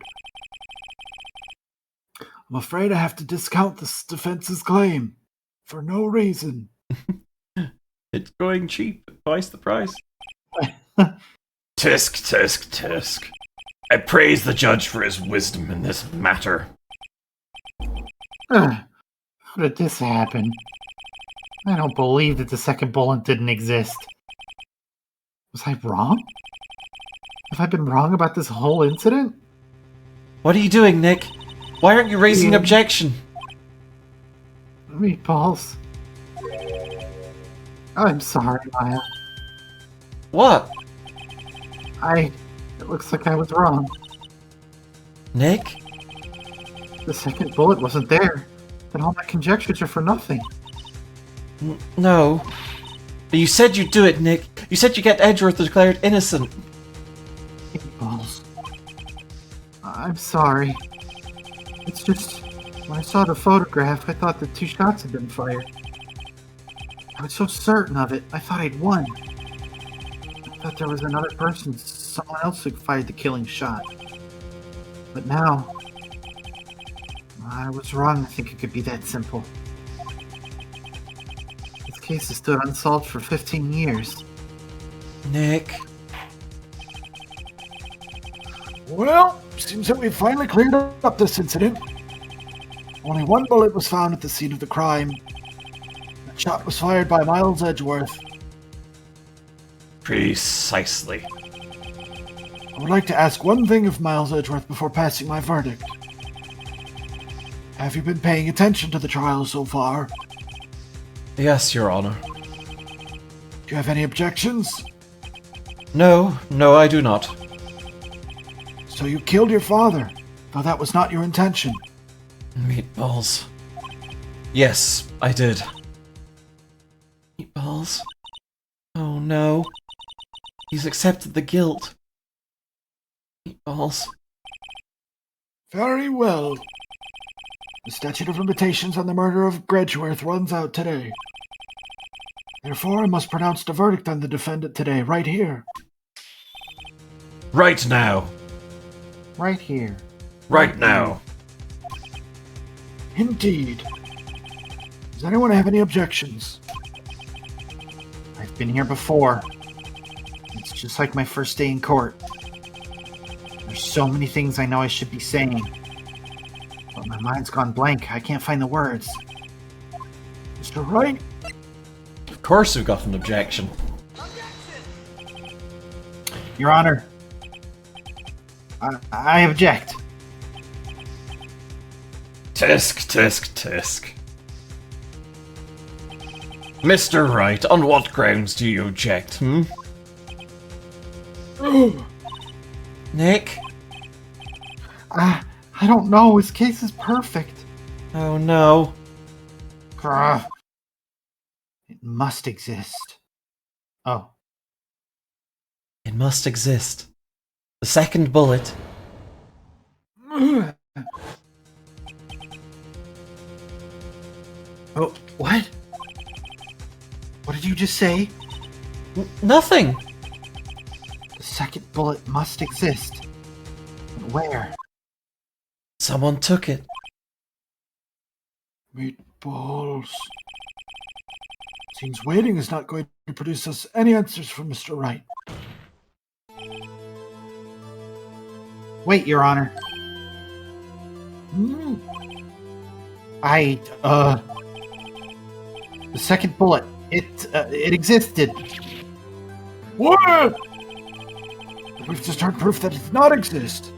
I'm afraid I have to discount this defense's claim. For no reason. It's going cheap. Twice the price. Tisk. I praise the judge for his wisdom in this matter. How did this happen? I don't believe that the second bullet didn't exist. Was I wrong? Have I been wrong about this whole incident? What are you doing, Nick? Why aren't you raising an objection? Meatballs. I'm sorry, Maya. What? It looks like I was wrong. Nick? The second bullet wasn't there. Then all my conjectures are for nothing. No. But you said you'd do it, Nick. You said you'd get Edgeworth declared innocent. Meatballs. I'm sorry. It's just, when I saw the photograph, I thought the 2 shots had been fired. I was so certain of it, I thought I'd won. I thought there was another person, someone else who fired the killing shot. But now, I was wrong to think it could be that simple. This case has stood unsolved for 15 years. Nick. Well, seems that we've finally cleared up this incident. Only one bullet was found at the scene of the crime. The shot was fired by Miles Edgeworth. Precisely. I would like to ask one thing of Miles Edgeworth before passing my verdict. Have you been paying attention to the trial so far? Yes, Your Honor. Do you have any objections? No, I do not. So you killed your father, though that was not your intention. Meatballs. Yes, I did. Meatballs? Oh no. He's accepted the guilt. Meatballs. Very well. The statute of limitations on the murder of Edgeworth runs out today. Therefore, I must pronounce the verdict on the defendant today, right here. Right now. Right here. Right now. Indeed. Does anyone have any objections? I've been here before. It's just like my first day in court. There's so many things I know I should be saying. But my mind's gone blank. I can't find the words. Mr. Wright? Of course we've got an objection. Your Honor, I object. Tisk. Mr. Wright, on what grounds do you object, Nick? I don't know. His case is perfect. Oh no. Grr. It must exist. Oh. It must exist. The second bullet. Oh, what? What did you just say? Nothing. The second bullet must exist. Where? Someone took it. Meatballs. Seems waiting is not going to produce us any answers from Mr. Wright. Wait, Your Honor. Hmm. The second bullet. It existed. What? We've just heard proof that it did not exist.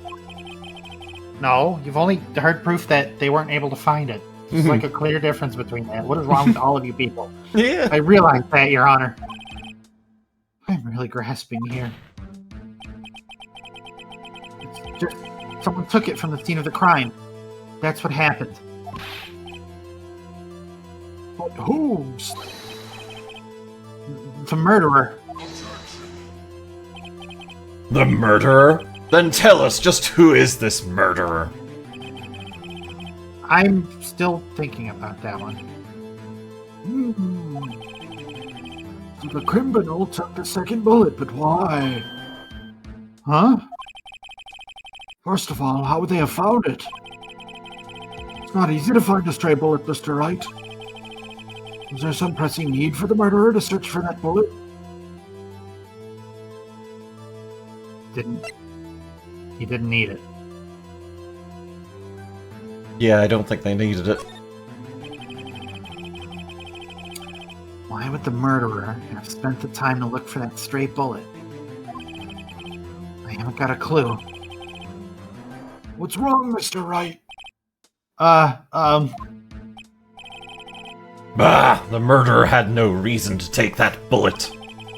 No, you've only heard proof that they weren't able to find it. There's like a clear difference between that. What is wrong with all of you people? Yeah. I realize that, Your Honor. I'm really grasping here. It's just someone took it from the scene of the crime. That's what happened. But whose? The murderer. The murderer? Then tell us, just who is this murderer? I'm still thinking about that one. So the criminal took the second bullet, but why? Huh? First of all, how would they have found it? It's not easy to find a stray bullet, Mr. Wright. Was there some pressing need for the murderer to search for that bullet? He didn't need it. Yeah, I don't think they needed it. Why would the murderer have spent the time to look for that stray bullet? I haven't got a clue. What's wrong, Mr. Wright? Bah! The murderer had no reason to take that bullet.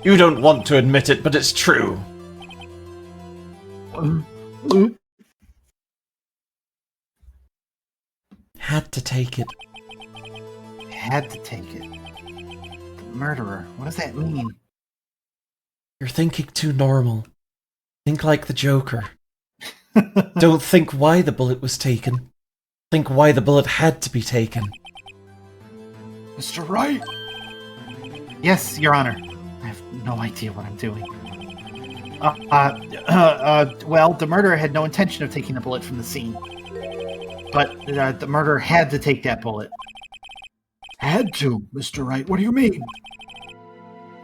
You don't want to admit it, but it's true. Had to take it. Had to take it. The murderer. What does that mean? You're thinking too normal. Think like the Joker. Don't think why the bullet was taken. Think why the bullet had to be taken. Mr. Wright? Yes, Your Honor. I have no idea what I'm doing. Well, the murderer had no intention of taking the bullet from the scene. But the murderer had to take that bullet. Had to, Mr. Wright. What do you mean?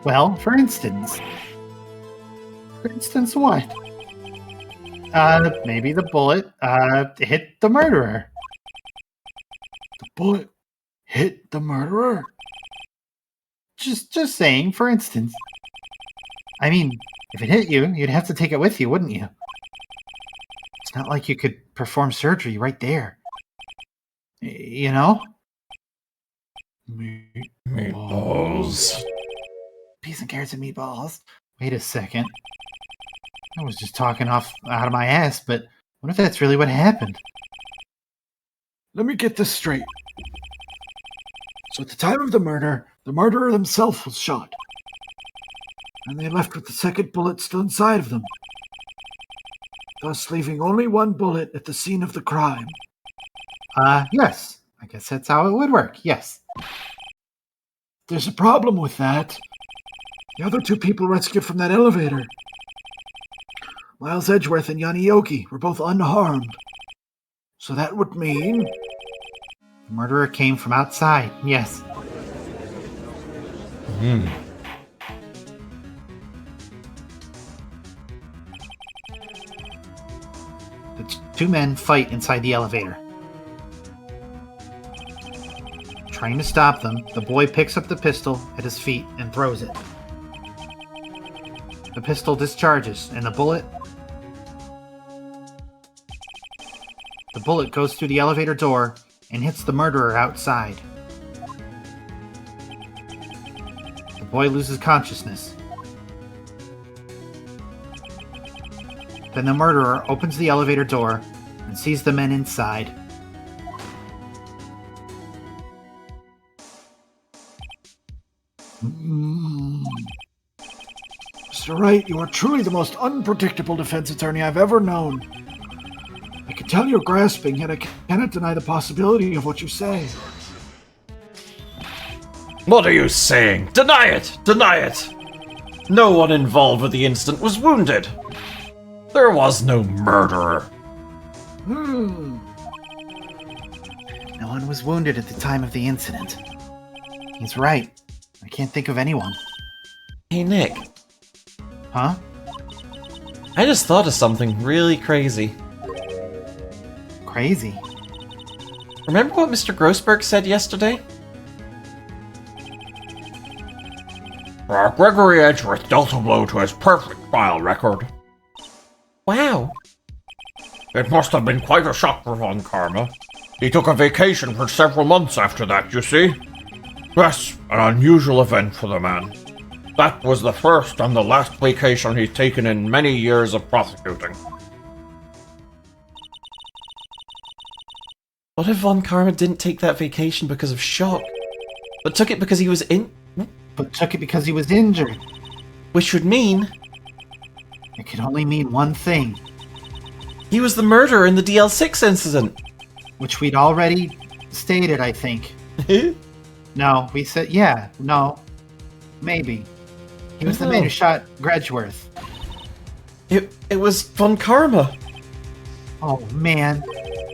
Well, for instance. For instance, what? Maybe the bullet, hit the murderer. The bullet hit the murderer? Just saying, for instance. I mean, if it hit you, you'd have to take it with you, wouldn't you? It's not like you could perform surgery right there. You know? Meatballs. Peas and carrots and meatballs. Wait a second. I was just talking out of my ass, but what if that's really what happened? Let me get this straight. So at the time of the murder, the murderer himself was shot. And they left with the second bullet still inside of them. Thus leaving only one bullet at the scene of the crime. Yes. I guess that's how it would work, yes. There's a problem with that. The other two people rescued from that elevator, Miles Edgeworth and Yanni Yogi, were both unharmed. So that would mean... The murderer came from outside, yes. The two men fight inside the elevator. Trying to stop them, the boy picks up the pistol at his feet and throws it. The pistol discharges, and the bullet goes through the elevator door and hits the murderer outside. The boy loses consciousness. Then the murderer opens the elevator door and sees the men inside. Mr. Wright, you are truly the most unpredictable defense attorney I've ever known. I can tell you're grasping, yet I cannot deny the possibility of what you say. What are you saying? Deny it! Deny it! No one involved with the incident was wounded. There was no murderer. No one was wounded at the time of the incident. He's right. I can't think of anyone. Hey, Nick. Huh? I just thought of something really crazy. Crazy. Remember what Mr. Grossberg said yesterday? Gregory Edgeworth dealt a blow to his perfect trial record. Wow. It must have been quite a shock for Von Karma. He took a vacation for several months after that, you see? Yes, an unusual event for the man. That was the first and the last vacation he'd taken in many years of prosecuting. What if Von Karma didn't take that vacation because of shock, but took it because he was But took it because he was injured. which would mean It could only mean one thing, he was the murderer in the DL6 incident. which we'd already stated, I think. No, we said, yeah, no, maybe. He was the man who shot Gredgeworth. It was Von Karma. Oh, man.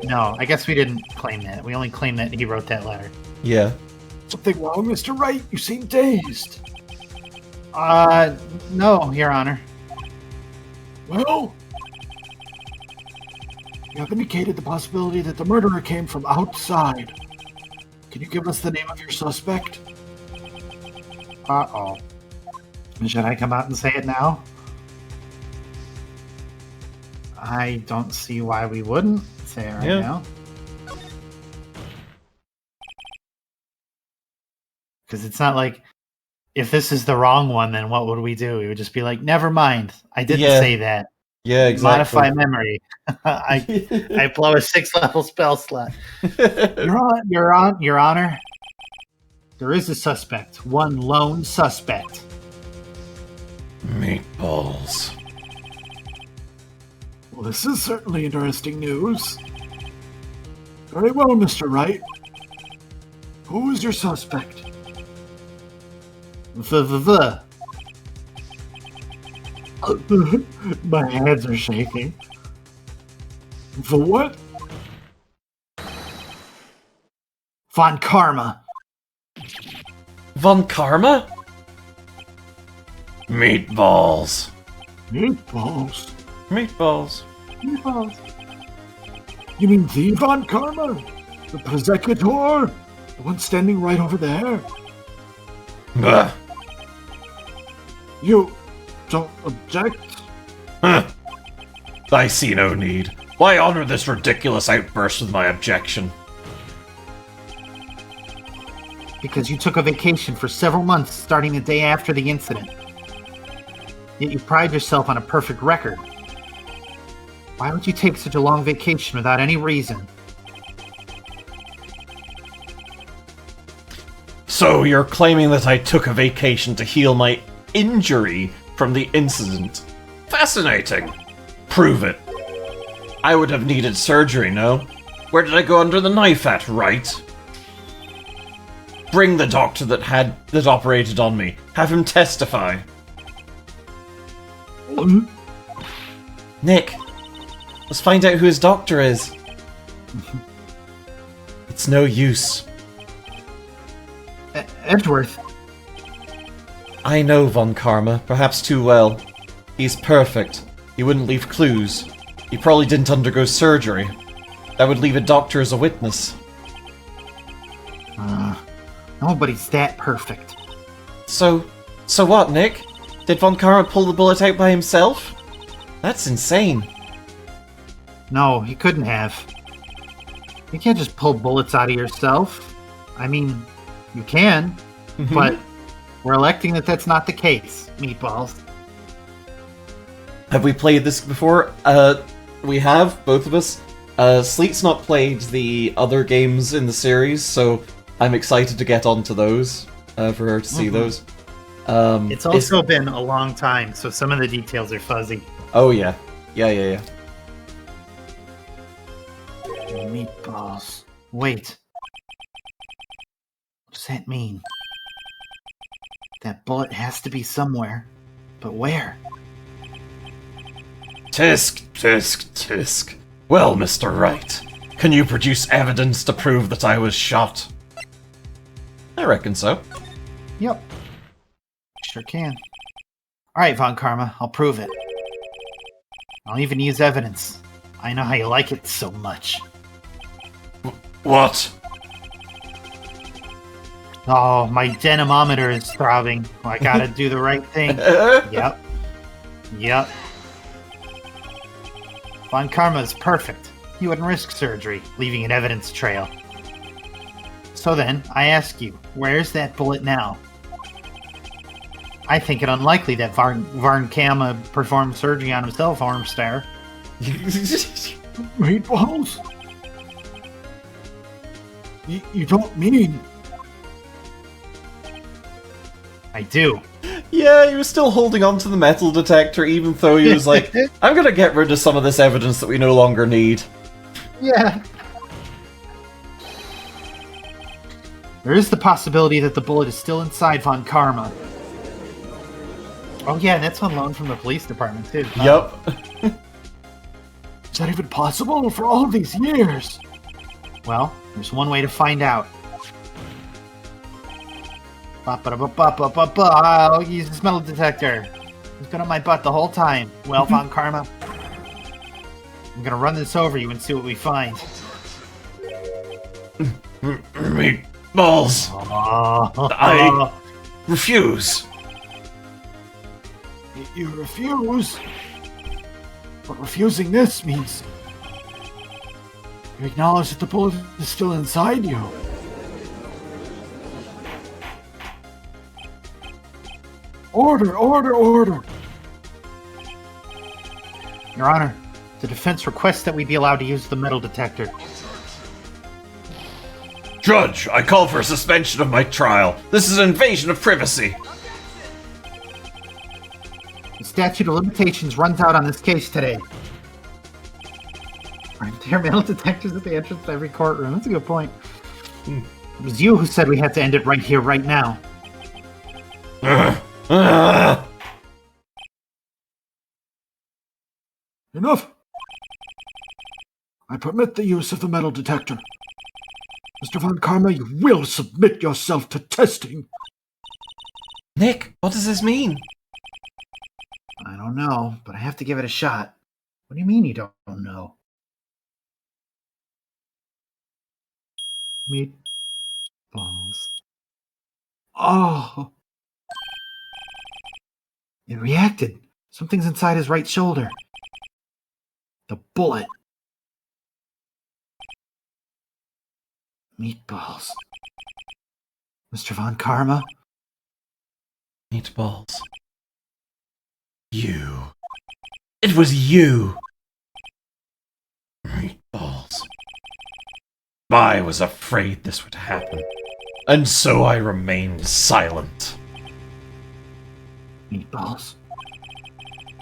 No, I guess we didn't claim that. We only claimed that he wrote that letter. Yeah. Something wrong, Mr. Wright? You seem dazed. No, Your Honor. Well, you have indicated the possibility that the murderer came from outside. Can you give us the name of your suspect? Uh-oh. Should I come out and say it now? I don't see why we wouldn't say it right now. Because it's not like, if this is the wrong one, then what would we do? We would just be like, never mind. I didn't say that. Yeah, exactly. Modify memory. I blow a 6-level spell slot. Your Honor. There is a suspect. One lone suspect. Meatballs. Well, this is certainly interesting news. Very well, Mr. Wright. Who is your suspect? My hands are shaking. The what? Von Karma. Von Karma? Meatballs. Meatballs. Meatballs. Meatballs. You mean the Von Karma? The Prosecutor? The one standing right over there? Ugh. You don't object? Huh. I see no need. Why honor this ridiculous outburst with my objection? Because you took a vacation for several months starting the day after the incident. Yet you pride yourself on a perfect record. Why would you take such a long vacation without any reason? So you're claiming that I took a vacation to heal my injury from the incident? Fascinating. Prove it. I would have needed surgery, no? Where did I go under the knife at, Wright? Bring the doctor that operated on me. Have him testify. Nick, let's find out who his doctor is. It's no use. Edgeworth. I know Von Karma, perhaps too well. He's perfect. He wouldn't leave clues. He probably didn't undergo surgery. That would leave a doctor as a witness. Nobody's that perfect. So what, Nick? Did Von Karma pull the bullet out by himself? That's insane. No, he couldn't have. You can't just pull bullets out of yourself. I mean, you can, but we're electing that that's not the case, Meatballs. Have we played this before? We have, both of us. Sleet's not played the other games in the series, so I'm excited to get onto those. for her to see Mhm. those. It's also been a long time, so some of the details are fuzzy. Oh yeah, yeah. Meatballs. Wait. What does that mean? That bullet has to be somewhere. But where? Tisk. Well, Mr. Wright, can you produce evidence to prove that I was shot? I reckon so. Yep. Sure can. Alright, Von Karma, I'll prove it. I'll even use evidence. I know how you like it so much. What? Oh, my dynamometer is throbbing. I gotta do the right thing. Yep. Von Karma is perfect. He wouldn't risk surgery, leaving an evidence trail. So then, I ask you, where's that bullet now? I think it unlikely that Von Karma performed surgery on himself, Armstar. Meatballs? You don't mean... I do. Yeah, he was still holding on to the metal detector, even though he was like, I'm gonna get rid of some of this evidence that we no longer need. Yeah. There is the possibility that the bullet is still inside Von Karma. Oh yeah, and that's on loan from the police department too. Yup. Is that even possible for all these years? Well, there's one way to find out. I'll use this metal detector. It's been on my butt the whole time. Well, Von Karma, I'm gonna run this over you and see what we find. Meatballs. I refuse. You refuse? But refusing this means... you acknowledge that the bullet is still inside you. Order! Your Honor, the defense requests that we be allowed to use the metal detector. Judge, I call for a suspension of my trial. This is an invasion of privacy. The statute of limitations runs out on this case today. Aren't there metal detectors at the entrance to every courtroom? That's a good point. It was you who said we had to end it right here, right now. Enough! I permit the use of the metal detector. Mr. Von Karma, you will submit yourself to testing. Nick, what does this mean? I don't know, but I have to give it a shot. What do you mean you don't know? Meatballs. Oh! It reacted. Something's inside his right shoulder. The bullet. Meatballs. Mr. Von Karma? Meatballs. You. It was you! Meatballs. I was afraid this would happen, and so I remained silent. Meatballs.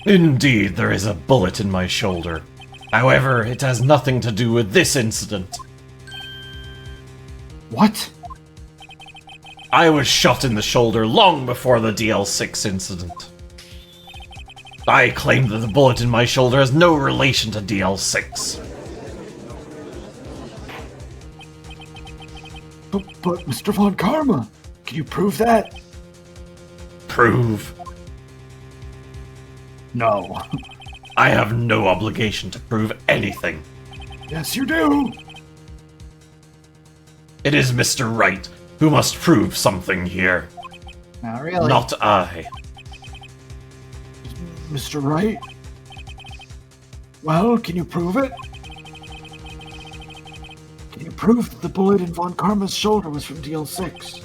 Indeed, there is a bullet in my shoulder. However, it has nothing to do with this incident. What? I was shot in the shoulder long before the DL6 incident. I claim that the bullet in my shoulder has no relation to DL6. But Mr. Von Karma, can you prove that? Prove? No. I have no obligation to prove anything. Yes, you do. It is Mr. Wright who must prove something here. Not really. Not I. Mr. Wright? Well, can you prove it? Can you prove that the bullet in Von Karma's shoulder was from DL6?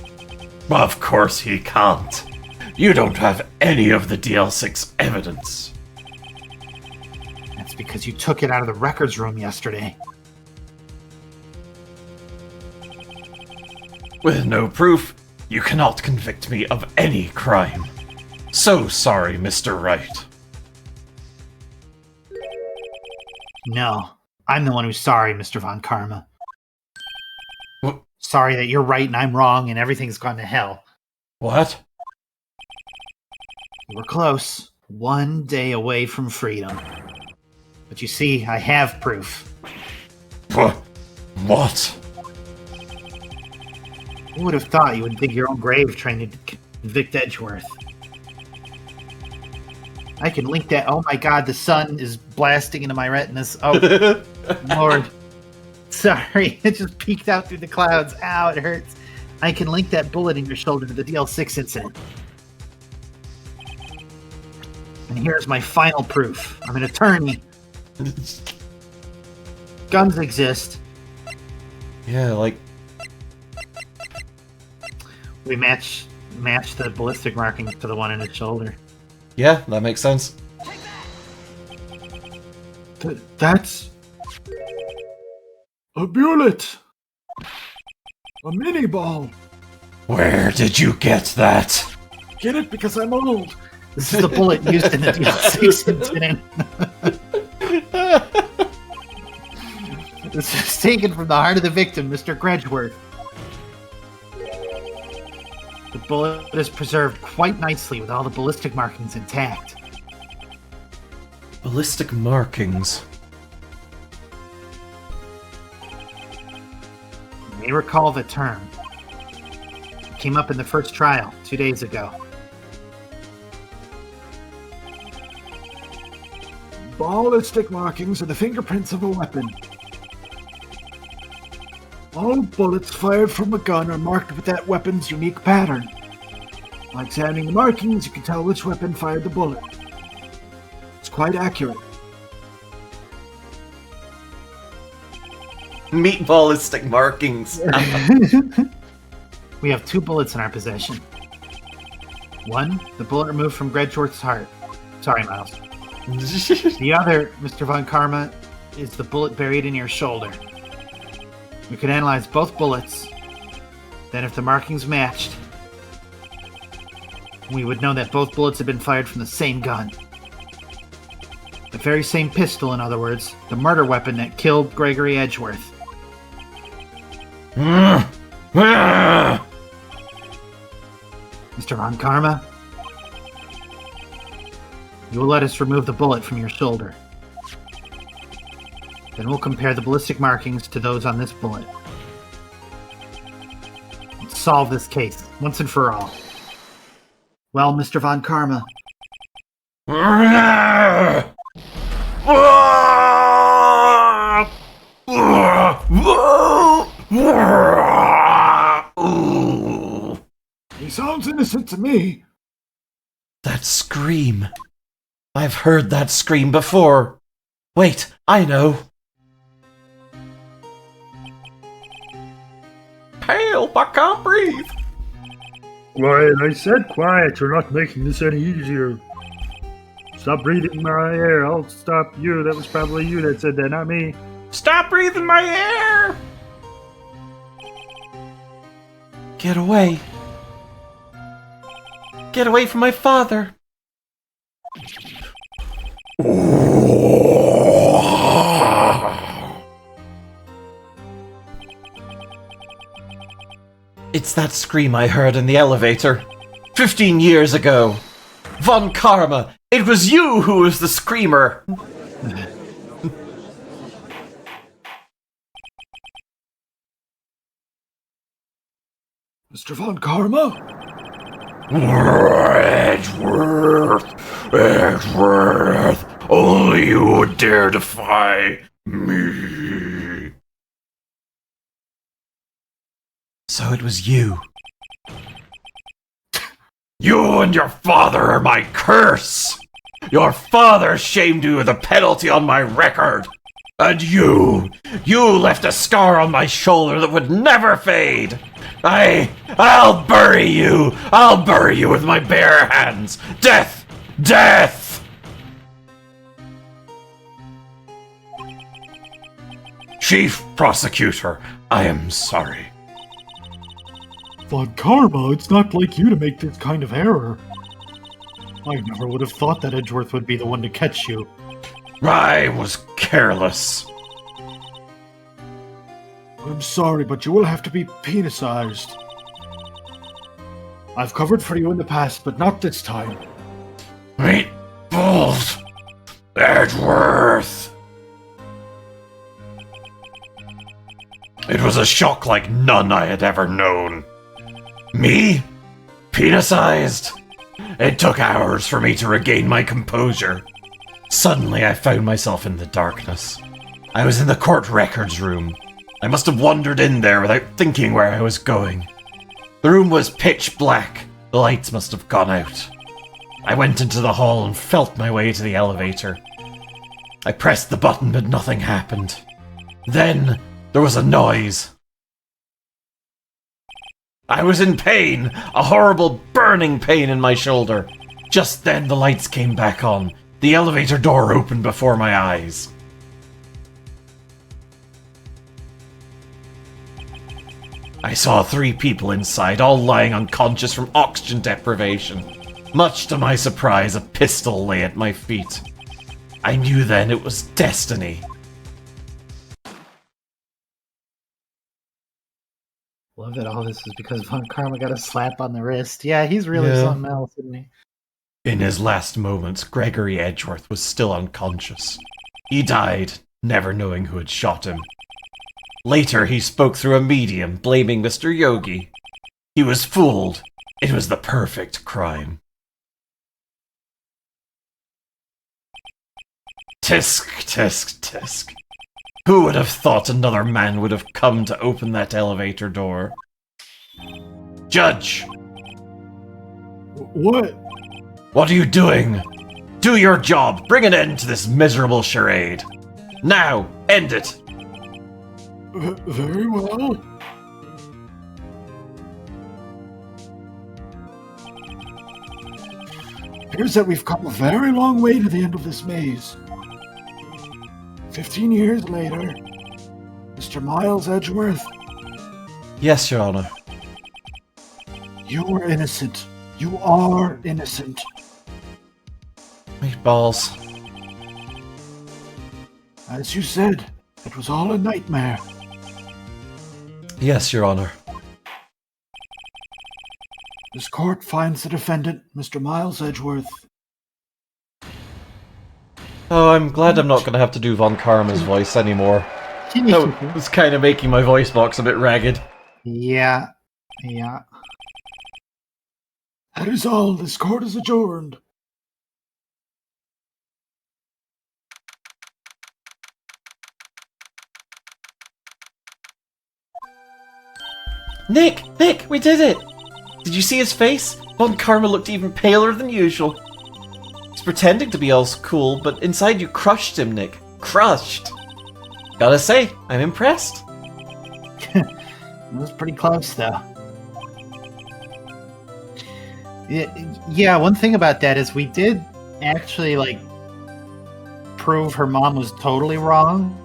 Of course he can't. You don't have any of the DL6 evidence. That's because you took it out of the records room yesterday. With no proof, You cannot convict me of any crime. So sorry, Mr. Wright. No, I'm the one who's sorry, Mr. Von Karma. Wh- Sorry that you're right and I'm wrong and everything's gone to hell. What? We were close. 1 day away from freedom. But you see, I have proof. What? Who would have thought you would dig your own grave trying to convict Edgeworth? I can link that. Oh my god, the sun is blasting into my retinas. Oh, Lord. Sorry, it just peeked out through the clouds. Ow, it hurts. I can link that bullet in your shoulder to the DL6 incident. And here's my final proof. I'm an attorney. Guns exist. Yeah, like... We match the ballistic marking to the one in his shoulder. Yeah, that makes sense. That's a bullet. A mini ball. Where did you get that? Get it because I'm old. This is the bullet used in the DL6 incident. This is taken from the heart of the victim, Mr. Gredgeworth. The bullet is preserved quite nicely with all the ballistic markings intact. Ballistic markings. You may recall the term. It came up in the first trial 2 days ago. Ballistic markings are the fingerprints of a weapon. All bullets fired from a gun are marked with that weapon's unique pattern. By examining the markings, you can tell which weapon fired the bullet. It's quite accurate. Meat ballistic markings. We have 2 bullets in our possession. One, the bullet removed from Gredgeworth's heart. Sorry, Miles. The other, Mr. Von Karma, is the bullet buried in your shoulder. We could analyze both bullets. Then if the markings matched, we would know that both bullets had been fired from the same gun. The very same pistol, in other words. The murder weapon that killed Gregory Edgeworth. Mr. Von Karma, you will let us remove the bullet from your shoulder. Then we'll compare the ballistic markings to those on this bullet. Let's solve this case, once and for all. Well, Mr. Von Karma, He sounds innocent to me. That scream. I've heard that scream before. Wait, I know. Help, I can't breathe. Quiet, I said quiet. You're not making this any easier. Stop breathing my air. I'll stop you. That was probably you that said that, not me. Stop breathing my air. Get away. Get away from my father. It's that scream I heard in the elevator. 15 years ago. Von Karma, it was you who was the screamer. Mr. Von Karma? Edgeworth, only you would dare defy me. So it was you. You and your father are my curse. Your father shamed you with a penalty on my record. And you left a scar on my shoulder that would never fade. I'll bury you. I'll bury you with my bare hands. Death! Death! Chief Prosecutor, I am sorry. Von Karma, it's not like you to make this kind of error. I never would have thought that Edgeworth would be the one to catch you. I was careless. I'm sorry, but you will have to be penicized. I've covered for you in the past, but not this time. Meatballs! Edgeworth! It was a shock like none I had ever known. Me? Penicized? It took hours for me to regain my composure. Suddenly I found myself in the darkness. I was in the court records room. I must have wandered in there without thinking where I was going. The room was pitch black. The lights must have gone out. I went into the hall and felt my way to the elevator. I pressed the button, but nothing happened. Then there was a noise. I was in pain, a horrible burning pain in my shoulder. Just then the lights came back on. The elevator door opened before my eyes. I saw 3 people inside, all lying unconscious from oxygen deprivation. Much to my surprise, a pistol lay at my feet. I knew then it was destiny. Love that all this is because Von Karma got a slap on the wrist. Yeah, he's really something else, isn't he? In his last moments, Gregory Edgeworth was still unconscious. He died, never knowing who had shot him. Later, he spoke through a medium, blaming Mr. Yogi. He was fooled. It was the perfect crime. Tisk, tisk, tisk. Who would have thought another man would have come to open that elevator door? Judge! What? What are you doing? Do your job! Bring an end to this miserable charade! Now! End it! Very well. Appears that we've come a very long way to the end of this maze. 15 years later, Mr. Miles Edgeworth, Yes, Your Honor. you were innocent. You are innocent. Meatballs. As you said, it was all a nightmare. Yes, Your Honor. This court finds the defendant, Mr. Miles Edgeworth. Oh, I'm glad I'm not going to have to do Von Karma's voice anymore. That was kind of making my voice box a bit ragged. Yeah. That is all. This court is adjourned. Nick, we did it! Did you see his face? Von Karma looked even paler than usual. He's pretending to be all cool, but inside you crushed him, Nick. Crushed! Gotta say, I'm impressed. It was pretty close, though. Yeah, one thing about that is we did actually, prove her mom was totally wrong.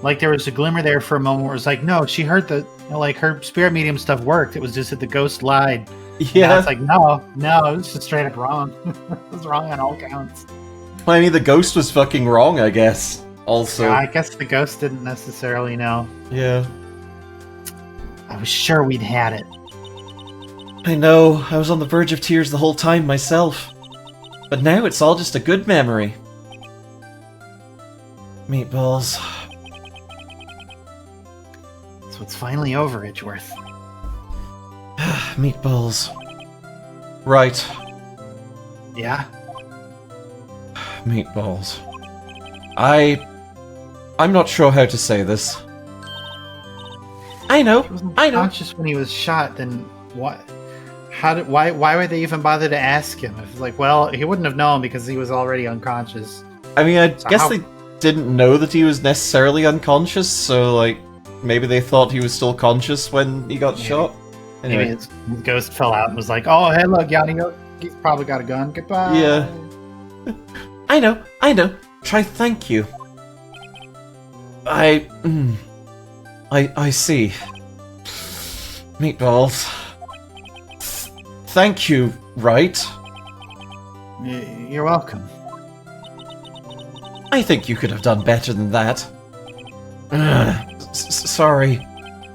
Like, there was a glimmer there for a moment where it was like, no, she heard her spirit medium stuff worked. It was just that the ghost lied. Yeah. Now it's like, no, it was just straight up wrong. It was wrong on all counts. I mean, the ghost was fucking wrong, I guess. Also. Yeah, I guess the ghost didn't necessarily know. Yeah. I was sure we'd had it. I know, I was on the verge of tears the whole time myself. But now it's all just a good memory. Meatballs. So it's finally over, Edgeworth. Meatballs. Right. Yeah? Meatballs. I'm not sure how to say this. I know. He wasn't conscious when he was shot, then what? Why would they even bother to ask him? If it's like, well, he wouldn't have known because he was already unconscious. I mean, I guess they didn't know that he was necessarily unconscious, so, maybe they thought he was still conscious when he got shot. Anyway. Maybe his ghost fell out and was like, oh, hey, look, Yanni, he's probably got a gun. Goodbye. Yeah. I know. Try thank you. I see. Meatballs. Thank you, Wright. You're welcome. I think you could have done better than that. Sorry.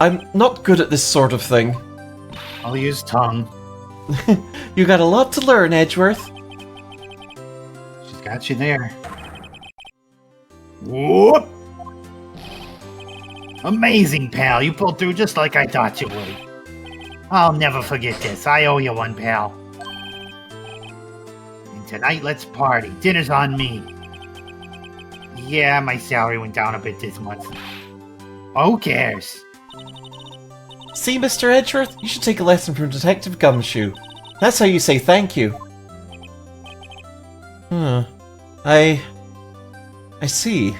I'm not good at this sort of thing. I'll use tongue. You got a lot to learn, Edgeworth. She's got you there. Whoop! Amazing, pal. You pulled through just like I thought you would. I'll never forget this. I owe you one, pal. And tonight, let's party. Dinner's on me. Yeah, my salary went down a bit this month. Who cares? See, Mr. Edgeworth, you should take a lesson from Detective Gumshoe. That's how you say thank you. I see.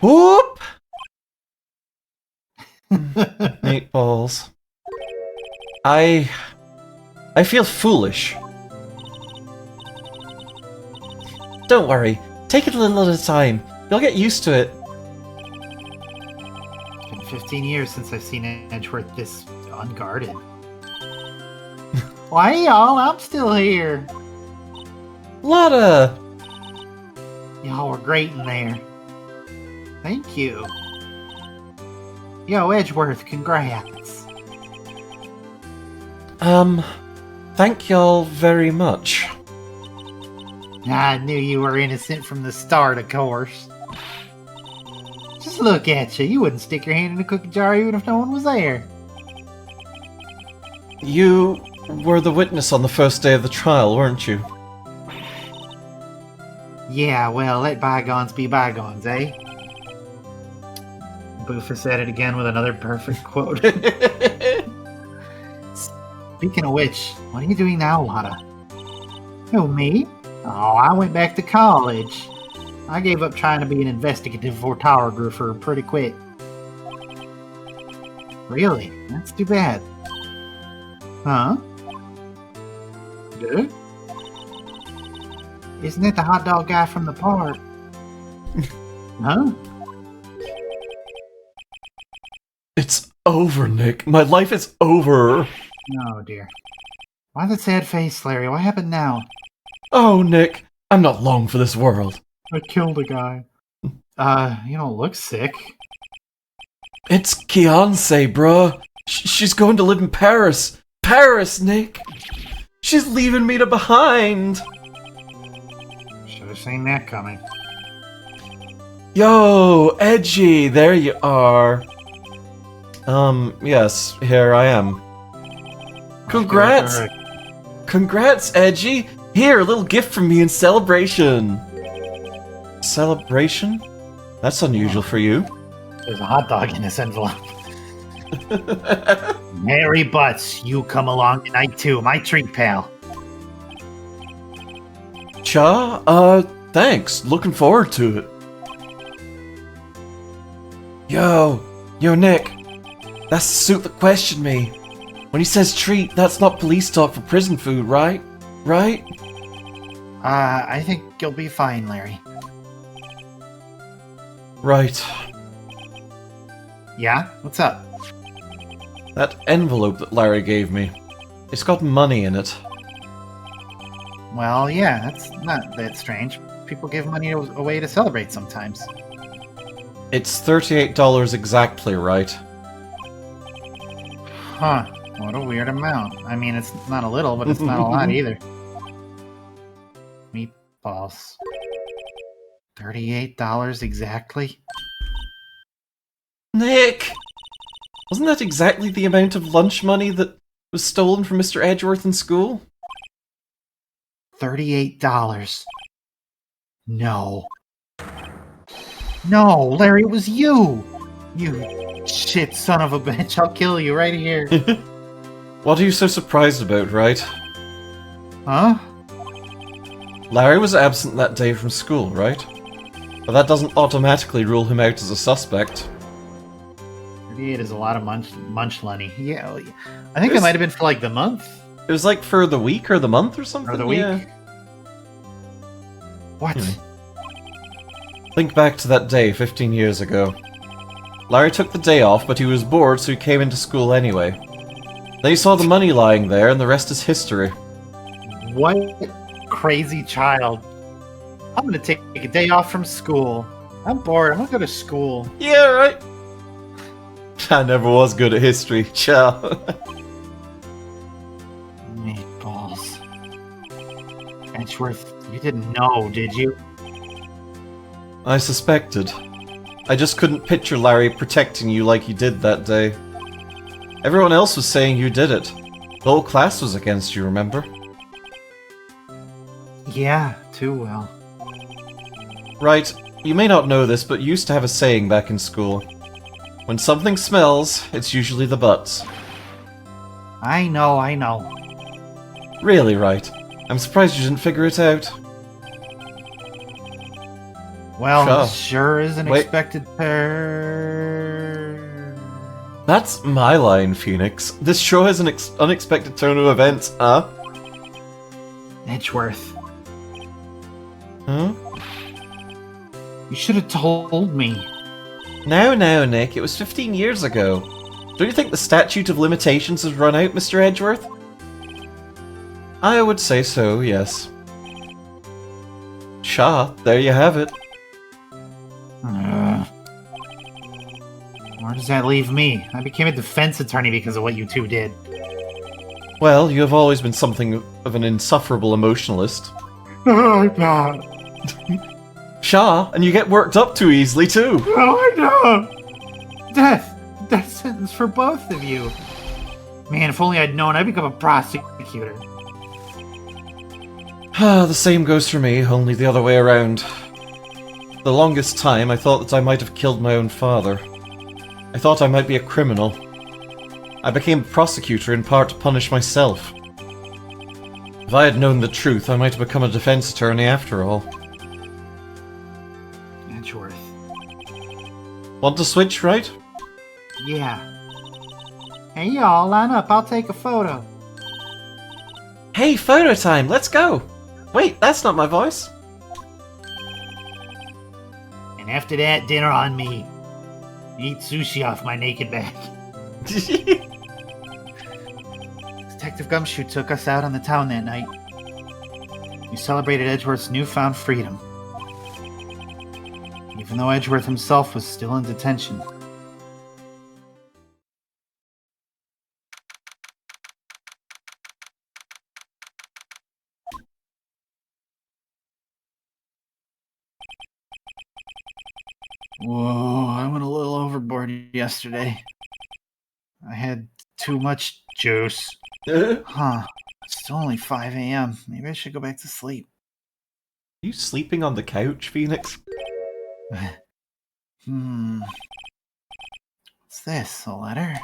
Whoop! Meatballs. I feel foolish. Don't worry. Take it a little at a time. You'll get used to it. It's been 15 years since I've seen Edgeworth this unguarded. Why, y'all? I'm still here. Lotta! Y'all were great in there. Thank you. Yo, Edgeworth, congrats. Thank y'all very much. I knew you were innocent from the start, of course. Just look at you. You wouldn't stick your hand in a cookie jar even if no one was there. You were the witness on the first day of the trial, weren't you? Yeah, well, let bygones be bygones, eh? Boofus said it again with another perfect quote. Speaking of which, what are you doing now, Lotta? Who, me? Oh, I went back to college. I gave up trying to be an investigative photographer pretty quick. Really? That's too bad. Huh? Good? Isn't it the hot dog guy from the park? Huh? It's over, Nick. My life is over. Oh dear. Why the sad face, Larry? What happened now? Oh, Nick. I'm not long for this world. I killed a guy. You don't look sick. It's Kianse, bruh. She's going to live in Paris. Paris, Nick. She's leaving me to behind. Should have seen that coming. Yo, Edgy, there you are. Yes, here I am. Congrats! Congrats, Edgy! Here, a little gift from me in celebration. Celebration? That's unusual for you. There's a hot dog in this envelope. Mary Butts, you come along tonight too. My treat, pal. Cha? Thanks. Looking forward to it. Yo, Nick. That's the suit that questioned me. When he says treat, that's not police talk for prison food, right? Right? I think you'll be fine, Larry. Right. Yeah? What's up? That envelope that Larry gave me. It's got money in it. Well, yeah, that's not that strange. People give money away to celebrate sometimes. It's $38 exactly, right? Huh. What a weird amount. I mean, it's not a little, but it's not a lot either. Meatballs. $38 exactly? Nick! Wasn't that exactly the amount of lunch money that was stolen from Mr. Edgeworth in school? $38. No. No, Larry, it was you! You shit son of a bitch, I'll kill you right here. What are you so surprised about, right? Huh? Larry was absent that day from school, right? But that doesn't automatically rule him out as a suspect. 38 is a lot of munch money. Yeah, I think it might have been for like the month. It was like for the week or the month or something? Or the week. Yeah. What? Think back to that day 15 years ago. Larry took the day off, but he was bored, so he came into school anyway. Then he saw the money lying there, and the rest is history. What crazy child. I'm gonna take a day off from school. I'm bored. I'm gonna go to school. Yeah, right. I never was good at history. Ciao. Meatballs. Edgeworth, you didn't know, did you? I suspected. I just couldn't picture Larry protecting you like he did that day. Everyone else was saying you did it. The whole class was against you, remember? Yeah, too well. Right, you may not know this, but you used to have a saying back in school. When something smells, it's usually the butts. I know. Really, Wright. I'm surprised you didn't figure it out. Well, Sure. this sure is an Wait. expected pair. That's my line, Phoenix. This show has an unexpected turn of events, huh? Edgeworth, Huh? you should have told me. Now, Nick, it was 15 years ago. Don't you think the statute of limitations has run out, Mr. Edgeworth? I would say so, yes. Shaw, there you have it. Where does that leave me? I became a defense attorney because of what you two did. Well, you have always been something of an insufferable emotionalist. No, I'm not. Shaw, and you get worked up too easily, too. No, I'm not. Death sentence for both of you. Man, if only I'd known, I'd become a prosecutor. The same goes for me, only the other way around. The longest time, I thought that I might have killed my own father. I thought I might be a criminal. I became a prosecutor in part to punish myself. If I had known the truth, I might have become a defense attorney after all. Edgeworth. Want to switch, right? Yeah. Hey y'all, line up, I'll take a photo. Hey, photo time, let's go! Wait, that's not my voice. And after that, dinner on me. Eat sushi off my naked back. Detective Gumshoe took us out on the town that night. We celebrated Edgeworth's newfound freedom. Even though Edgeworth himself was still in detention. Whoa, I went a little overboard yesterday. I had too much juice. Huh. It's still only 5 a.m. Maybe I should go back to sleep. You sleeping on the couch, Phoenix? What's this? A letter?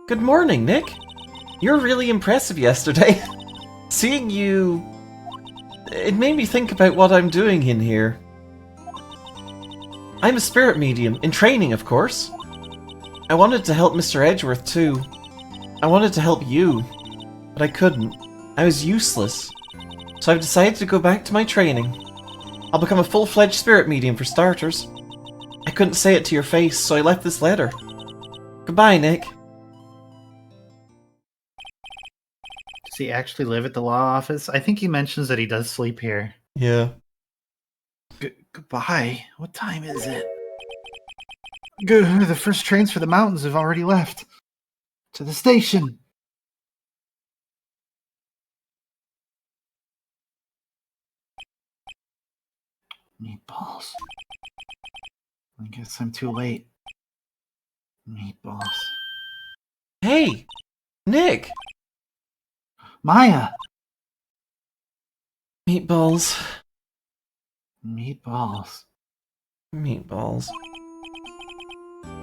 Good morning, Nick. You were really impressive yesterday. Seeing you... It made me think about what I'm doing in here. I'm a spirit medium, in training, of course. I wanted to help Mr. Edgeworth, too. I wanted to help you, but I couldn't. I was useless. So I've decided to go back to my training. I'll become a full-fledged spirit medium for starters. I couldn't say it to your face, so I left this letter. Goodbye, Nick. Does he actually live at the law office? I think he mentions that he does sleep here. Yeah. Goodbye. What time is it? Good. The first trains for the mountains have already left. To the station. Meatballs. I guess I'm too late. Meatballs. Hey! Nick! Maya! Meatballs. Meatballs. Meatballs.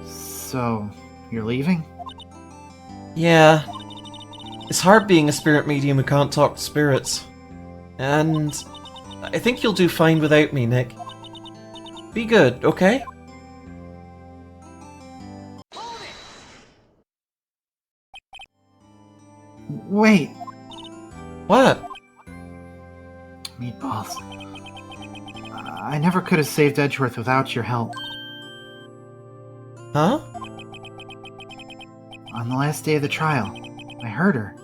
So, you're leaving? Yeah. It's hard being a spirit medium who can't talk to spirits. And... I think you'll do fine without me, Nick. Be good, okay? Wait! What? Meatballs. I never could have saved Edgeworth without your help. Huh? On the last day of the trial, I heard her.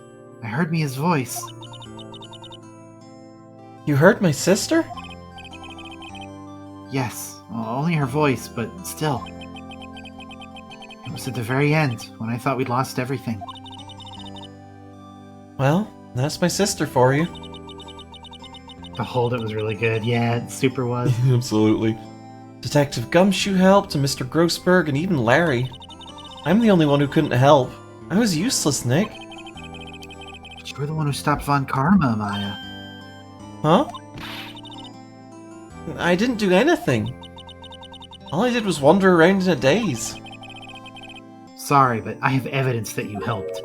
I heard Mia's voice. You heard my sister? Yes, well, only her voice, but still. It was at the very end, when I thought we'd lost everything. Well, that's my sister for you. The hold it was really good. Yeah, it super was. Absolutely. Detective Gumshoe helped, and Mr. Grossberg, and even Larry. I'm the only one who couldn't help. I was useless, Nick. But you were the one who stopped Von Karma, Maya. Huh? I didn't do anything. All I did was wander around in a daze. Sorry, but I have evidence that you helped.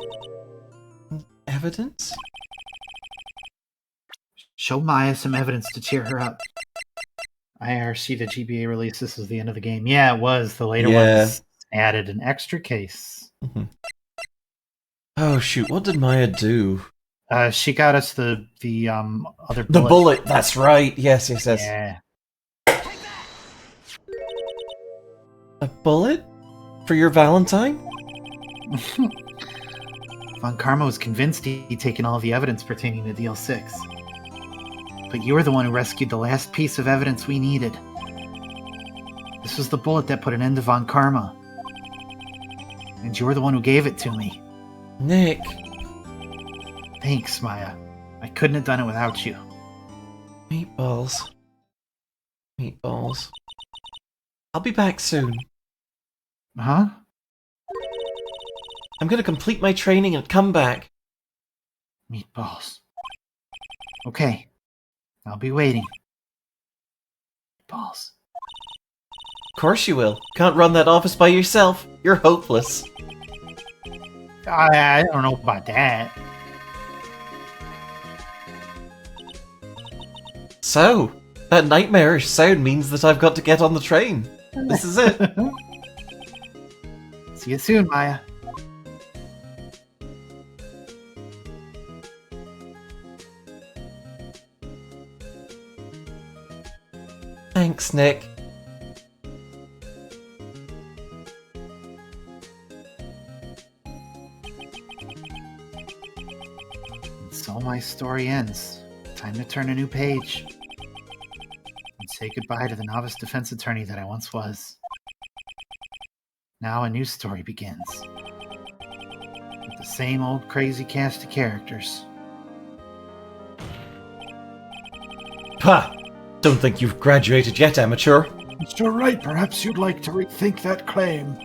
Evidence? Show Maya some evidence to cheer her up. IRC, the GBA release, this is the end of the game. Yeah, it was. The later ones added an extra case. Oh shoot, what did Maya do? She got us the other bullet. The bullet, that's right. Yes. Yeah. A bullet? For your Valentine? Von Karma was convinced he'd taken all the evidence pertaining to Deal 6. But you were the one who rescued the last piece of evidence we needed. This was the bullet that put an end to Von Karma. And you were the one who gave it to me. Nick. Thanks, Maya. I couldn't have done it without you. Meatballs. Meatballs. I'll be back soon. Huh? I'm gonna complete my training and come back. Meatballs. Okay. I'll be waiting. Meatballs. Of course you will. Can't run that office by yourself. You're hopeless. I don't know about that. So, that nightmarish sound means that I've got to get on the train. This is it. See you soon, Maya. Thanks, Nick. And so my story ends. Time to turn a new page. And say goodbye to the novice defense attorney that I once was. Now a new story begins. With the same old crazy cast of characters. Pah! Don't think you've graduated yet, amateur. Mr. Wright, perhaps you'd like to rethink that claim.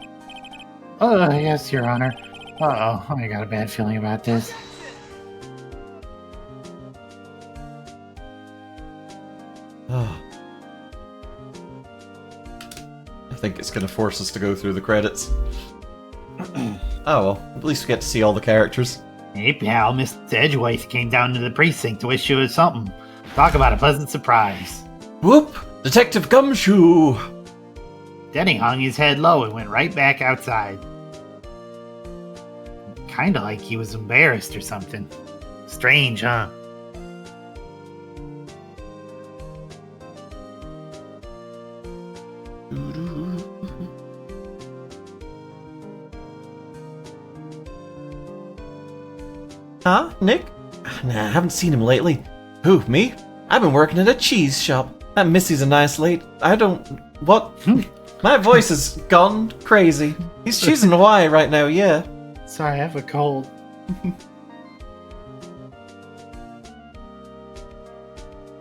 Oh, yes, Your Honor. Uh-oh, I got a bad feeling about this. Oh. I think it's going to force us to go through the credits. Oh well, at least we get to see all the characters. Hey pal, Mr. Edgeworth came down to the precinct to wish you something. Talk about a pleasant surprise. Whoop! Detective Gumshoe! Then he hung his head low and went right back outside. Kinda like he was embarrassed or something. Strange, huh? Huh, Nick? Nah, I haven't seen him lately. Who, me? I've been working at a cheese shop. That Missy's a nice lady. I don't... What? My voice has gone crazy. He's choosing Hawaii right now, yeah. Sorry, I have a cold.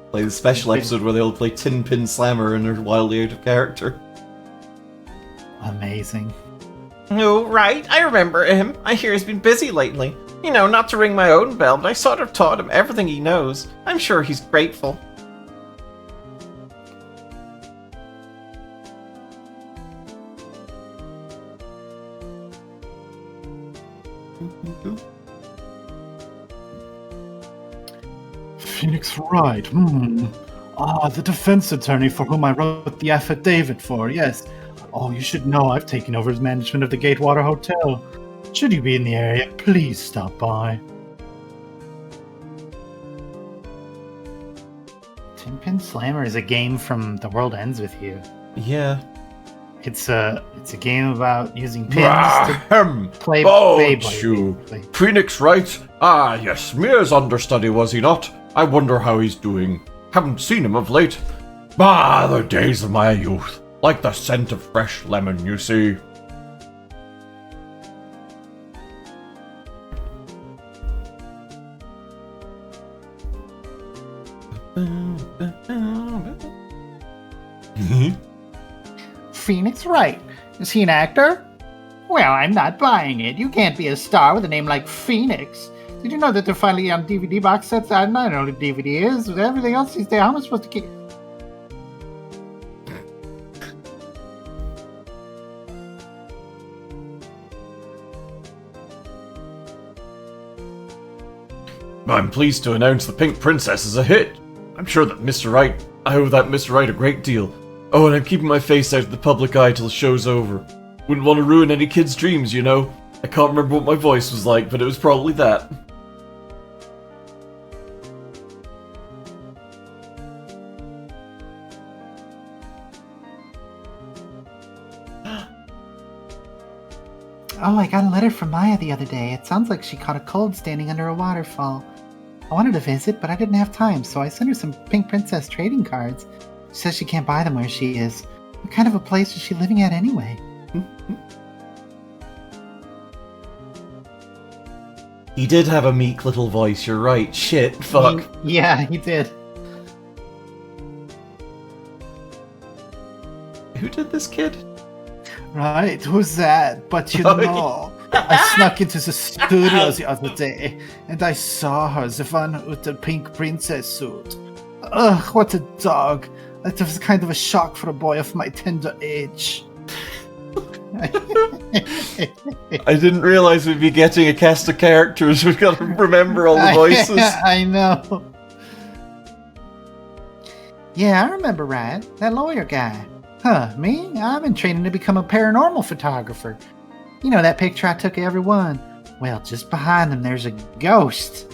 Play the special episode where they all play Tin Pin Slammer and are wildly out of character. Amazing. Oh, right, I remember him. I hear he's been busy lately. You know, not to ring my own bell, but I sort of taught him everything he knows. I'm sure he's grateful. Phoenix Wright, Ah, the defense attorney for whom I wrote the affidavit for, yes. Oh, you should know I've taken over his management of the Gatewater Hotel. Should you be in the area, please stop by. Pin Slammer is a game from The World Ends With You. Yeah. It's a game about using pins to Ahem! play Bonjour. Beyblade. Phoenix Wright? Ah, yes, Mir's understudy, was he not? I wonder how he's doing. Haven't seen him of late. Ah, the days of my youth. Like the scent of fresh lemon, you see. Phoenix Wright. Is he an actor? Well, I'm not buying it. You can't be a star with a name like Phoenix. Did you know that they're finally on DVD box sets? I don't know what DVD is. With everything else these days, how am I supposed to keep... I'm pleased to announce The Pink Princess is a hit. I'm sure that Mr. Wright... I owe that Mr. Wright a great deal. Oh, and I'm keeping my face out of the public eye till the show's over. Wouldn't want to ruin any kid's dreams, you know? I can't remember what my voice was like, but it was probably that. Oh, I got a letter from Maya the other day. It sounds like she caught a cold standing under a waterfall. I wanted to visit, but I didn't have time, so I sent her some Pink Princess trading cards. She says she can't buy them where she is. What kind of a place is she living at anyway? He did have a meek little voice, you're right. Shit, fuck. Yeah, he did. Who did this kid? Right, who's that? But you Oh, know, I snuck into the studios the other day, and I saw her, the one with the pink princess suit. Ugh, what a dog. That was kind of a shock for a boy of my tender age. I didn't realize we'd be getting a cast of characters. We've got to remember all the voices. I know. Yeah, I remember Ryan, that lawyer guy. Huh, me? I've been training to become a paranormal photographer. You know that picture I took of everyone? Well, just behind them there's a ghost.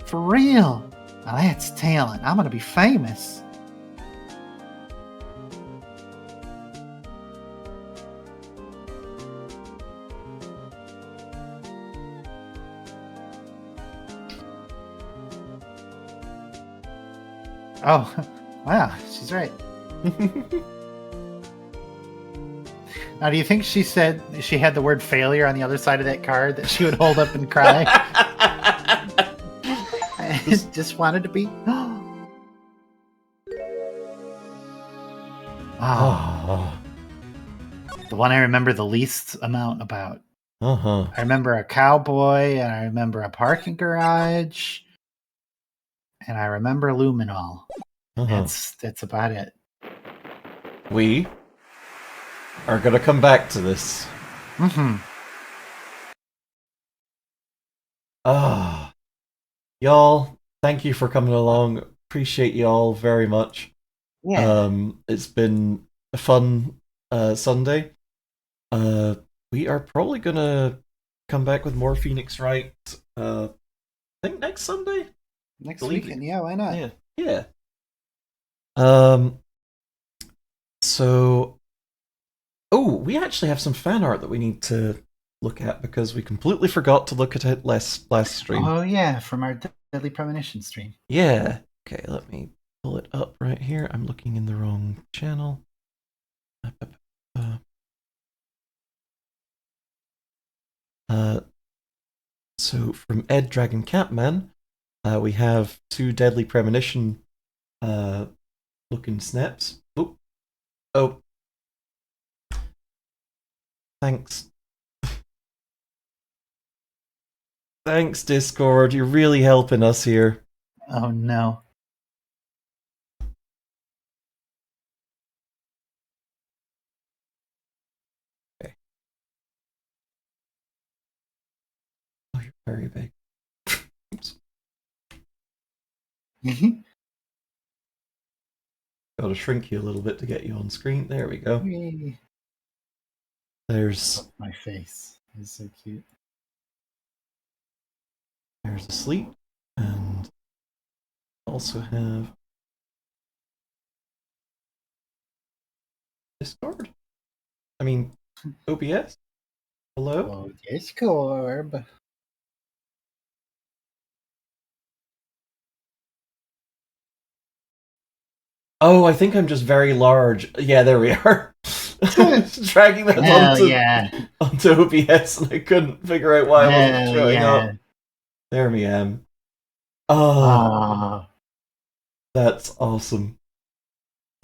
For real. Now that's talent. I'm gonna be famous. Oh, wow, she's right. Now, do you think she said she had the word failure on the other side of that card that she would hold up and cry? I just wanted to be. Oh. The one I remember the least amount about. Uh-huh. I remember a cowboy, and I remember a parking garage, and I remember luminol. Uh-huh. That's about it. We are gonna come back to this. Mm-hmm. Y'all, thank you for coming along. Appreciate y'all very much. Yeah. It's been a fun Sunday. We are probably gonna come back with more Phoenix Wright. I think next Sunday. Next believe weekend, yeah, why not? Yeah. So, we actually have some fan art that we need to look at because we completely forgot to look at it last stream. Oh yeah, from our Deadly Premonition stream. Yeah. Okay, let me pull it up right here. I'm looking in the wrong channel. So from Ed Dragon Catman, we have 2 Deadly Premonition looking snaps. Oh. Thanks. Thanks, Discord. You're really helping us here. Oh no. Okay. Oh, you're very big. Oops. Gotta shrink you a little bit to get you on screen. There we go. Yay. There's My face is so cute. there's a sleep, and also have Discord? I mean, OBS? Hello? Oh, Discord. Oh, I think I'm just very large. Yeah, there we are. Dragging that Hell yeah. onto OBS, and I couldn't figure out why I wasn't Hell showing yeah. up. There we am. Oh, Ah. that's awesome.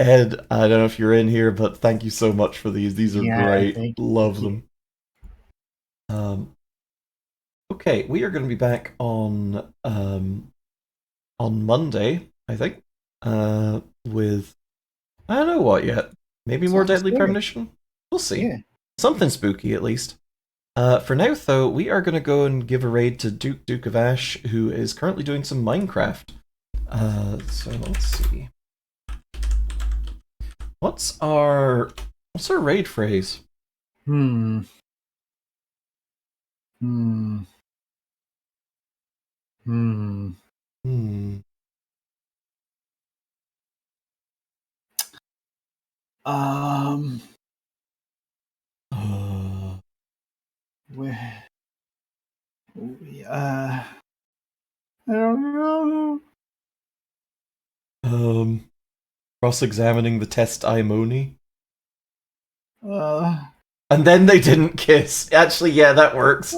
Ed, I don't know if you're in here, but thank you so much for these. These are Yeah, great. thank you, Love thank you. them. Okay, we are going to be back on Monday, I think, with I don't know what yet. Maybe more Something Deadly scary. Premonition. We'll see. Yeah. Something spooky at least. For now, though, we are going to go and give a raid to Duke of Ash, who is currently doing some Minecraft. So let's see. What's our raid phrase? Hmm. Hmm. Hmm. Hmm. Um. Uh, Where? I don't know. Cross-examining the test Imoni. Uh. And then they didn't kiss. Actually, yeah, that works.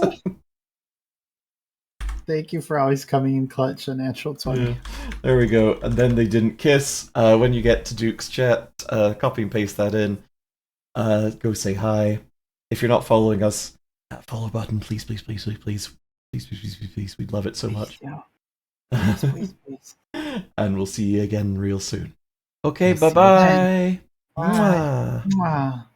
Thank you for always coming in clutch, a natural 20. Yeah. There we go. And then they didn't kiss. When you get to Duke's chat, copy and paste that in. Go say hi. If you're not following us, that follow button, please, please, please, please, please, please, please, please, please. We'd love it so much. Yeah. Please, please. And we'll see you again real soon. Okay, We'll see you bye-bye. then. Bye. Mwah. Mwah.